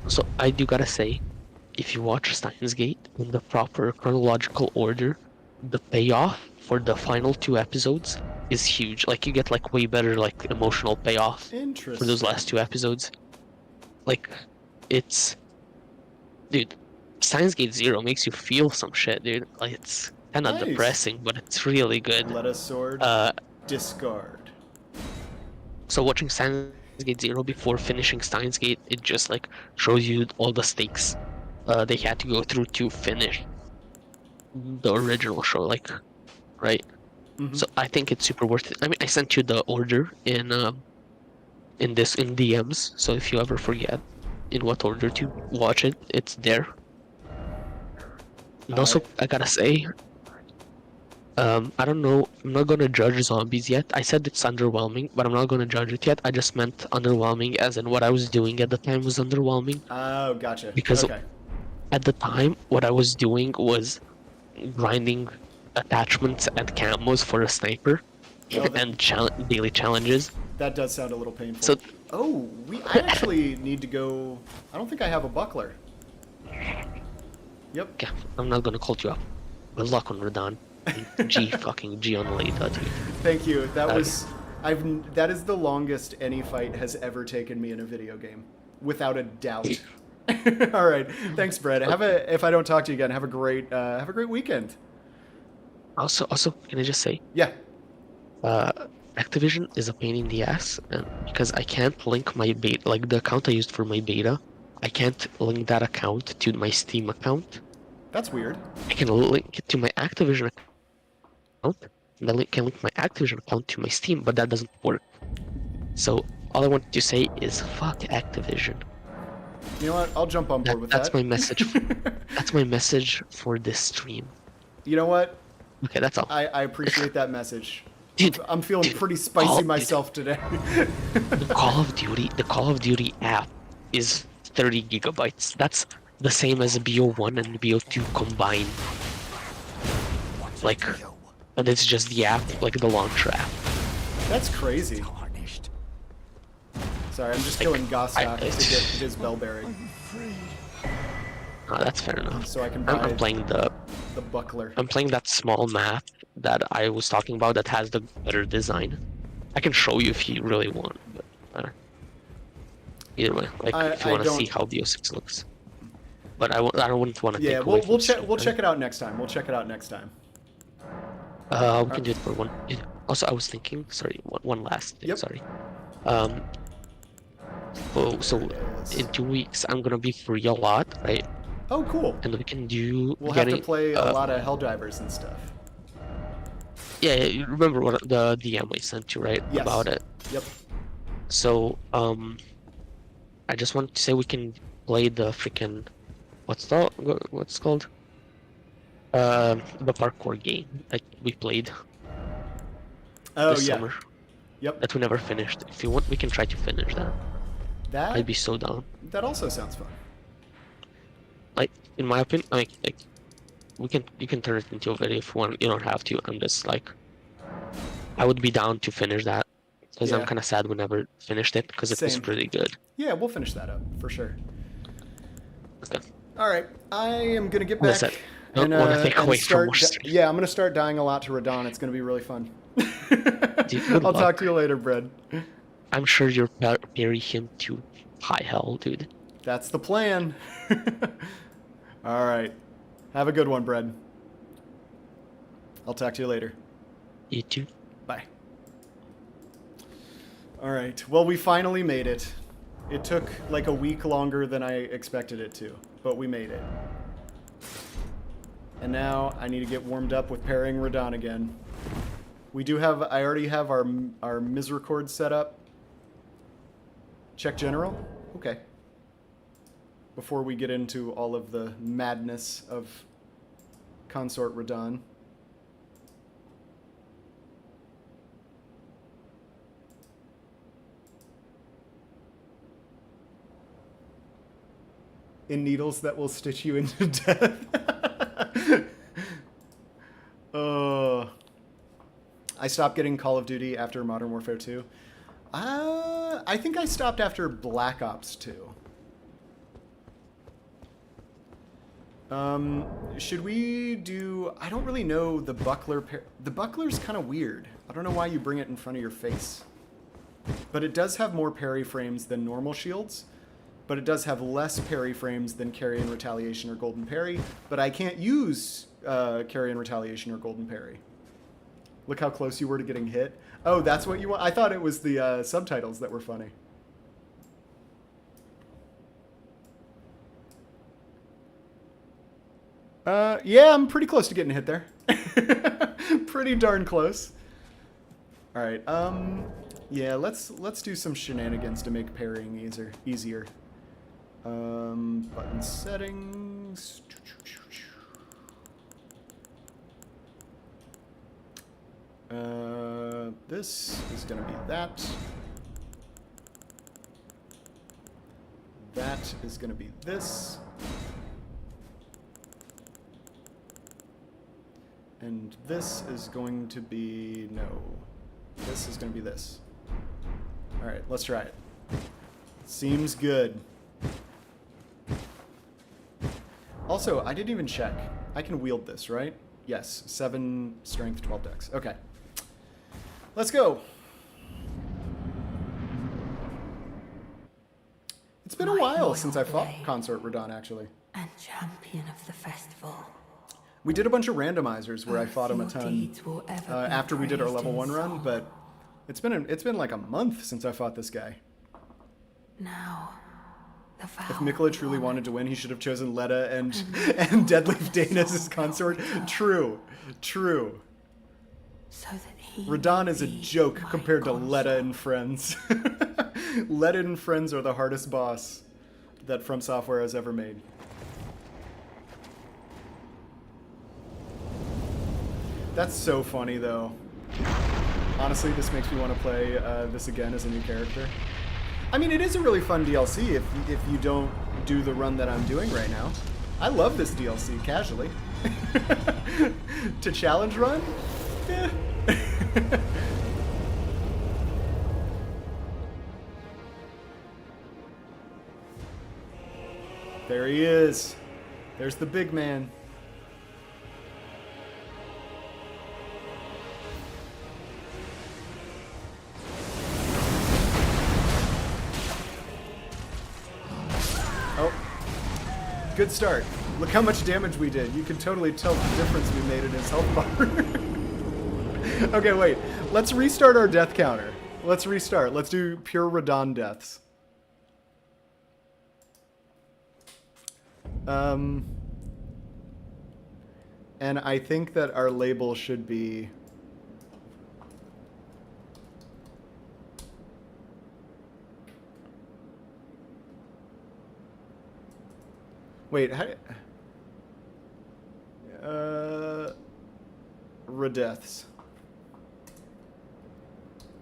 So I do gotta say, if you watch Steins Gate in the proper chronological order, the payoff for the final 2 episodes is huge. Like you get like way better like emotional payoff for interesting. those last 2 episodes. Like it's, dude, Steins Gate 0 makes you feel some shit, dude. Like it's kind of Nice. depressing, but it's really good. Leda sword. Uh, Discard. so watching Steins Gate 0 before finishing Steins Gate, it just like shows you all the stakes they had to go through to finish the original show, like, right? Mhm. So I think it's super worth it. I mean, I sent you the order in DMs, so if you ever forget in what order to watch it, it's there. And also, I gotta say, I don't know, I'm not gonna judge zombies yet. I said it's underwhelming, but I'm not gonna judge it yet. I just meant underwhelming as in what I was doing at the time was underwhelming. Oh, gotcha. Because okay. at the time, what I was doing was grinding attachments and camos for a sniper Oh, that- and daily challenges. That does sound a little painful. So Oh, I actually need to go. I don't think I have a buckler. Yep. yeah, I'm not gonna call you up. Good luck on Radon. Fucking G on Leda, dude. Thank you. That Okay. was. That is the longest any fight has ever taken me in a video game, without a doubt. All right. Thanks, Brett. If I don't talk to you again, have a great weekend. Also, can I just say, Yeah. Activision is a pain in the ass, and because I can't link my beta, like the account I used for my beta, I can't link that account to my Steam account. That's weird. I can link it to my Activision account, and I can link my Activision account to my Steam, but that doesn't work. So all I want to say is fuck Activision. You know what? I'll jump on board with That's that. my message. That's my message for this stream. You know what? Okay, that's all. I appreciate that message. Dude, I'm feeling dude, pretty spicy Call- myself today. the Call of Duty app is 30 gigabytes. That's the same as BO1 and BO2 combined. Like, and it's just the app, like the launcher app. That's crazy. Sorry, I'm just killing Gostock to get his Bellberry, Oh, that's fair enough. so I can buy I'm playing the buckler. I'm playing that small map that I was talking about that has the better design. I can show you if you really want, but either way, like if you I want to don't- see how BO6 looks. But I wouldn't want to Yeah, take away we'll from check it out next time. We'll check it out next time. We can do it for one. Also, I was thinking. Sorry, one last thing. Yep. Sorry. So in 2 weeks I'm gonna be free a lot, right? Oh, cool. And we can do. We'll have to getting, play a lot of Helldivers and stuff. Yeah, you remember what the DM I sent you, right? Yes. About it. Yep. So I just want to say we can play the freaking what's it called? The parkour game that we played Oh this yeah. summer Yep. that we never finished. If you want, we can try to finish that. I'd That be so down. that also sounds fun. Like in my opinion, like you can turn it into a video if you want. You don't have to. I'm just like I would be down to finish that because I'm Yeah. kind of sad we never finished it because it was Same. pretty good. Yeah, we'll finish that up for sure. Okay. All right, I am gonna get That's back it. Don't wanna take away from start. more streams. Yeah, I'm gonna start dying a lot to Radon. It's gonna be really fun. Dude, good I'll luck. talk to you later, Bread. I'm sure you'll parry him to high hell, dude. That's the plan. All right, have a good one, Bread. I'll talk to you later. You too. Bye. All right. Well, we finally made it. It took like a week longer than I expected it to, but we made it. And now I need to get warmed up with parrying Radon again. We do have, I already have our misrecord set up. Check general? Okay. Before we get into all of the madness of Consort Radon. In needles that will stitch you into death. I stopped getting Call of Duty after Modern Warfare 2. I think I stopped after Black Ops 2. Should we do... I don't really know the buckler... The buckler's kind of weird. I don't know why you bring it in front of your face. But it does have more parry frames than normal shields. But it does have less parry frames than Carry and Retaliation or Golden Parry. But I can't use Carry and Retaliation or Golden Parry. Look how close you were to getting hit. Oh, that's what you want? I thought it was the subtitles that were funny. Yeah, I'm pretty close to getting hit there. Pretty darn close. All right. Yeah, let's do some shenanigans to make parrying easier. Button settings. This is gonna be that. That is gonna be this. And this is going to be, no. This is gonna be this. All right, let's try it. Seems good. Also, I didn't even check. I can wield this, right? Yes, 7 strength, 12 dex. Okay. Let's go. It's been a while since I fought Consort Radon, actually. And champion of the festival. We did a bunch of randomizers where I fought him a ton after we did our level 1 run, but it's been like a month since I fought this guy. Now, if Mikla truly wanted to win, he should have chosen Leda and Deadleaf Dane as his consort. True. So that he Radon is a joke compared to Leda and Friends. Leda and Friends are the hardest boss that From Software has ever made. That's so funny, though. Honestly, this makes me want to play this again as a new character. I mean, it is a really fun DLC if you don't do the run that I'm doing right now. I love this DLC, casually. To challenge run? Eh. There he is. There's the big man. Oh. Good start. Look how much damage we did. You can totally tell the difference we made in his health bar. Okay, wait. Let's restart our death counter. Let's restart. Let's do pure Radon deaths. And I think that our label should be... Wait, how... Redeaths.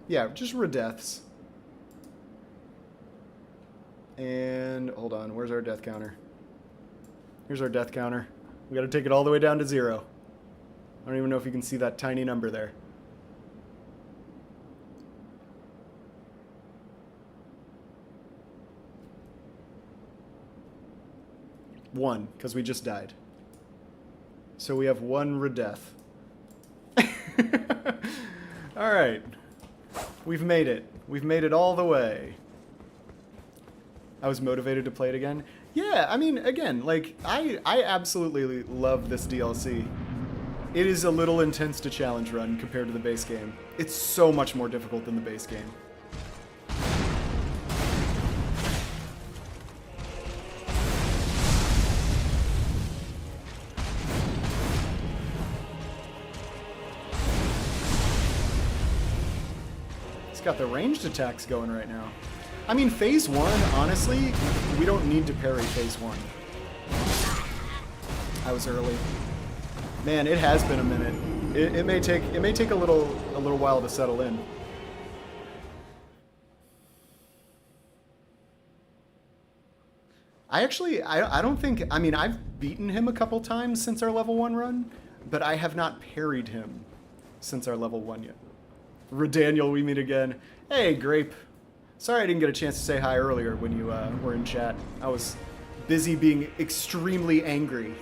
Yeah, just redeaths. And hold on, where's our death counter? Here's our death counter. We gotta take it all the way down to 0. I don't even know if you can see that tiny number there. One, because we just died. So we have 1 redeath. Alright. We've made it. We've made it all the way. I was motivated to play it again. Yeah, I mean, again, like, I absolutely love this DLC. It is a little intense to challenge run compared to the base game. It's so much more difficult than the base game. It's got the ranged attacks going right now. I mean, Phase 1, honestly, we don't need to parry Phase 1. I was early. Man, it has been a minute. It may take a little while to settle in. I don't think, I mean, I've beaten him a couple times since our level 1 run, but I have not parried him since our level 1 yet. Redaniel, we meet again. Hey, Grape. Sorry I didn't get a chance to say hi earlier when you were in chat. I was busy being extremely angry.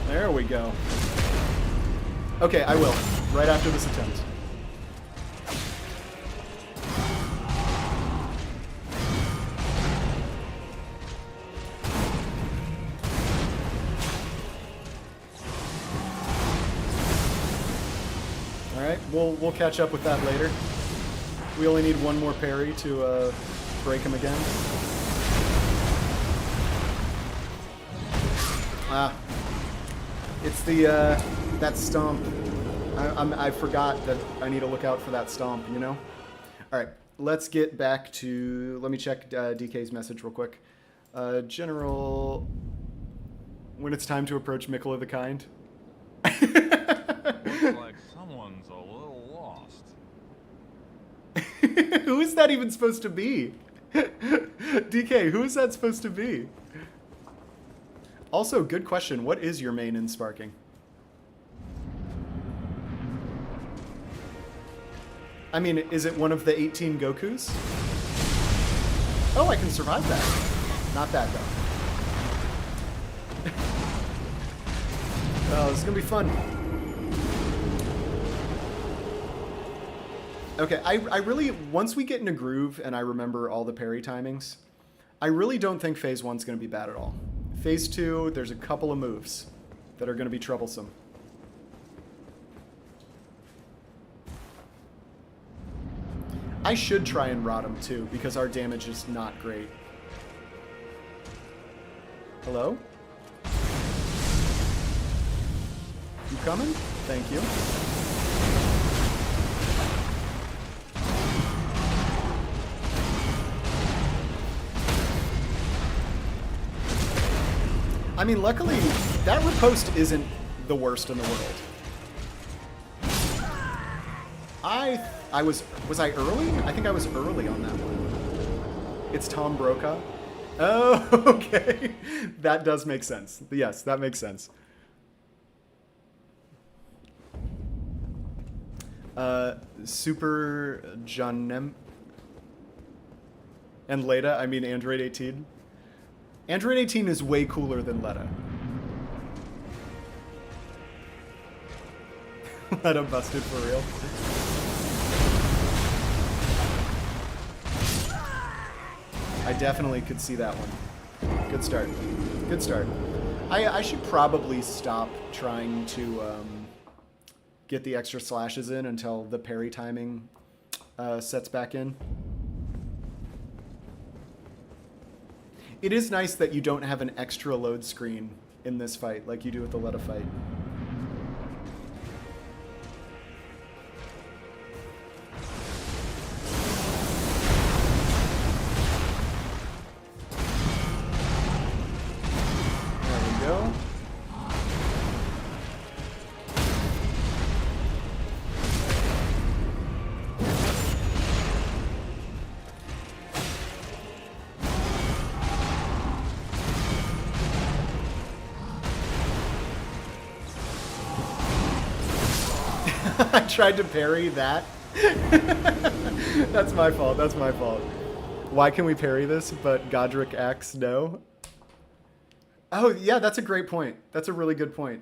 There we go. Okay, I will. Right after this attempt. Alright, we'll catch up with that later. We only need 1 more parry to break him again. Ah. It's the, that stomp. I forgot that I need to look out for that stomp, you know? Alright, let's get back to... Let me check DK's message real quick. General... When it's time to approach Mikkel of the Kind. Looks like someone's a little lost. Who is that even supposed to be? DK, who is that supposed to be? Also, good question. What is your main in Sparking? I mean, is it one of the 18 Gokus? Oh, I can survive that. Not that, though. Oh, this is gonna be fun. Okay, I really, once we get in a groove and I remember all the parry timings, I really don't think Phase 1's gonna be bad at all. Phase 2, there's a couple of moves that are gonna be troublesome. I should try and rot him too, because our damage is not great. Hello? You coming? Thank you. I mean, luckily, that riposte isn't the worst in the world. Was I early? I think I was early on that one. It's Tom Brokaw. Oh, okay. That does make sense. Yes, that makes sense. Super Johnem and Leda, I mean Android 18. Android 18 is way cooler than Leda. Leda busted for real. I definitely could see that one. Good start. Good start. I should probably stop trying to get the extra slashes in until the parry timing sets back in. It is nice that you don't have an extra load screen in this fight like you do with the Leda fight. I tried to parry that. That's my fault. That's my fault. Why can we parry this, but Godric Axe no? Oh, yeah, that's a great point. That's a really good point.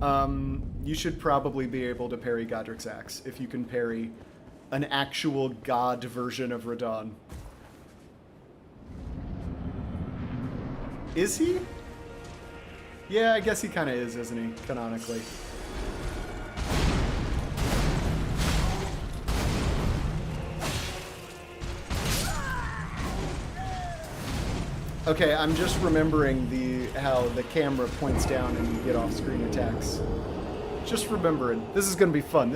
You should probably be able to parry Godric's Axe if you can parry an actual god version of Radahn. Is he? Yeah, I guess he kind of is, isn't he? Canonically. Okay, I'm just remembering how the camera points down and you get off-screen attacks. Just remembering. This is gonna be fun.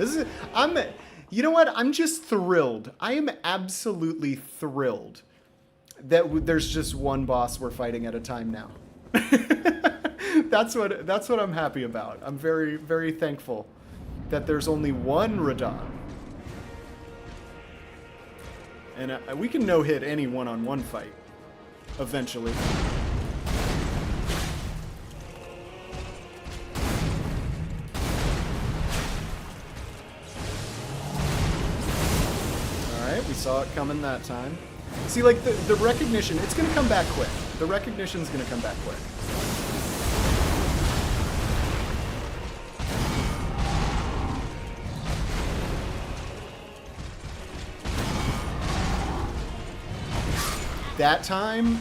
You know what? I'm just thrilled. I am absolutely thrilled that there's just one boss we're fighting at a time now. That's what I'm happy about. I'm very, very thankful that there's only one Radahn. And we can no-hit any one-on-one fight. Eventually. Alright, we saw it coming that time. See, like, the recognition, it's gonna come back quick. The recognition's gonna come back quick. That time,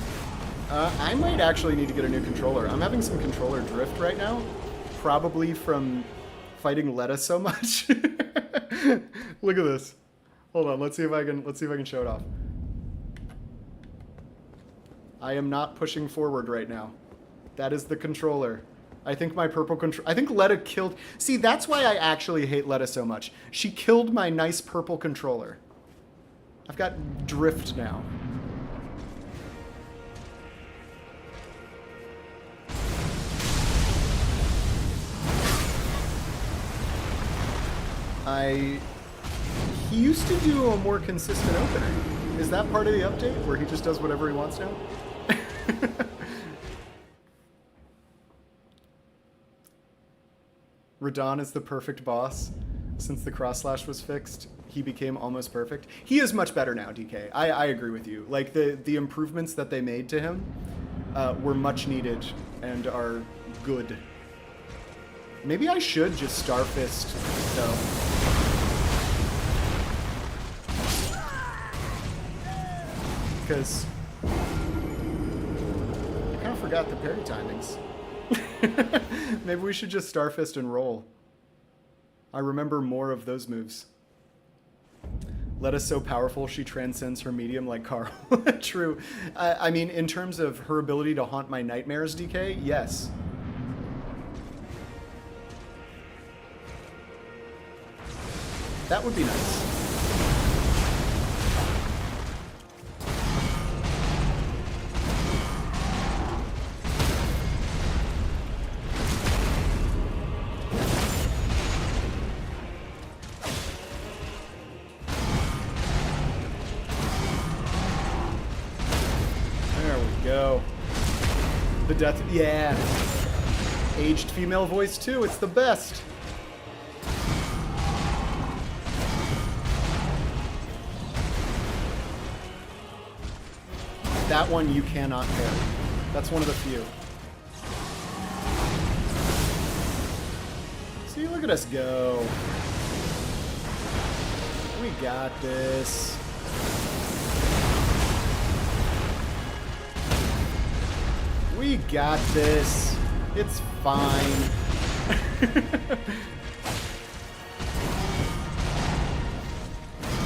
I might actually need to get a new controller. I'm having some controller drift right now, probably from fighting Leda so much. Look at this. Hold on, let's see if I can show it off. I am not pushing forward right now. That is the controller. I think my purple control. I think Leda killed. See, that's why I actually hate Leda so much. She killed my nice purple controller. I've got drift now. He used to do a more consistent opener. Is that part of the update where he just does whatever he wants now? Radahn is the perfect boss. Since the cross slash was fixed, he became almost perfect. He is much better now, DK. I agree with you. Like, the improvements that they made to him were much needed and are good. Maybe I should just Starfist, though. Because I kind of forgot the parry timings. Maybe we should just Starfist and roll. I remember more of those moves. Leda's so powerful, she transcends her medium like Carl. True. I mean, in terms of her ability to haunt my nightmares, DK, yes. That would be nice. There we go. The death, yeah. Aged female voice too, it's the best. That one you cannot parry. That's one of the few. See, look at us go. We got this. We got this. It's fine.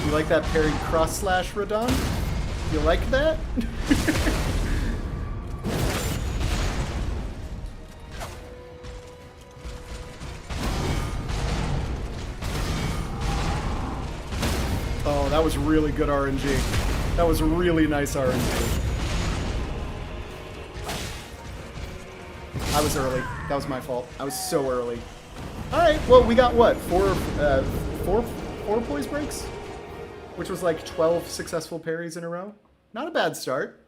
You like that parried cross slash, Radahn? You like that? Oh, that was really good RNG. That was really nice RNG. I was early. That was my fault. I was so early. Alright, well, we got what? Four poise breaks? Which was like 12 successful parries in a row. Not a bad start.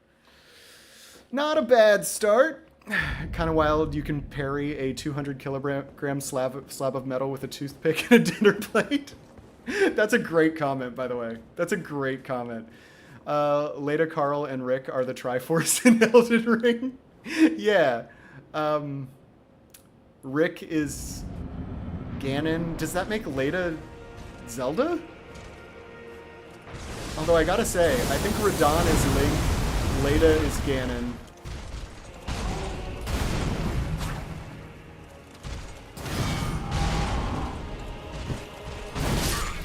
Not a bad start. Kind of wild. You can parry a 200 kilogram slab of metal with a toothpick and a dinner plate. That's a great comment, by the way. That's a great comment. Leda, Carl, and Rick are the Triforce in Elden Ring. Yeah. Rick is Ganon. Does that make Leda Zelda? Although I gotta say, I think Radon is Link, Leda is Ganon.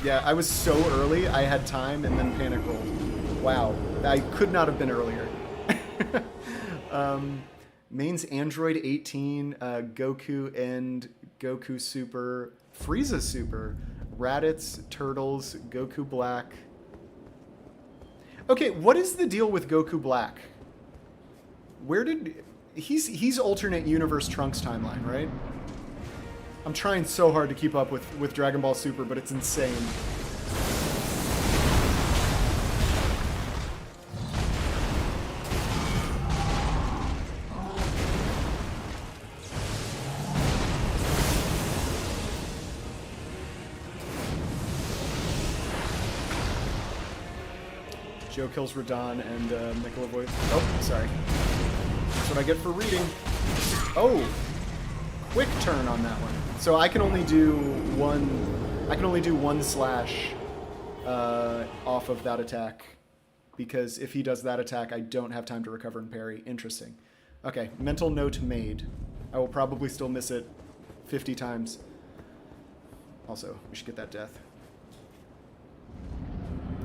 Yeah, I was so early, I had time and then panic rolled. Wow, I could not have been earlier. Main's Android 18, Goku and Goku Super, Frieza Super, Raditz, Turtles, Goku Black. Okay, what is the deal with Goku Black? Where did... He's alternate universe Trunks timeline, right? I'm trying so hard to keep up with Dragon Ball Super, but it's insane. Joe kills Radon and Nicola Voice. Oh, sorry. That's what I get for reading. Oh! Quick turn on that one. So I can only do one slash off of that attack, because if he does that attack, I don't have time to recover and parry. Interesting. Okay, mental note made. I will probably still miss it 50 times. Also, we should get that death.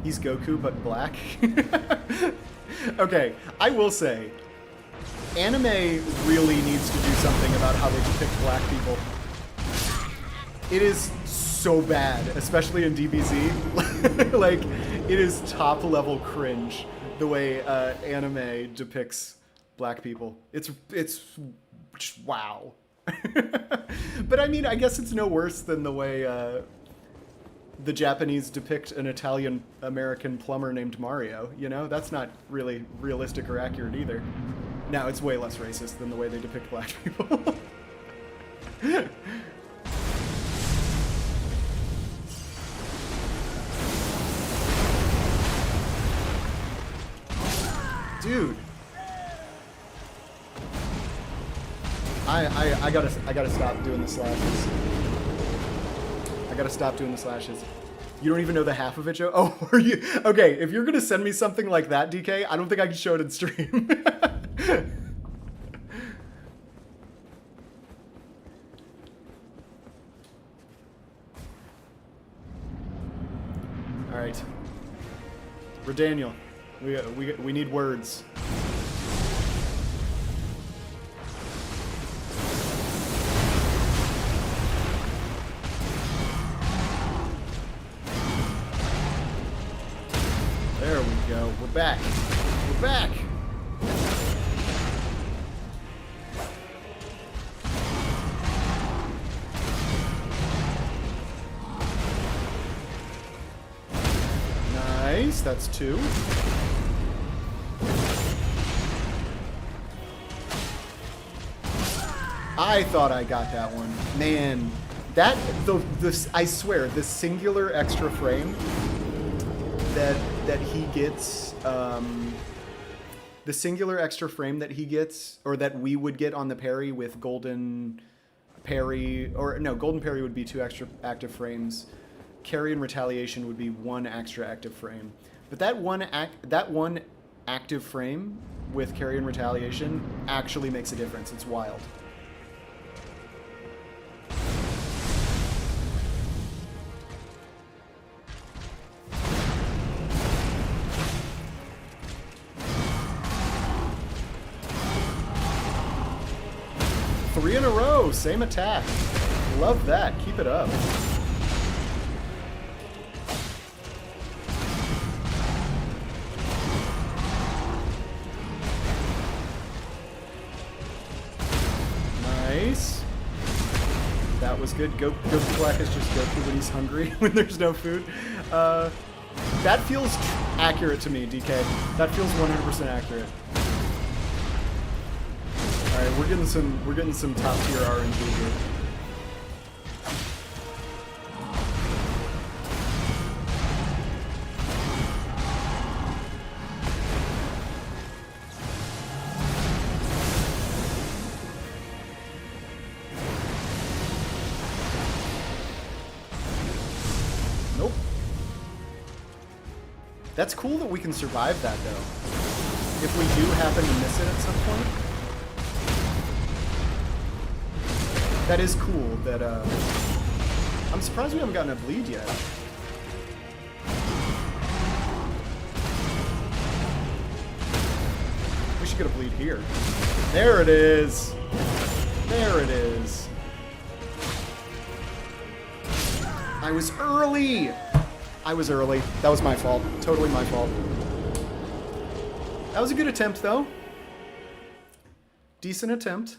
He's Goku, but black. Okay, I will say, anime really needs to do something about how they depict black people. It is so bad, especially in DBZ. Like, it is top-level cringe, the way anime depicts black people. It's just, wow. But I mean, I guess it's no worse than the way the Japanese depict an Italian-American plumber named Mario, you know? That's not really realistic or accurate either. Now, it's way less racist than the way they depict black people. Dude. I gotta stop doing the slashes. I gotta stop doing the slashes. You don't even know the half of it, Joe? Oh, are you? Okay, if you're gonna send me something like that, DK, I don't think I can show it in stream. All right, Redaniel, we need words. There we go. We're back. We're back. Nice. That's two. I thought I got that one. Man, that I swear, the singular extra frame that he gets, the singular extra frame that he gets, or that we would get on the parry with golden parry, or no, golden parry would be 2 extra active frames. Carry and retaliation would be 1 extra active frame. But that one active frame with carry and retaliation actually makes a difference. It's wild. Three in a row, same attack. Love that. Keep it up. Nice. That was good. Goku Black is just Goku when he's hungry, when there's no food. That feels accurate to me, DK. That feels 100% accurate. Alright, we're getting some top tier RNG here. Nope. That's cool that we can survive that though. If we do happen to miss it at some point. That is cool that, I'm surprised we haven't gotten a bleed yet. We should get a bleed here. There it is! There it is. I was early! I was early. That was my fault. Totally my fault. That was a good attempt, though. Decent attempt.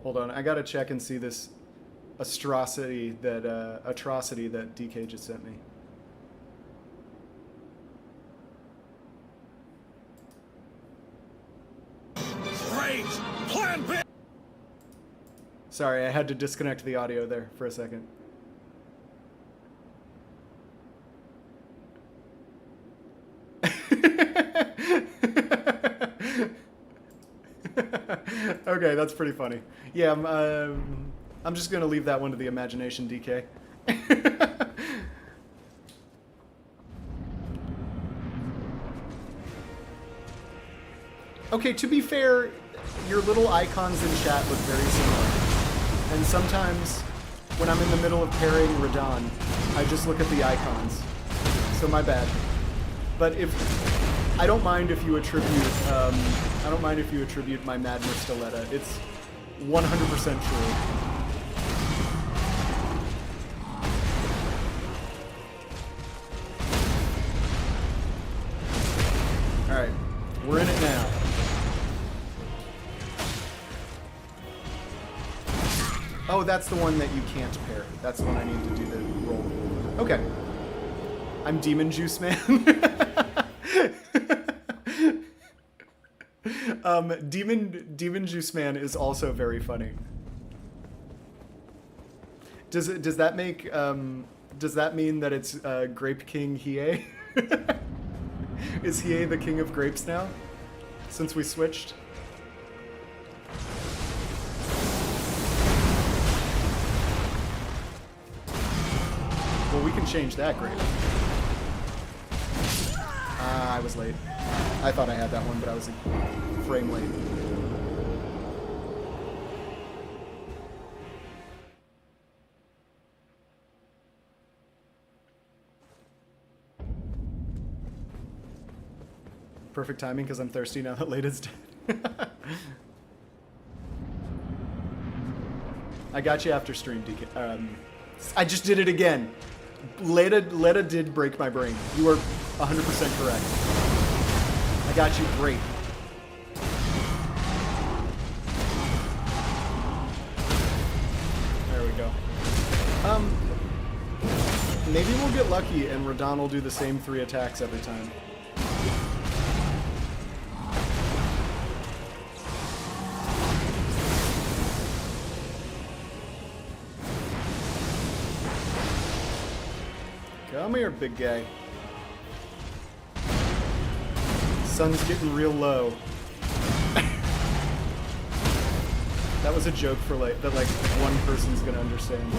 Hold on, I gotta check and see this atrocity that DK just sent me. Great! Plan B! Sorry, I had to disconnect the audio there for a second. Okay, that's pretty funny. Yeah, I'm just gonna leave that one to the imagination, DK. Okay, to be fair, your little icons in chat look very similar. And sometimes, when I'm in the middle of parrying Radon, I just look at the icons. So my bad. But I don't mind if you attribute my madness to Leda. It's 100% true. Alright, we're in it now. Oh, that's the one that you can't pair. That's the one I need to do the roll. Okay. I'm Demon Juice Man. Demon Juice Man is also very funny. Does that mean that it's Grape King Hiei? Is Hiei the king of grapes now? Since we switched? Well, we can change that grape. I was late. I thought I had that one, but I was a frame late. Perfect timing because I'm thirsty now that Leda's dead. I got you after stream, DK. I just did it again. Leda did break my brain. You are 100% correct. I got you great. There we go. Maybe we'll get lucky and Radon will do the same 3 attacks every time. Come here, big guy. Sun's getting real low. That was a joke for that one person's gonna understand.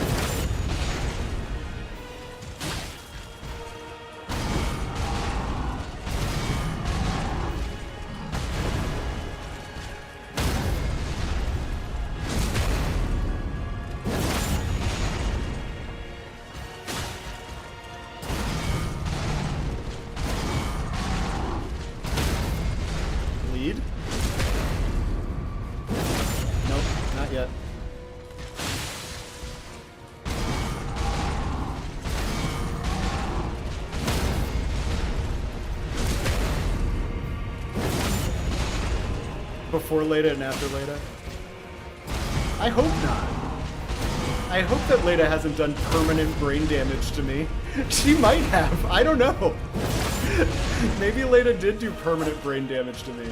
Before Leda and after Leda? I hope not. I hope that Leda hasn't done permanent brain damage to me. She might have. I don't know. Maybe Leda did do permanent brain damage to me.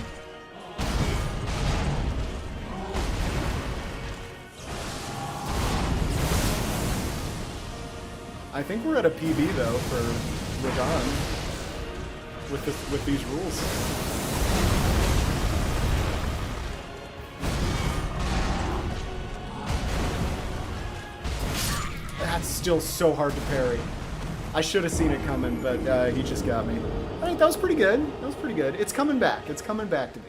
I think we're at a PB though for Radon with these rules. That's still so hard to parry. I should have seen it coming, but he just got me. I think that was pretty good. That was pretty good. It's coming back. It's coming back to me.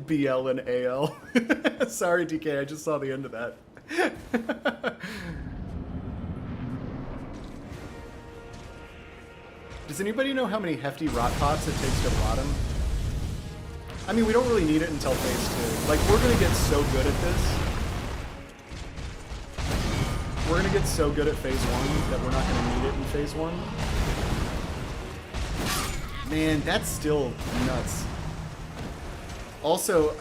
BL and AL. Sorry, DK. I just saw the end of that. Does anybody know how many hefty rot pots it takes to rot him? I mean, we don't really need it until phase 2. Like, we're gonna get so good at this. We're gonna get so good at phase 1 that we're not gonna need it in phase 1. Man, that's still nuts. Also,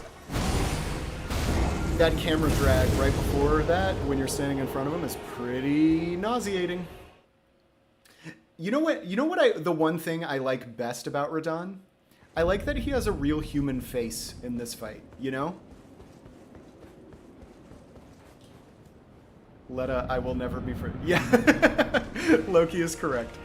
that camera drag right before that, when you're standing in front of him, is pretty nauseating. You know what? The one thing I like best about Radon? I like that he has a real human face in this fight, you know? Leda, I will never be free. Yeah. Loki is correct.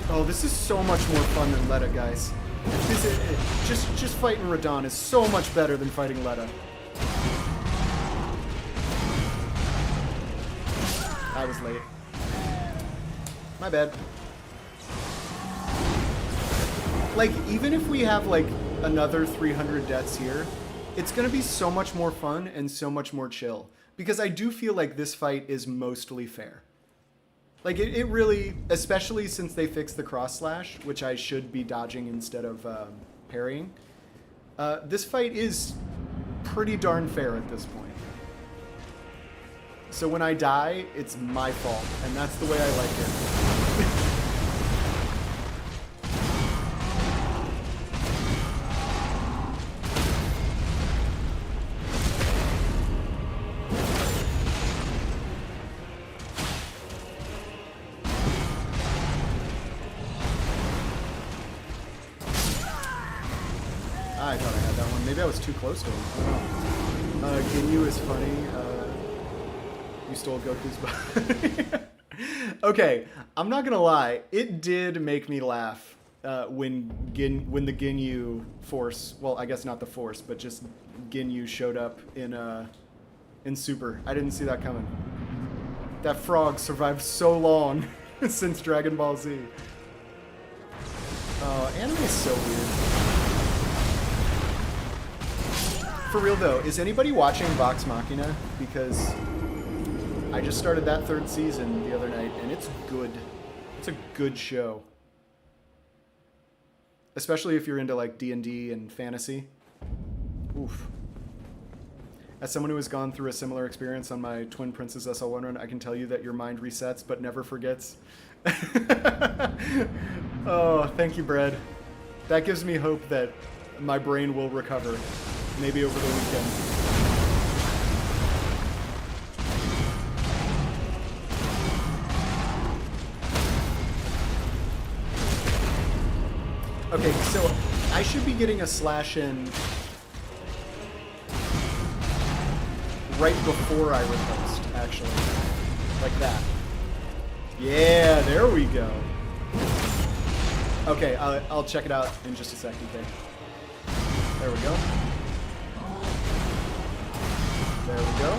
Oh, this is so much more fun than Leda, guys. Just fighting Radon is so much better than fighting Leda. I was late. My bad. Like, even if we have, like, another 300 deaths here, it's gonna be so much more fun and so much more chill. Because I do feel like this fight is mostly fair. Like, it really, especially since they fixed the cross slash, which I should be dodging instead of parrying, this fight is pretty darn fair at this point. So when I die, it's my fault, and that's the way I like it. I thought I had that one. Maybe I was too close to him. I don't know. Ginyu is funny. You stole Goku's body. Okay, I'm not gonna lie. It did make me laugh when the Ginyu force. Well, I guess not the force, but just Ginyu showed up in Super. I didn't see that coming. That frog survived so long since Dragon Ball Z. Anime is so weird. For real though, is anybody watching Vox Machina? Because I just started that 3rd season the other night, and it's good. It's a good show. Especially if you're into like D&D and fantasy. Oof. As someone who has gone through a similar experience on my Twin Princess SL1 run, I can tell you that your mind resets but never forgets. Oh, thank you, Brad. That gives me hope that my brain will recover. Maybe over the weekend. Okay, so I should be getting a slash in right before I riposte, actually. Like that. Yeah, there we go. Okay, I'll check it out in just a sec, okay? There we go. There we go.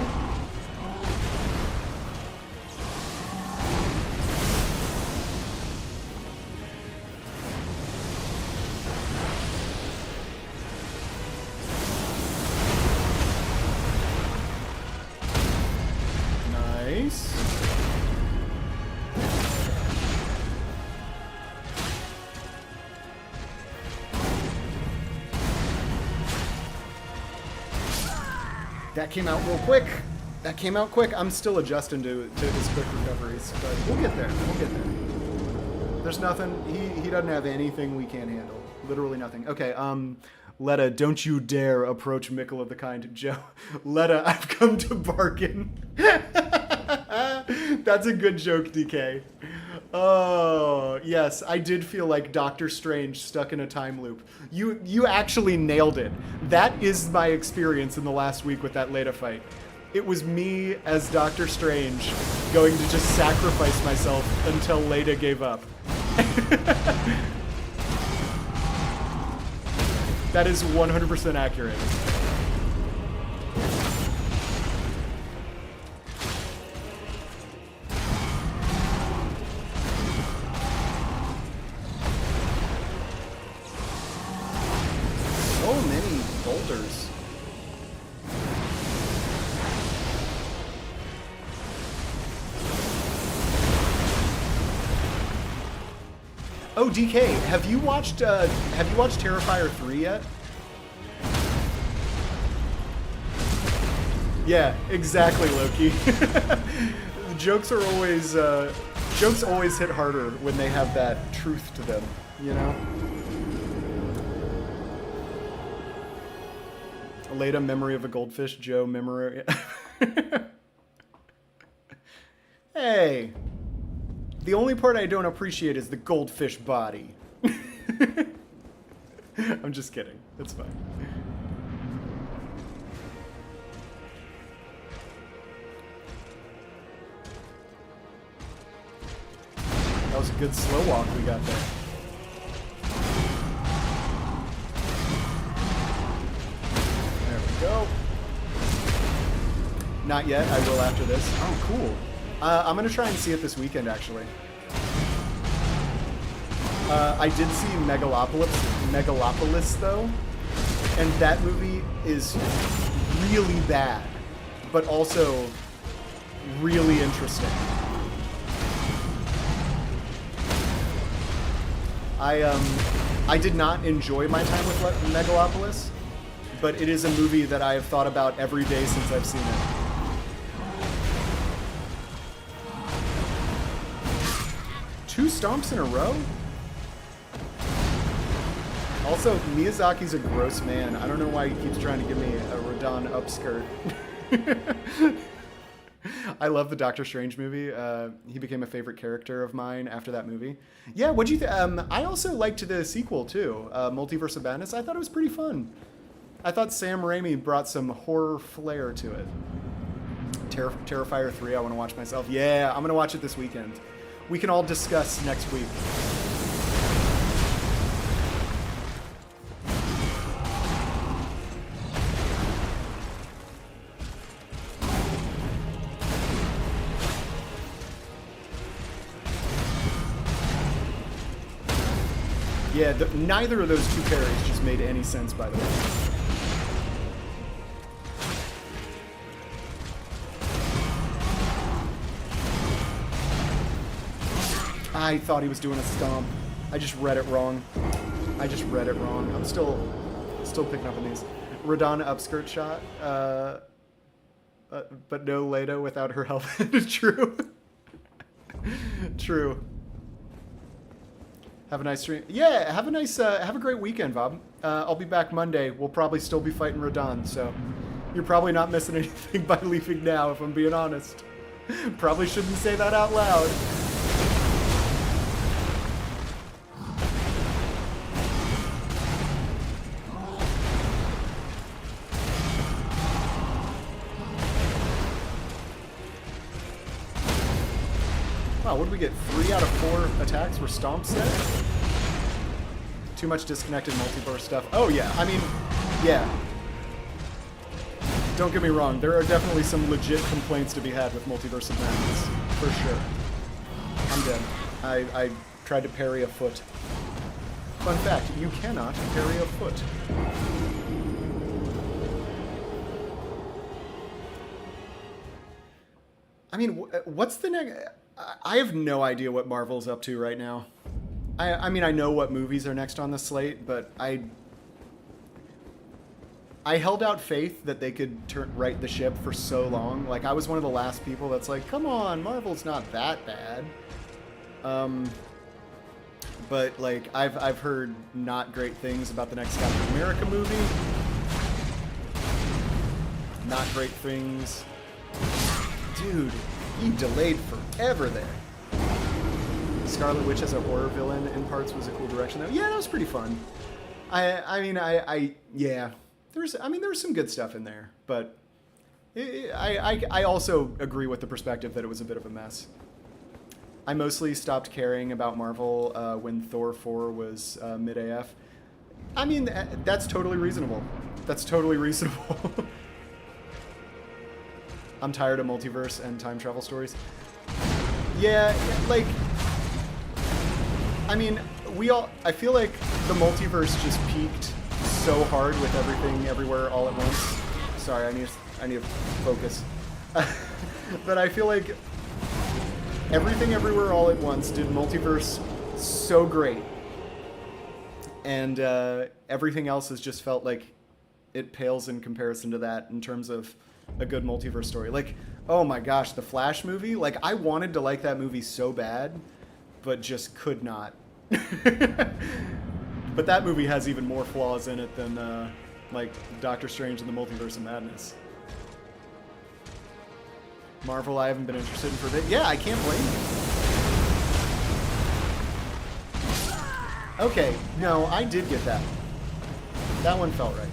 Nice. That came out real quick. That came out quick. I'm still adjusting to his quick recoveries, but we'll get there. We'll get there. There's nothing. He doesn't have anything we can't handle. Literally nothing. Okay. Leda, don't you dare approach Mickle of the Kind. Joe, Leda, I've come to bargain. That's a good joke, DK. Oh, yes, I did feel like Doctor Strange stuck in a time loop. You actually nailed it. That is my experience in the last week with that Leda fight. It was me as Doctor Strange going to just sacrifice myself until Leda gave up. That is 100% accurate. So many boulders. Oh, DK, have you watched Terrifier 3 yet? Yeah, exactly, Loki. Jokes always hit harder when they have that truth to them, you know? Leda, memory of a goldfish. Joe, memory. Hey. The only part I don't appreciate is the goldfish body. I'm just kidding. It's fine. That was a good slow walk we got there. There we go. Not yet. I will after this. Oh, cool. I'm going to try and see it this weekend, actually. I did see Megalopolis, though, and that movie is really bad, but also really interesting. I did not enjoy my time with Megalopolis, but it is a movie that I have thought about every day since I've seen it. Two stomps in a row? Also, Miyazaki's a gross man. I don't know why he keeps trying to give me a Rodan upskirt. I love the Doctor Strange movie. He became a favorite character of mine after that movie. Yeah, what'd you think? I also liked the sequel, too, Multiverse of Madness. I thought it was pretty fun. I thought Sam Raimi brought some horror flair to it. Terrifier 3, I want to watch myself. Yeah, I'm going to watch it this weekend. We can all discuss next week. Yeah, neither of those two parries just made any sense, by the way. I thought he was doing a stomp. I just read it wrong. I'm still picking up on these. Radana upskirt shot. But no Leda without her helmet. True. True. Have a nice stream. Yeah, have a great weekend, Bob. I'll be back Monday. We'll probably still be fighting Radon, so you're probably not missing anything by leaving now, if I'm being honest. Probably shouldn't say that out loud. Wow, what did we get? 3 out of 4 attacks were stomp set? Too much disconnected multiverse stuff. Oh yeah, I mean, yeah. Don't get me wrong, there are definitely some legit complaints to be had with Multiverse of Madness, for sure. I'm dead. I tried to parry a foot. Fun fact, you cannot parry a foot. I mean, what's the next... I have no idea what Marvel's up to right now. I mean, I know what movies are next on the slate, but I I held out faith that they could right the ship for so long. Like, I was one of the last people that's like, come on, Marvel's not that bad. But like, I've heard not great things about the next Captain America movie. Not great things. Dude, he delayed forever there. Scarlet Witch as a horror villain in parts was a cool direction though. Yeah, that was pretty fun. Yeah. There was some good stuff in there, but I also agree with the perspective that it was a bit of a mess. I mostly stopped caring about Marvel when Thor 4 was mid-AF. I mean, that's totally reasonable. That's totally reasonable. I'm tired of multiverse and time travel stories. Yeah, like... I mean, I feel like the multiverse just peaked so hard with everything everywhere all at once. Sorry, I need to focus. But I feel like everything everywhere all at once did multiverse so great. And everything else has just felt like it pales in comparison to that in terms of a good multiverse story. Like, oh my gosh, the Flash movie? Like, I wanted to like that movie so bad, but just could not. But that movie has even more flaws in it than, like, Doctor Strange and the Multiverse of Madness. Marvel, I haven't been interested in for a bit. Yeah, I can't blame you. Okay, no, I did get that. That one felt right.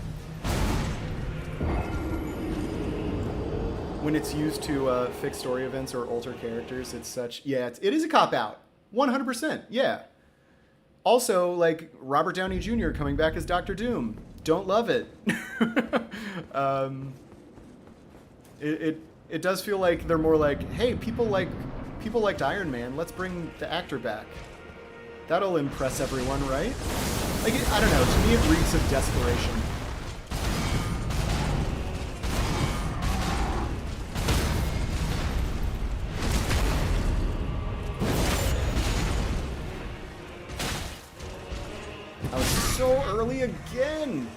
When it's used to fix story events or alter characters, it's such... Yeah, it is a cop-out. 100%, yeah. Also, like, Robert Downey Jr. coming back as Doctor Doom. Don't love it. It does feel like they're more like, hey, people liked Iron Man. Let's bring the actor back. That'll impress everyone, right? Like, I don't know. To me, it reeks of desperation. I was so early again.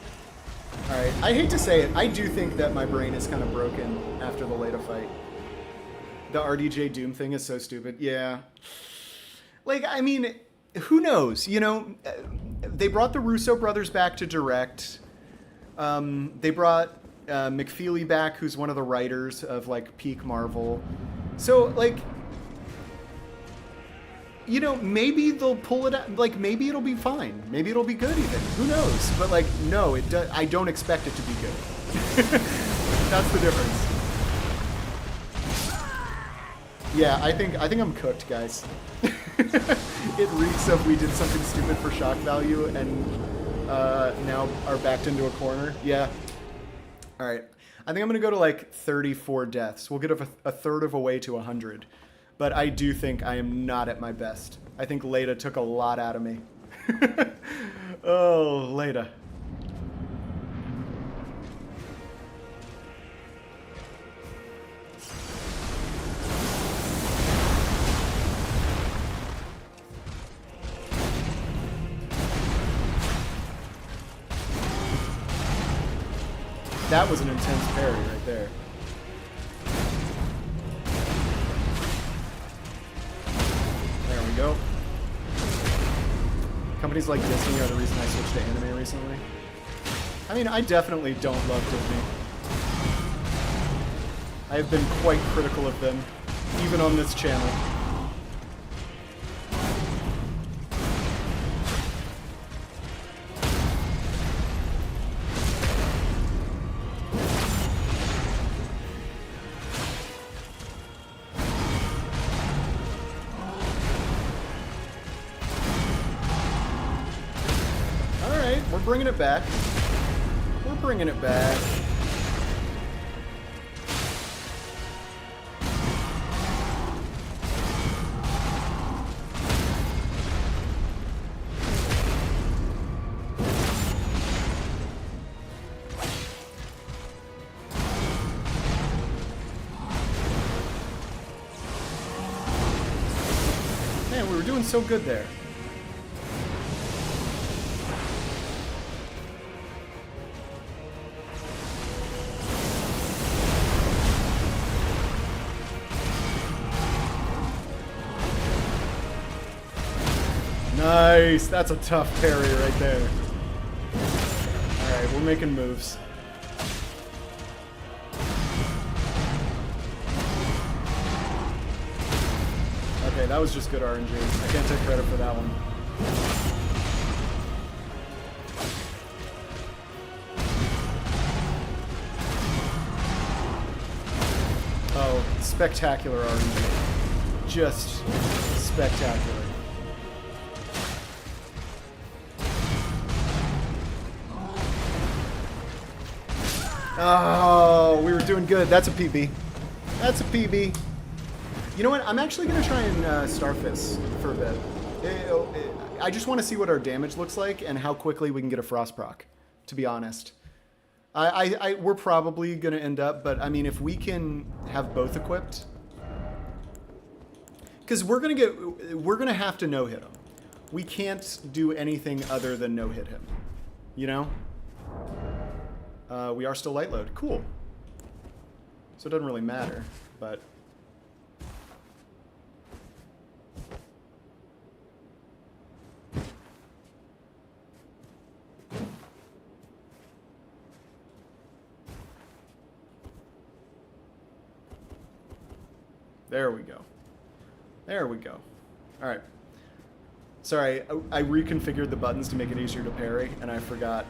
All right, I hate to say it. I do think that my brain is kind of broken after the Leda fight. The RDJ Doom thing is so stupid. Yeah. Like, I mean, who knows? You know, they brought the Russo brothers back to direct. They brought McFeely back, who's one of the writers of, like, peak Marvel. So, like... You know, maybe they'll pull it out. Like, maybe it'll be fine. Maybe it'll be good even. Who knows? But, like, no, I don't expect it to be good. That's the difference. Yeah, I think I'm cooked, guys. It reeks of we did something stupid for shock value and now are backed into a corner. Yeah. All right. I think I'm going to go to, like, 34 deaths. We'll get a third of a way to 100. But I do think I am not at my best. I think Leda took a lot out of me. Oh, Leda. That was an intense parry right there. Go. Companies like Disney are the reason I switched to anime recently. I mean, I definitely don't love Disney. I have been quite critical of them, even on this channel. Bringing it back. We're bringing it back. Man, we were doing so good there. Nice. That's a tough parry right there. Alright, we're making moves. Okay, that was just good RNG. I can't take credit for that one. Oh, spectacular RNG. Just spectacular. Oh, we were doing good. That's a PB. That's a PB. You know what? I'm actually going to try and Starfist for a bit. I just want to see what our damage looks like and how quickly we can get a Frost proc, to be honest. We're probably going to end up, but I mean, if we can have both equipped, because we're going to have to no-hit him. We can't do anything other than no-hit him, you know? We are still light load. Cool. So it doesn't really matter, but... There we go. There we go. All right. Sorry, I reconfigured the buttons to make it easier to parry, and I forgot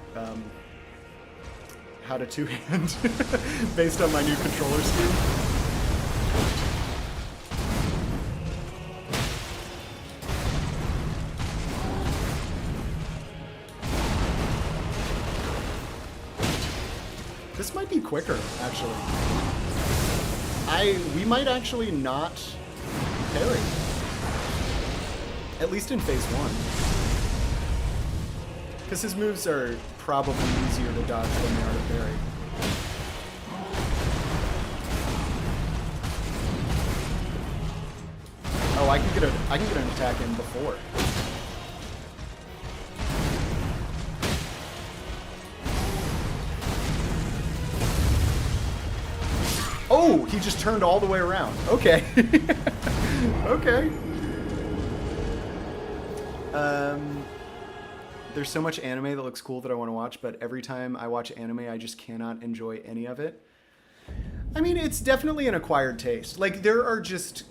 how to two-hand based on my new controller scheme. This might be quicker, actually. We might actually not parry. At least in phase 1. Because his moves are probably easier to dodge than they are to parry. Oh, I can get an attack in before. Oh, he just turned all the way around. Okay. Okay. There's so much anime that looks cool that I want to watch, but every time I watch anime, I just cannot enjoy any of it. I mean, it's definitely an acquired taste. Like, there are just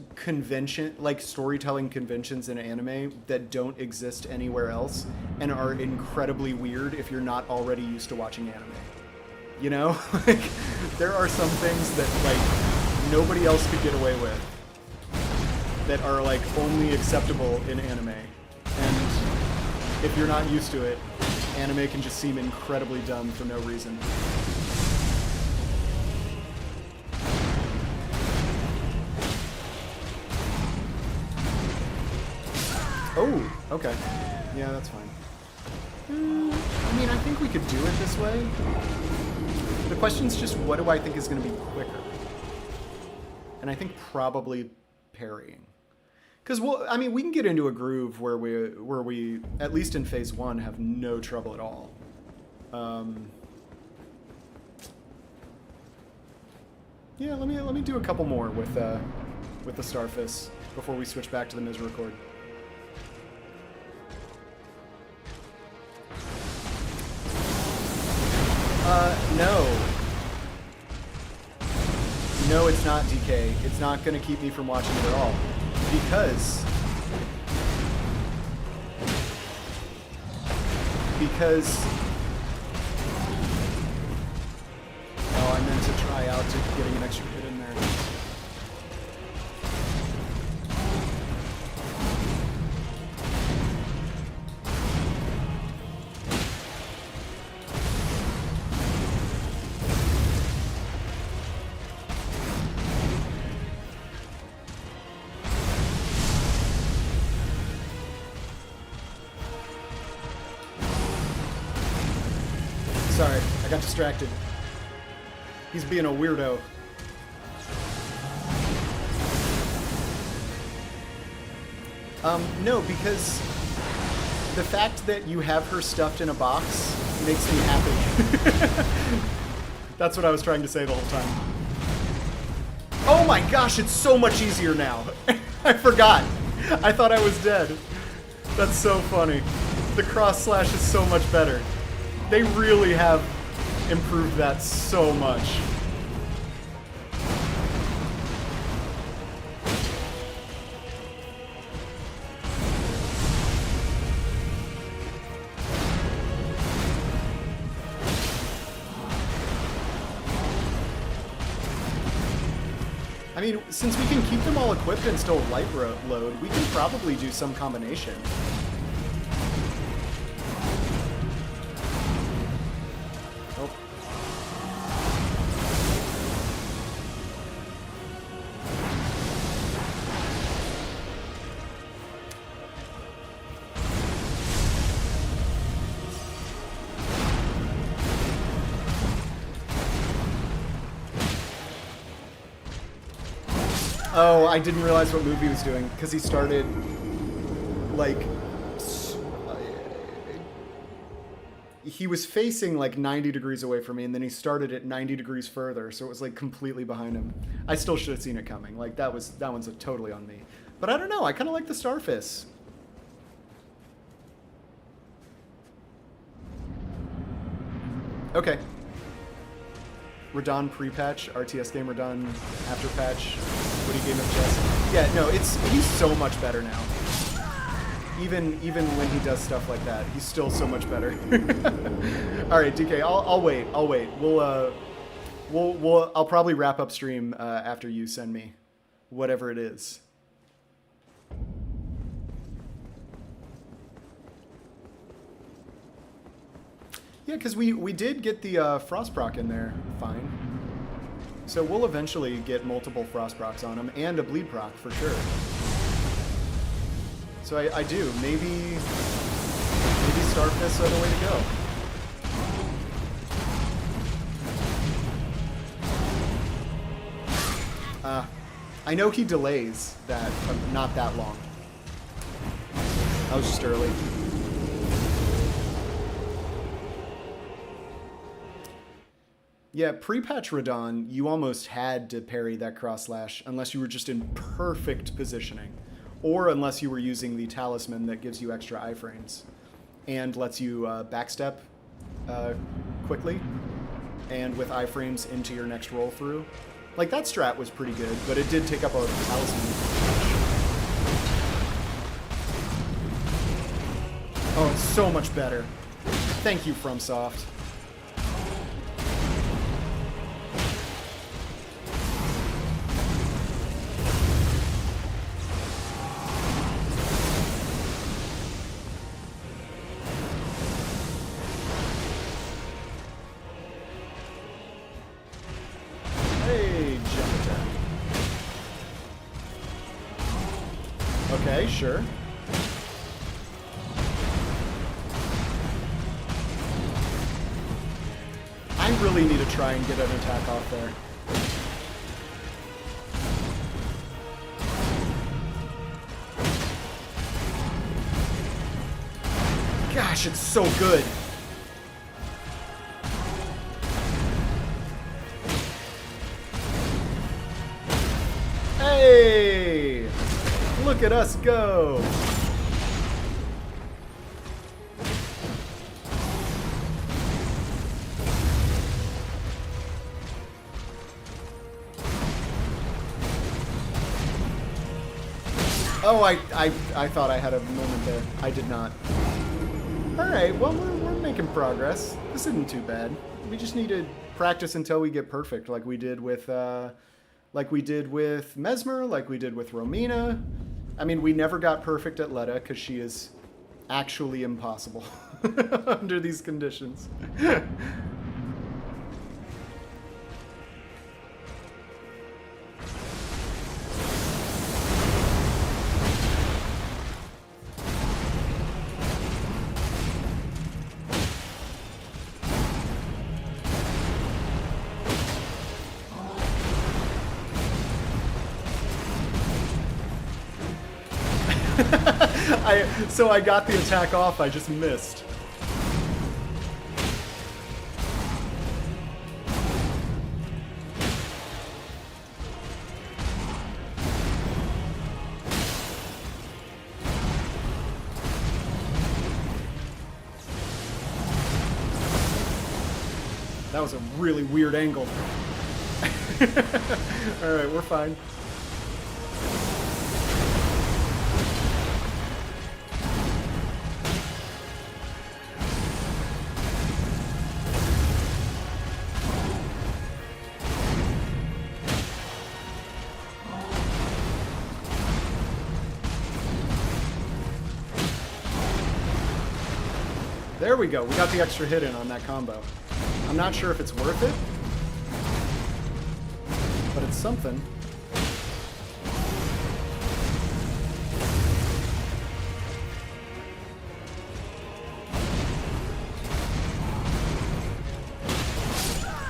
storytelling conventions in anime that don't exist anywhere else and are incredibly weird if you're not already used to watching anime. You know? Like, there are some things that, like, nobody else could get away with that are, like, only acceptable in anime. And if you're not used to it, anime can just seem incredibly dumb for no reason. Oh, okay. Yeah, that's fine. I mean, I think we could do it this way. The question's just, what do I think is going to be quicker? And I think probably parrying. Because, well, I mean, we can get into a groove where we, at least in phase 1, have no trouble at all. Yeah, let me do a couple more with the Starfist before we switch back to the Misericord. No. No, it's not, DK. It's not going to keep me from watching it at all. Because... Oh, I meant to try out to getting an extra hit in there. Sorry, I got distracted. He's being a weirdo. No, because the fact that you have her stuffed in a box makes me happy. That's what I was trying to say the whole time. Oh my gosh, it's so much easier now. I forgot. I thought I was dead. That's so funny. The cross slash is so much better. They really have improved that so much. I mean, since we can keep them all equipped and still light load, we can probably do some combination. Oh. Oh, I didn't realize what move he was doing, because he started, like, he was facing, like, 90 degrees away from me, and then he started at 90 degrees further, so it was, like, completely behind him. I still should have seen it coming. Like, that one's totally on me. But I don't know, I kind of like the Starfists. Okay. Radon pre-patch, RTS game Radon after patch, Woody game of chess. Yeah, no, he's so much better now. Even when he does stuff like that, he's still so much better. All right, DK, I'll wait. I'll probably wrap up stream after you send me whatever it is. Yeah, because we did get the Frost proc in there fine. So we'll eventually get multiple Frost procs on him, and a Bleed proc for sure. So I do. Maybe Starfists are the way to go. I know he delays that, but not that long. I was just early. Yeah, pre-patch Radon, you almost had to parry that cross slash unless you were just in perfect positioning. Or unless you were using the talisman that gives you extra iframes and lets you backstep quickly and with iframes into your next roll through. Like, that strat was pretty good, but it did take up a talisman. Oh, it's so much better. Thank you, FromSoft. Okay, sure. I really need to try and get an attack off there. Gosh, it's so good. Hey! Look at us go! Oh, I thought I had a moment there. I did not. Alright, well, we're making progress. This isn't too bad. We just need to practice until we get perfect, like we did with Mesmer, like we did with Romina. I mean, we never got perfect at Leda because she is actually impossible under these conditions. So I got the attack off, I just missed. That was a really weird angle. Alright, we're fine. There we go. We got the extra hit in on that combo. I'm not sure if it's worth it, but it's something.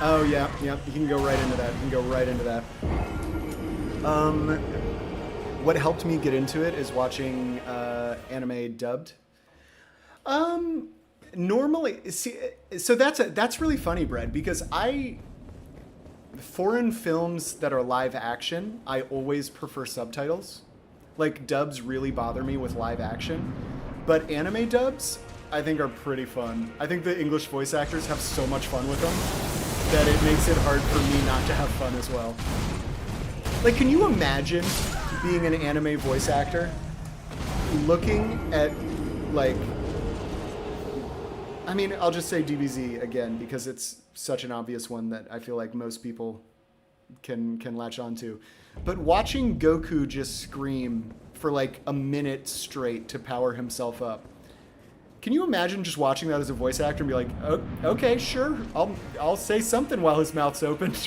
Oh, yeah, yeah. You can go right into that. You can go right into that. What helped me get into it is watching anime dubbed. Normally, see, so that's really funny, Brad, because foreign films that are live action, I always prefer subtitles. Like, dubs really bother me with live action, but anime dubs, I think, are pretty fun. I think the English voice actors have so much fun with them that it makes it hard for me not to have fun as well. Like, can you imagine being an anime voice actor, looking at, like, I mean, I'll just say DBZ again because it's such an obvious one that I feel like most people can latch onto. But watching Goku just scream for like a minute straight to power himself up. Can you imagine just watching that as a voice actor and be like, oh, okay, sure, I'll say something while his mouth's open. All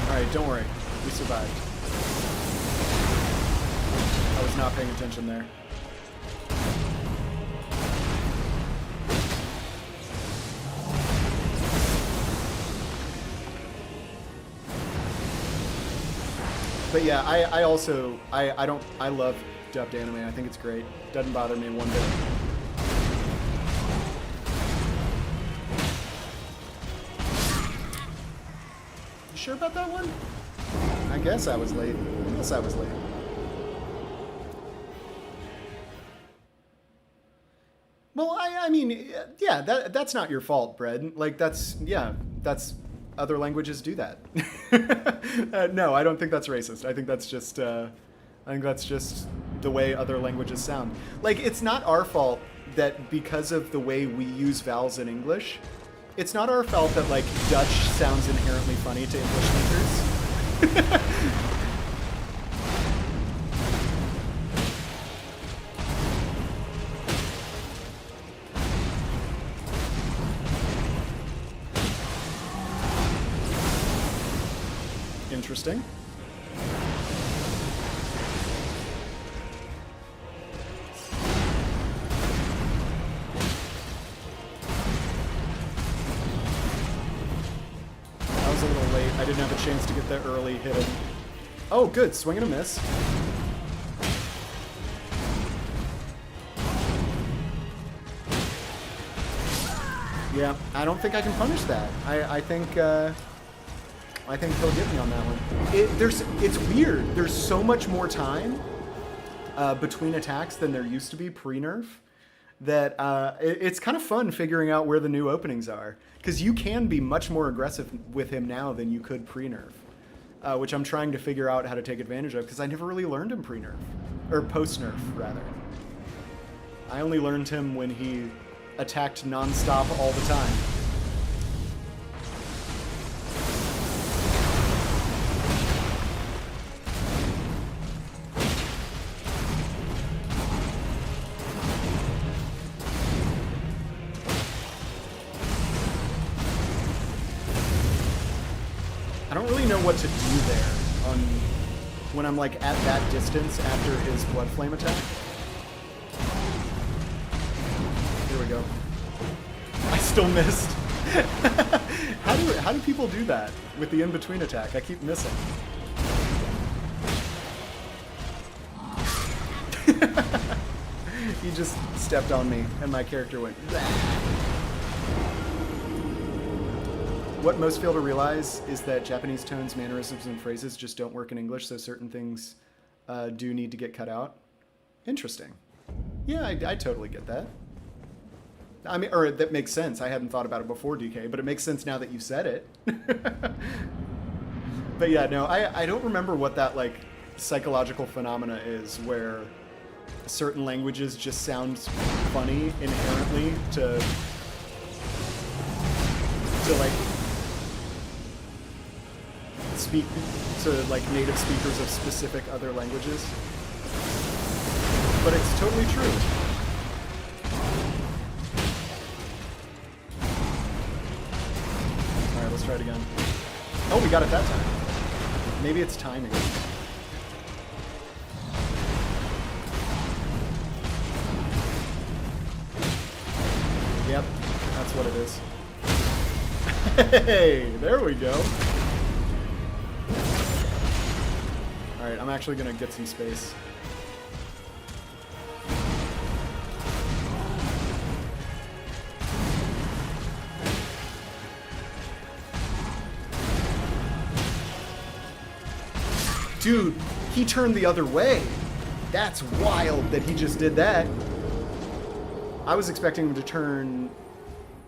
right, don't worry, we survived. I was not paying attention there. But yeah, I also love dubbed anime. I think it's great. Doesn't bother me one bit. You sure about that one? I guess I was late. Well, I mean, yeah, that's not your fault, Brad. Like, that's other languages do that. No, I don't think that's racist. I think that's just the way other languages sound. Like, it's not our fault that because of the way we use vowels in English, it's not our fault that, like, Dutch sounds inherently funny to English speakers. Interesting. I was a little late. I didn't have a chance to get that early hit in. Oh, good. Swing and a miss. Yeah, I don't think I can punish that. I think he'll get me on that one. It's weird. There's so much more time between attacks than there used to be pre-nerf that it's kind of fun figuring out where the new openings are. Because you can be much more aggressive with him now than you could pre-nerf, which I'm trying to figure out how to take advantage of because I never really learned him pre-nerf, or post-nerf, rather. I only learned him when he attacked non-stop all the time. I don't really know what to do there when I'm like at that distance after his blood flame attack. Here we go. I still missed. How do people do that with the in-between attack? I keep missing. He just stepped on me and my character went bleh. What most fail to realize is that Japanese tones, mannerisms, and phrases just don't work in English, so certain things do need to get cut out. Interesting. Yeah, I totally get that. I mean, or that makes sense. I hadn't thought about it before, DK, but it makes sense now that you said it. But yeah, no, I don't remember what that, like, psychological phenomena is where certain languages just sound funny inherently to like, speak to, like, native speakers of specific other languages. But it's totally true. Alright, let's try it again. Oh, we got it that time. Maybe it's timing. Yep, that's what it is. Hey, there we go. Alright, I'm actually gonna get some space. Dude, he turned the other way. That's wild that he just did that. I was expecting him to turn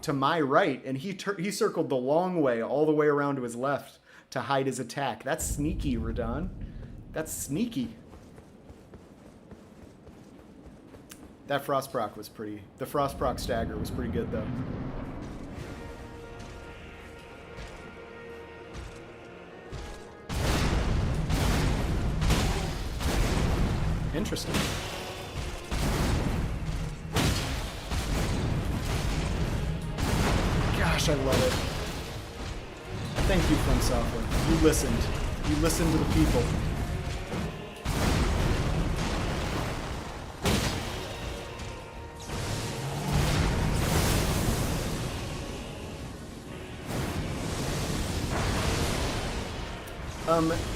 to my right, and he circled the long way, all the way around to his left to hide his attack. That's sneaky, Radon. That's sneaky. That Frost proc was pretty... The Frost proc stagger was pretty good, though. Interesting. Gosh, I love it. Thank you, From Software. You listened. You listened to the people.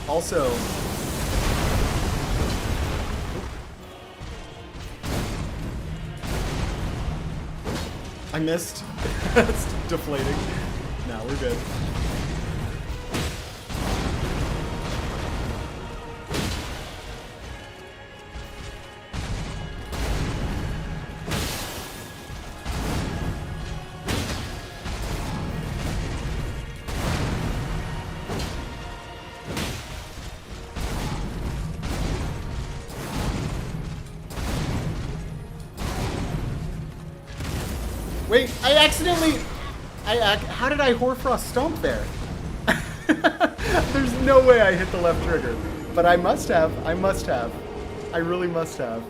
Also... I missed. It's deflating. No, we're good. Wait, I accidentally... how did I Hoarfrost Stomp there? There's no way I hit the left trigger. But I must have. I must have. I really must have.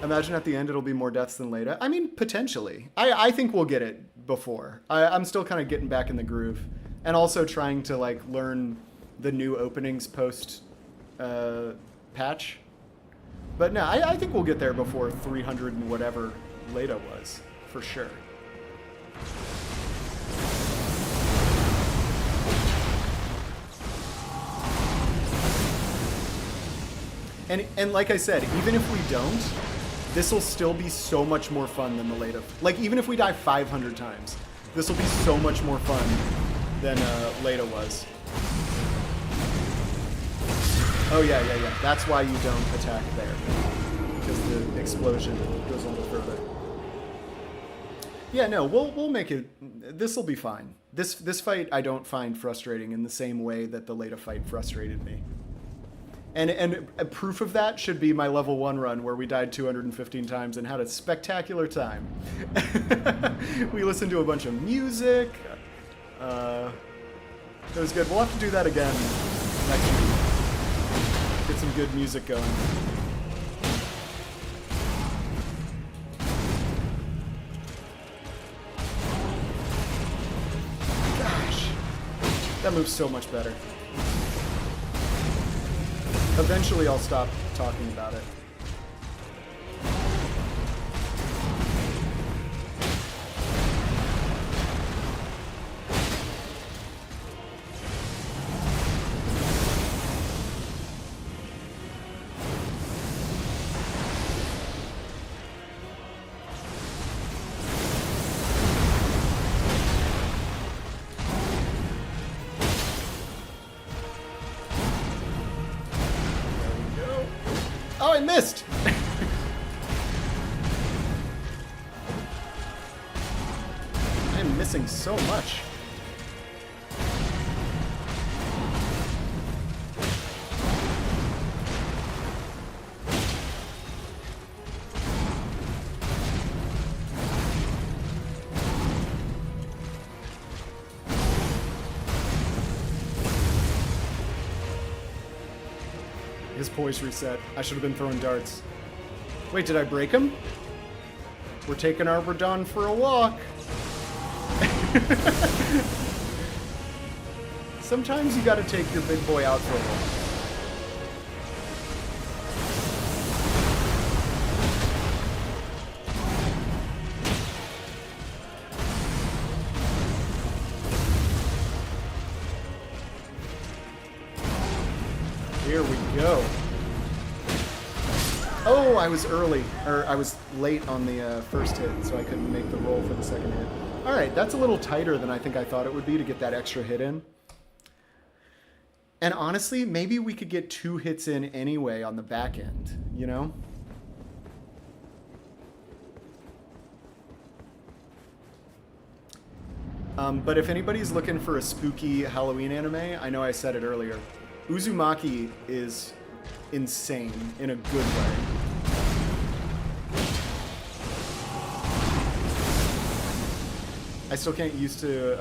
Imagine at the end it'll be more deaths than Leda. I mean, potentially. I think we'll get it before. I'm still kind of getting back in the groove. And also trying to, like, learn the new openings post patch. But no, I think we'll get there before 300 and whatever Leda was. For sure. And like I said, even if we don't, this will still be so much more fun than the Leda. Like, even if we die 500 times, this will be so much more fun than Leda was. Oh yeah. That's why you don't attack there. Because the explosion goes a little further. Yeah, no, we'll make it. This'll be fine. This fight I don't find frustrating in the same way that the Leda fight frustrated me. And a proof of that should be my level 1 run where we died 215 times and had a spectacular time. We listened to a bunch of music. It was good. We'll have to do that again next week. Get some good music going. That moves so much better. Eventually I'll stop talking about it. Oh, I missed! missing so much. His poise reset. I should have been throwing darts. Wait, did I break him? We're taking our Verdun for a walk. Sometimes you gotta take your big boy out for a walk. Here we go. Oh, I was early, or I was late on the first hit, so I couldn't make the roll for the second hit. All right, that's a little tighter than I think I thought it would be to get that extra hit in. And honestly, maybe we could get 2 hits in anyway on the back end, you know? But if anybody's looking for a spooky Halloween anime, I know I said it earlier. Uzumaki is insane in a good way. I still can't used to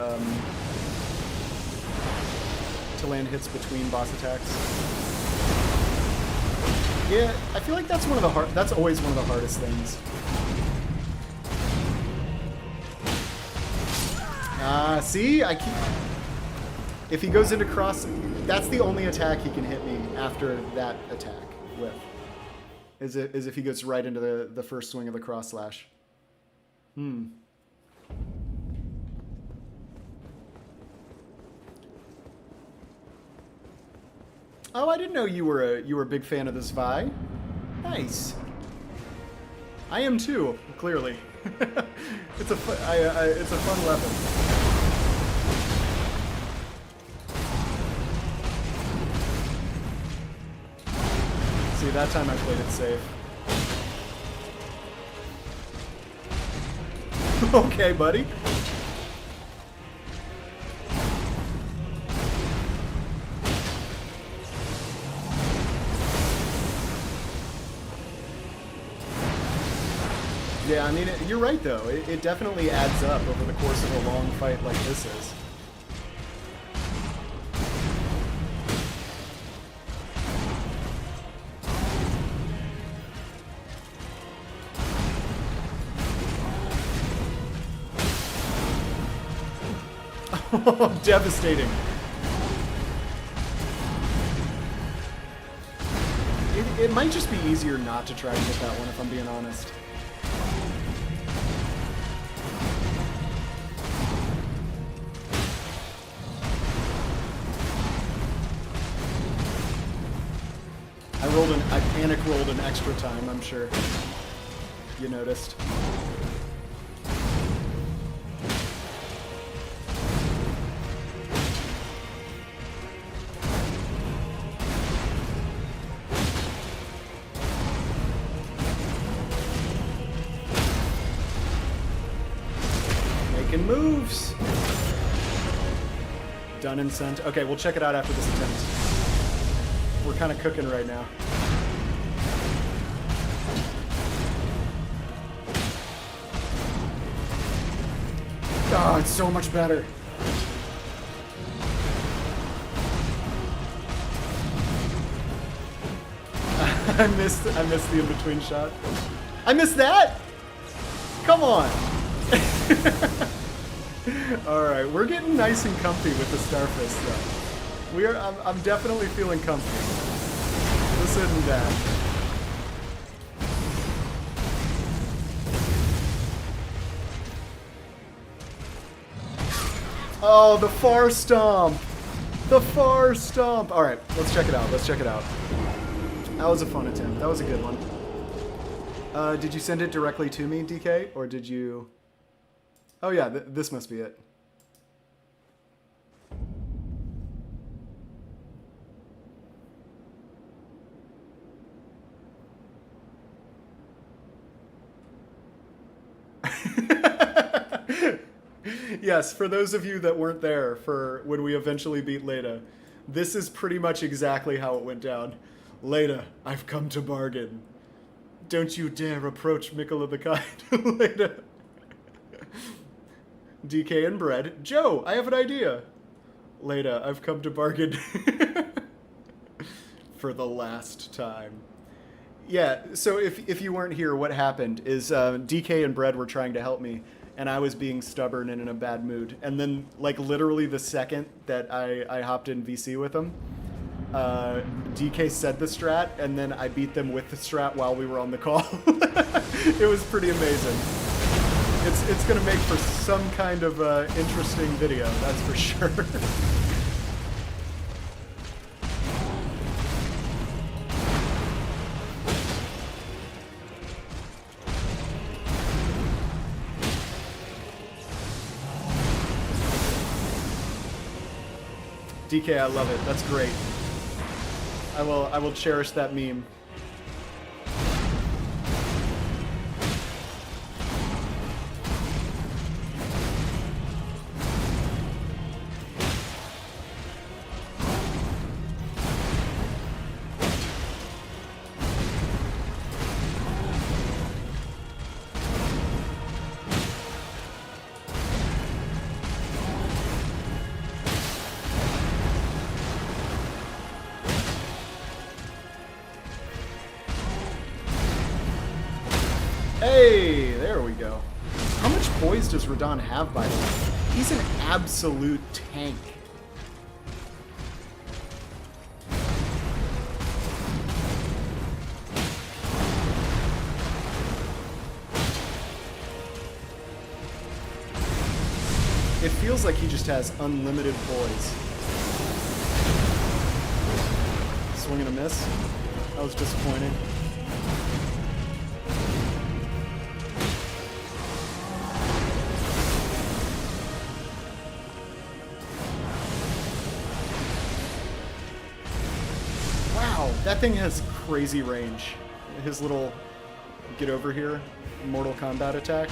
land hits between boss attacks. Yeah, I feel like that's that's always one of the hardest things. See? If he goes into cross, that's the only attack he can hit me after that attack with. Is if he goes right into the first swing of the cross slash. Oh, I didn't know you were a big fan of this Vi. Nice. I am too, clearly. It's a fun weapon. See, that time I played it safe. Okay, buddy. Yeah, I mean, you're right, though. It definitely adds up over the course of a long fight like this is. Devastating. It might just be easier not to try and hit that one, if I'm being honest. I panic rolled an extra time, I'm sure. You noticed. Making moves. Done and sent. Okay, we'll check it out after this attempt. We're kind of cooking right now. Oh, it's so much better. I missed the in-between shot. I missed that? Come on. Alright, we're getting nice and comfy with the Starfist though. I'm definitely feeling comfy. This isn't bad. Oh, the far stomp! The far stomp! Alright, let's check it out. Let's check it out. That was a fun attempt. That was a good one. Did you send it directly to me, DK? Or did you... Oh yeah, this must be it. Yes, for those of you that weren't there for when we eventually beat Leda, this is pretty much exactly how it went down. Leda, I've come to bargain. Don't you dare approach Mikola the Kind, Leda. DK and Bread. Joe, I have an idea. Leda, I've come to bargain. For the last time. Yeah, so if you weren't here, what happened is DK and Bread were trying to help me, and I was being stubborn and in a bad mood. And then, like, literally the second that I hopped in VC with them, DK said the strat, and then I beat them with the strat while we were on the call. It was pretty amazing. It's going to make for some kind of interesting video, that's for sure. DK, I love it. That's great. I will cherish that meme. Hey, there we go. How much poise does Radon have, by the way? He's an absolute tank. It feels like he just has unlimited poise. Swing and a miss. That was disappointing. That thing has crazy range. His little get over here Mortal Kombat attack.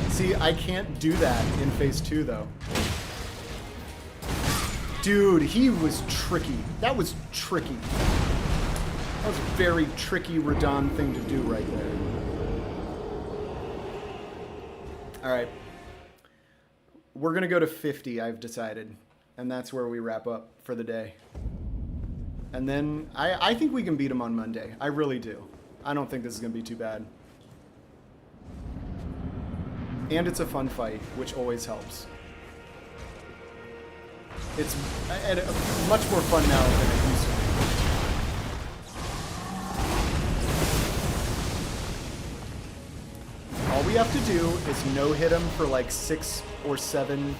See, I can't do that in phase 2, though. Dude, he was tricky. That was tricky. That was a very tricky Radon thing to do right there. Alright. We're gonna go to 50, I've decided. And that's where we wrap up for the day. And then, I think we can beat him on Monday. I really do. I don't think this is gonna be too bad. And it's a fun fight, which always helps. It's much more fun now than it used to be. All we have to do is no-hit him for like 6 or 7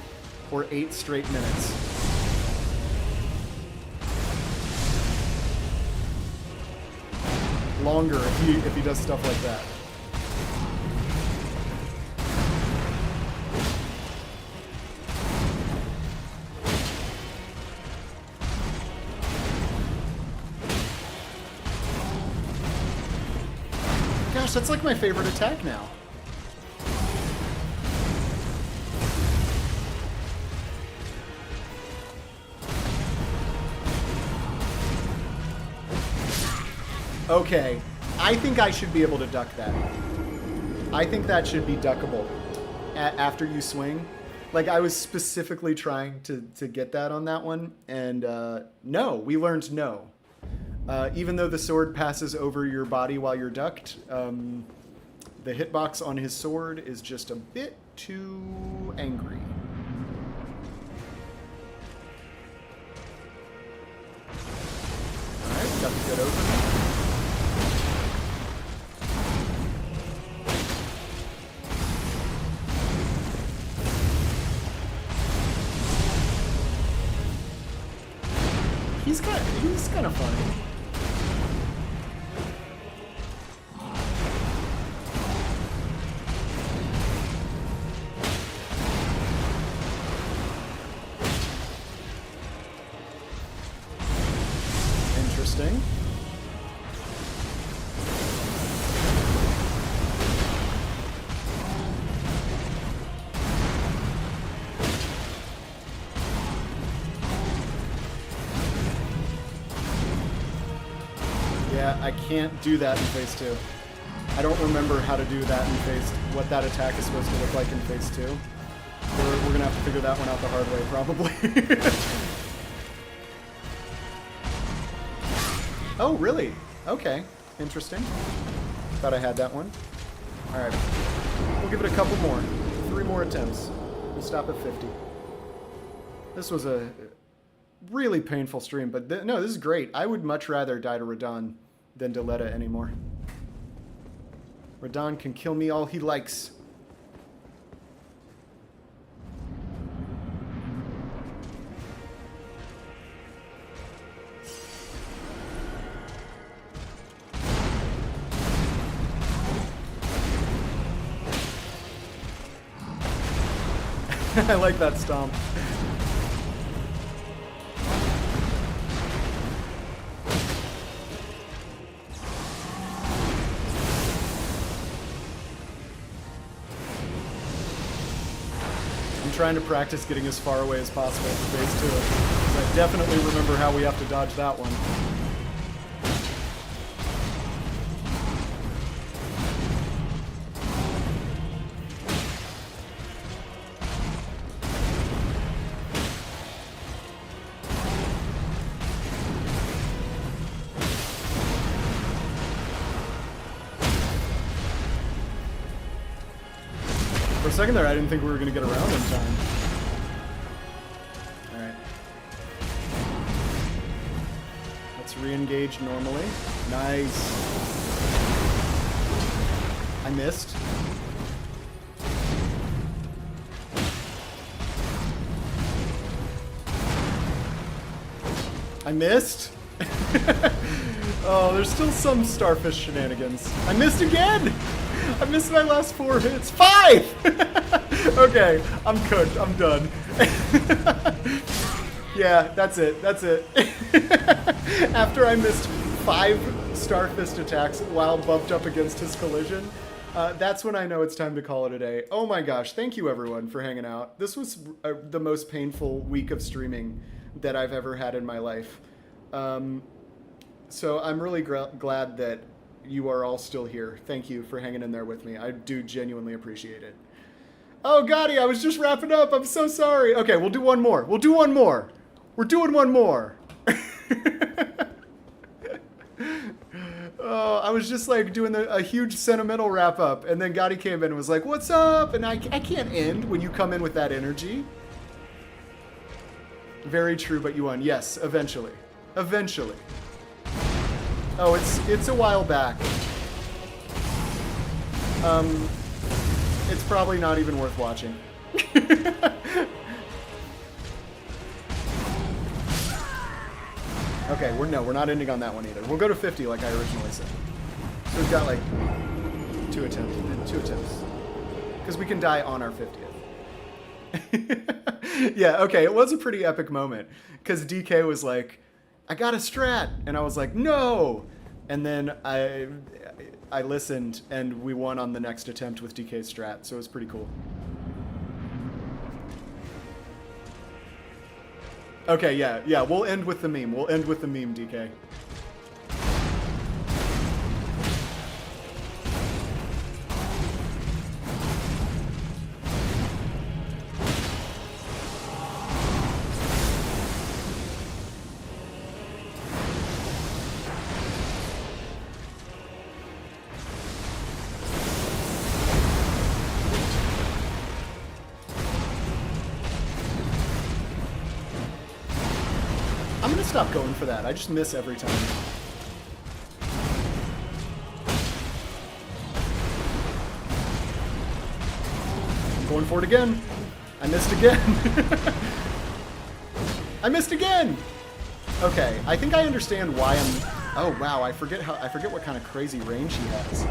or 8 straight minutes. Longer if he does stuff like that. Gosh, that's like my favorite attack now. Okay, I think I should be able to duck that. I think that should be duckable after you swing. Like, I was specifically trying to get that on that one, and no, we learned no. Even though the sword passes over your body while you're ducked, the hitbox on his sword is just a bit too angry. Alright, got the good open. He's kind of funny. I can't do that in phase 2. I don't remember how to do that in phase... what that attack is supposed to look like in phase 2. We're gonna have to figure that one out the hard way, probably. Oh, really? Okay. Interesting. Thought I had that one. Alright. We'll give it a couple more. 3 more attempts. We'll stop at 50. This was a really painful stream, but no, this is great. I would much rather die to Radon than to Leda anymore. Radon can kill me all he likes. I like that stomp. I'm trying to practice getting as far away as possible for phase 2. 'Cause I definitely remember how we have to dodge that one. For a second there, I didn't think we were going to get around in time. Alright. Let's re-engage normally. Nice. I missed. I missed? Oh, there's still some starfish shenanigans. I missed again! I missed my last 4 hits. 5! Okay, I'm cooked. I'm done. Yeah, that's it. That's it. After I missed 5 Starfist attacks while bumped up against his collision, that's when I know it's time to call it a day. Oh my gosh, thank you everyone for hanging out. This was the most painful week of streaming that I've ever had in my life. So I'm really glad that you are all still here. Thank you for hanging in there with me. I do genuinely appreciate it. Oh, Gotti, I was just wrapping up. I'm so sorry. Okay, we'll do one more. We'll do one more. We're doing one more. Oh, I was just like doing a huge sentimental wrap up, and then Gotti came in and was like, "What's up?" And I can't end when you come in with that energy. Very true, but you won. Yes, eventually. Eventually. Oh, it's a while back. It's probably not even worth watching. Okay, we're not ending on that one either. We'll go to 50 like I originally said. So we've got like 2 attempts. Because we can die on our 50th. Yeah, okay, it was a pretty epic moment. Because DK was like, "I got a strat," and I was like, "No!" And then I listened, and we won on the next attempt with DK's strat, so it was pretty cool. Okay, yeah, we'll end with the meme. We'll end with the meme, DK. I'm gonna stop going for that. I just miss every time. I'm going for it again. I missed again. I missed again. Okay, I think I understand why I'm. Oh wow, I forget what kind of crazy range he has.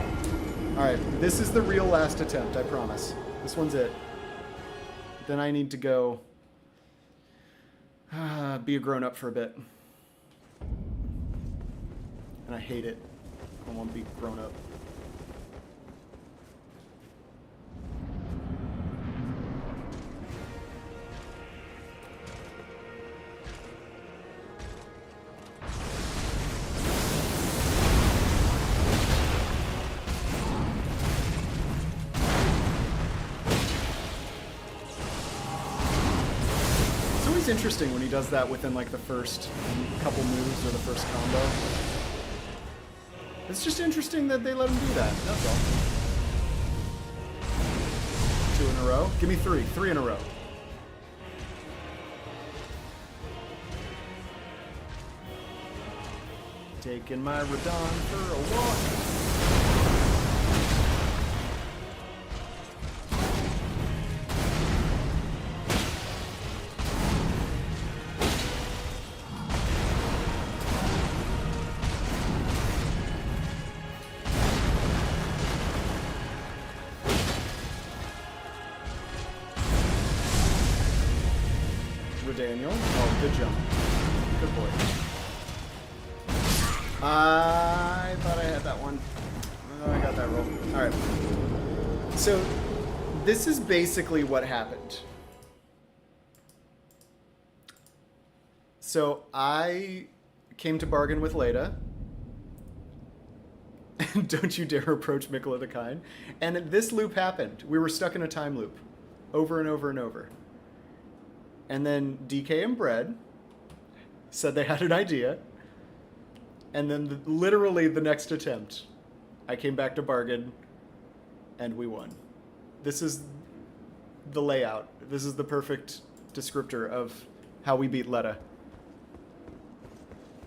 All right, this is the real last attempt. I promise. This one's it. Then I need to go. Be a grown-up for a bit. And I hate it. I want to be grown-up. just interesting when he does that within like the first couple moves or the first combo. It's just interesting that they let him do that. That's all. 2 in a row. Give me 3. 3 in a row. Taking my Radon for a walk. Daniel. Oh, good jump. Good boy. I thought I had that one. Oh, I got that roll. Alright. So, this is basically what happened. So, I came to bargain with Leda. Don't you dare approach Mikola the Kind. And this loop happened. We were stuck in a time loop. Over and over and over. And then DK and Bread said they had an idea. And then literally the next attempt, I came back to bargain, and we won. This is the layout. This is the perfect descriptor of how we beat Leda.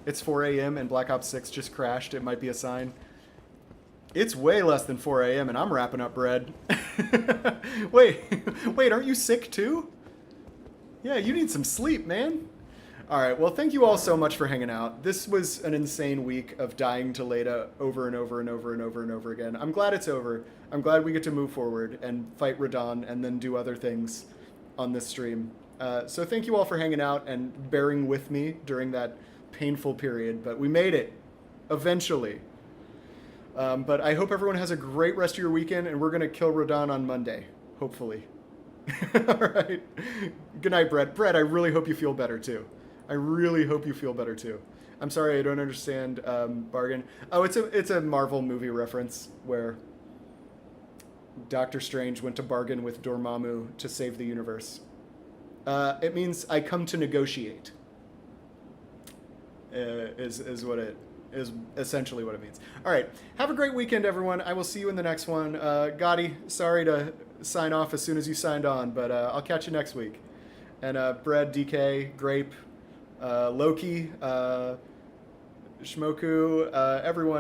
It's 4 a.m. and Black Ops 6 just crashed. It might be a sign. It's way less than 4 a.m. and I'm wrapping up Bread. Wait, aren't you sick too? Yeah, you need some sleep, man. All right, well, thank you all so much for hanging out. This was an insane week of dying to Leda over and over and over and over and over again. I'm glad it's over. I'm glad we get to move forward and fight Radon and then do other things on this stream. So thank you all for hanging out and bearing with me during that painful period, but we made it, eventually. But I hope everyone has a great rest of your weekend, and we're going to kill Radon on Monday, hopefully. All right. Good night, Brett. Brett, I really hope you feel better, too. I really hope you feel better, too. I'm sorry I don't understand bargain. Oh, it's a Marvel movie reference where Doctor Strange went to bargain with Dormammu to save the universe. It means I come to negotiate. Is what it is, essentially what it means. All right. Have a great weekend, everyone. I will see you in the next one. Gotti, sorry to sign off as soon as you signed on, but I'll catch you next week. And Bread, DK, Grape, Loki, Shmoku, everyone.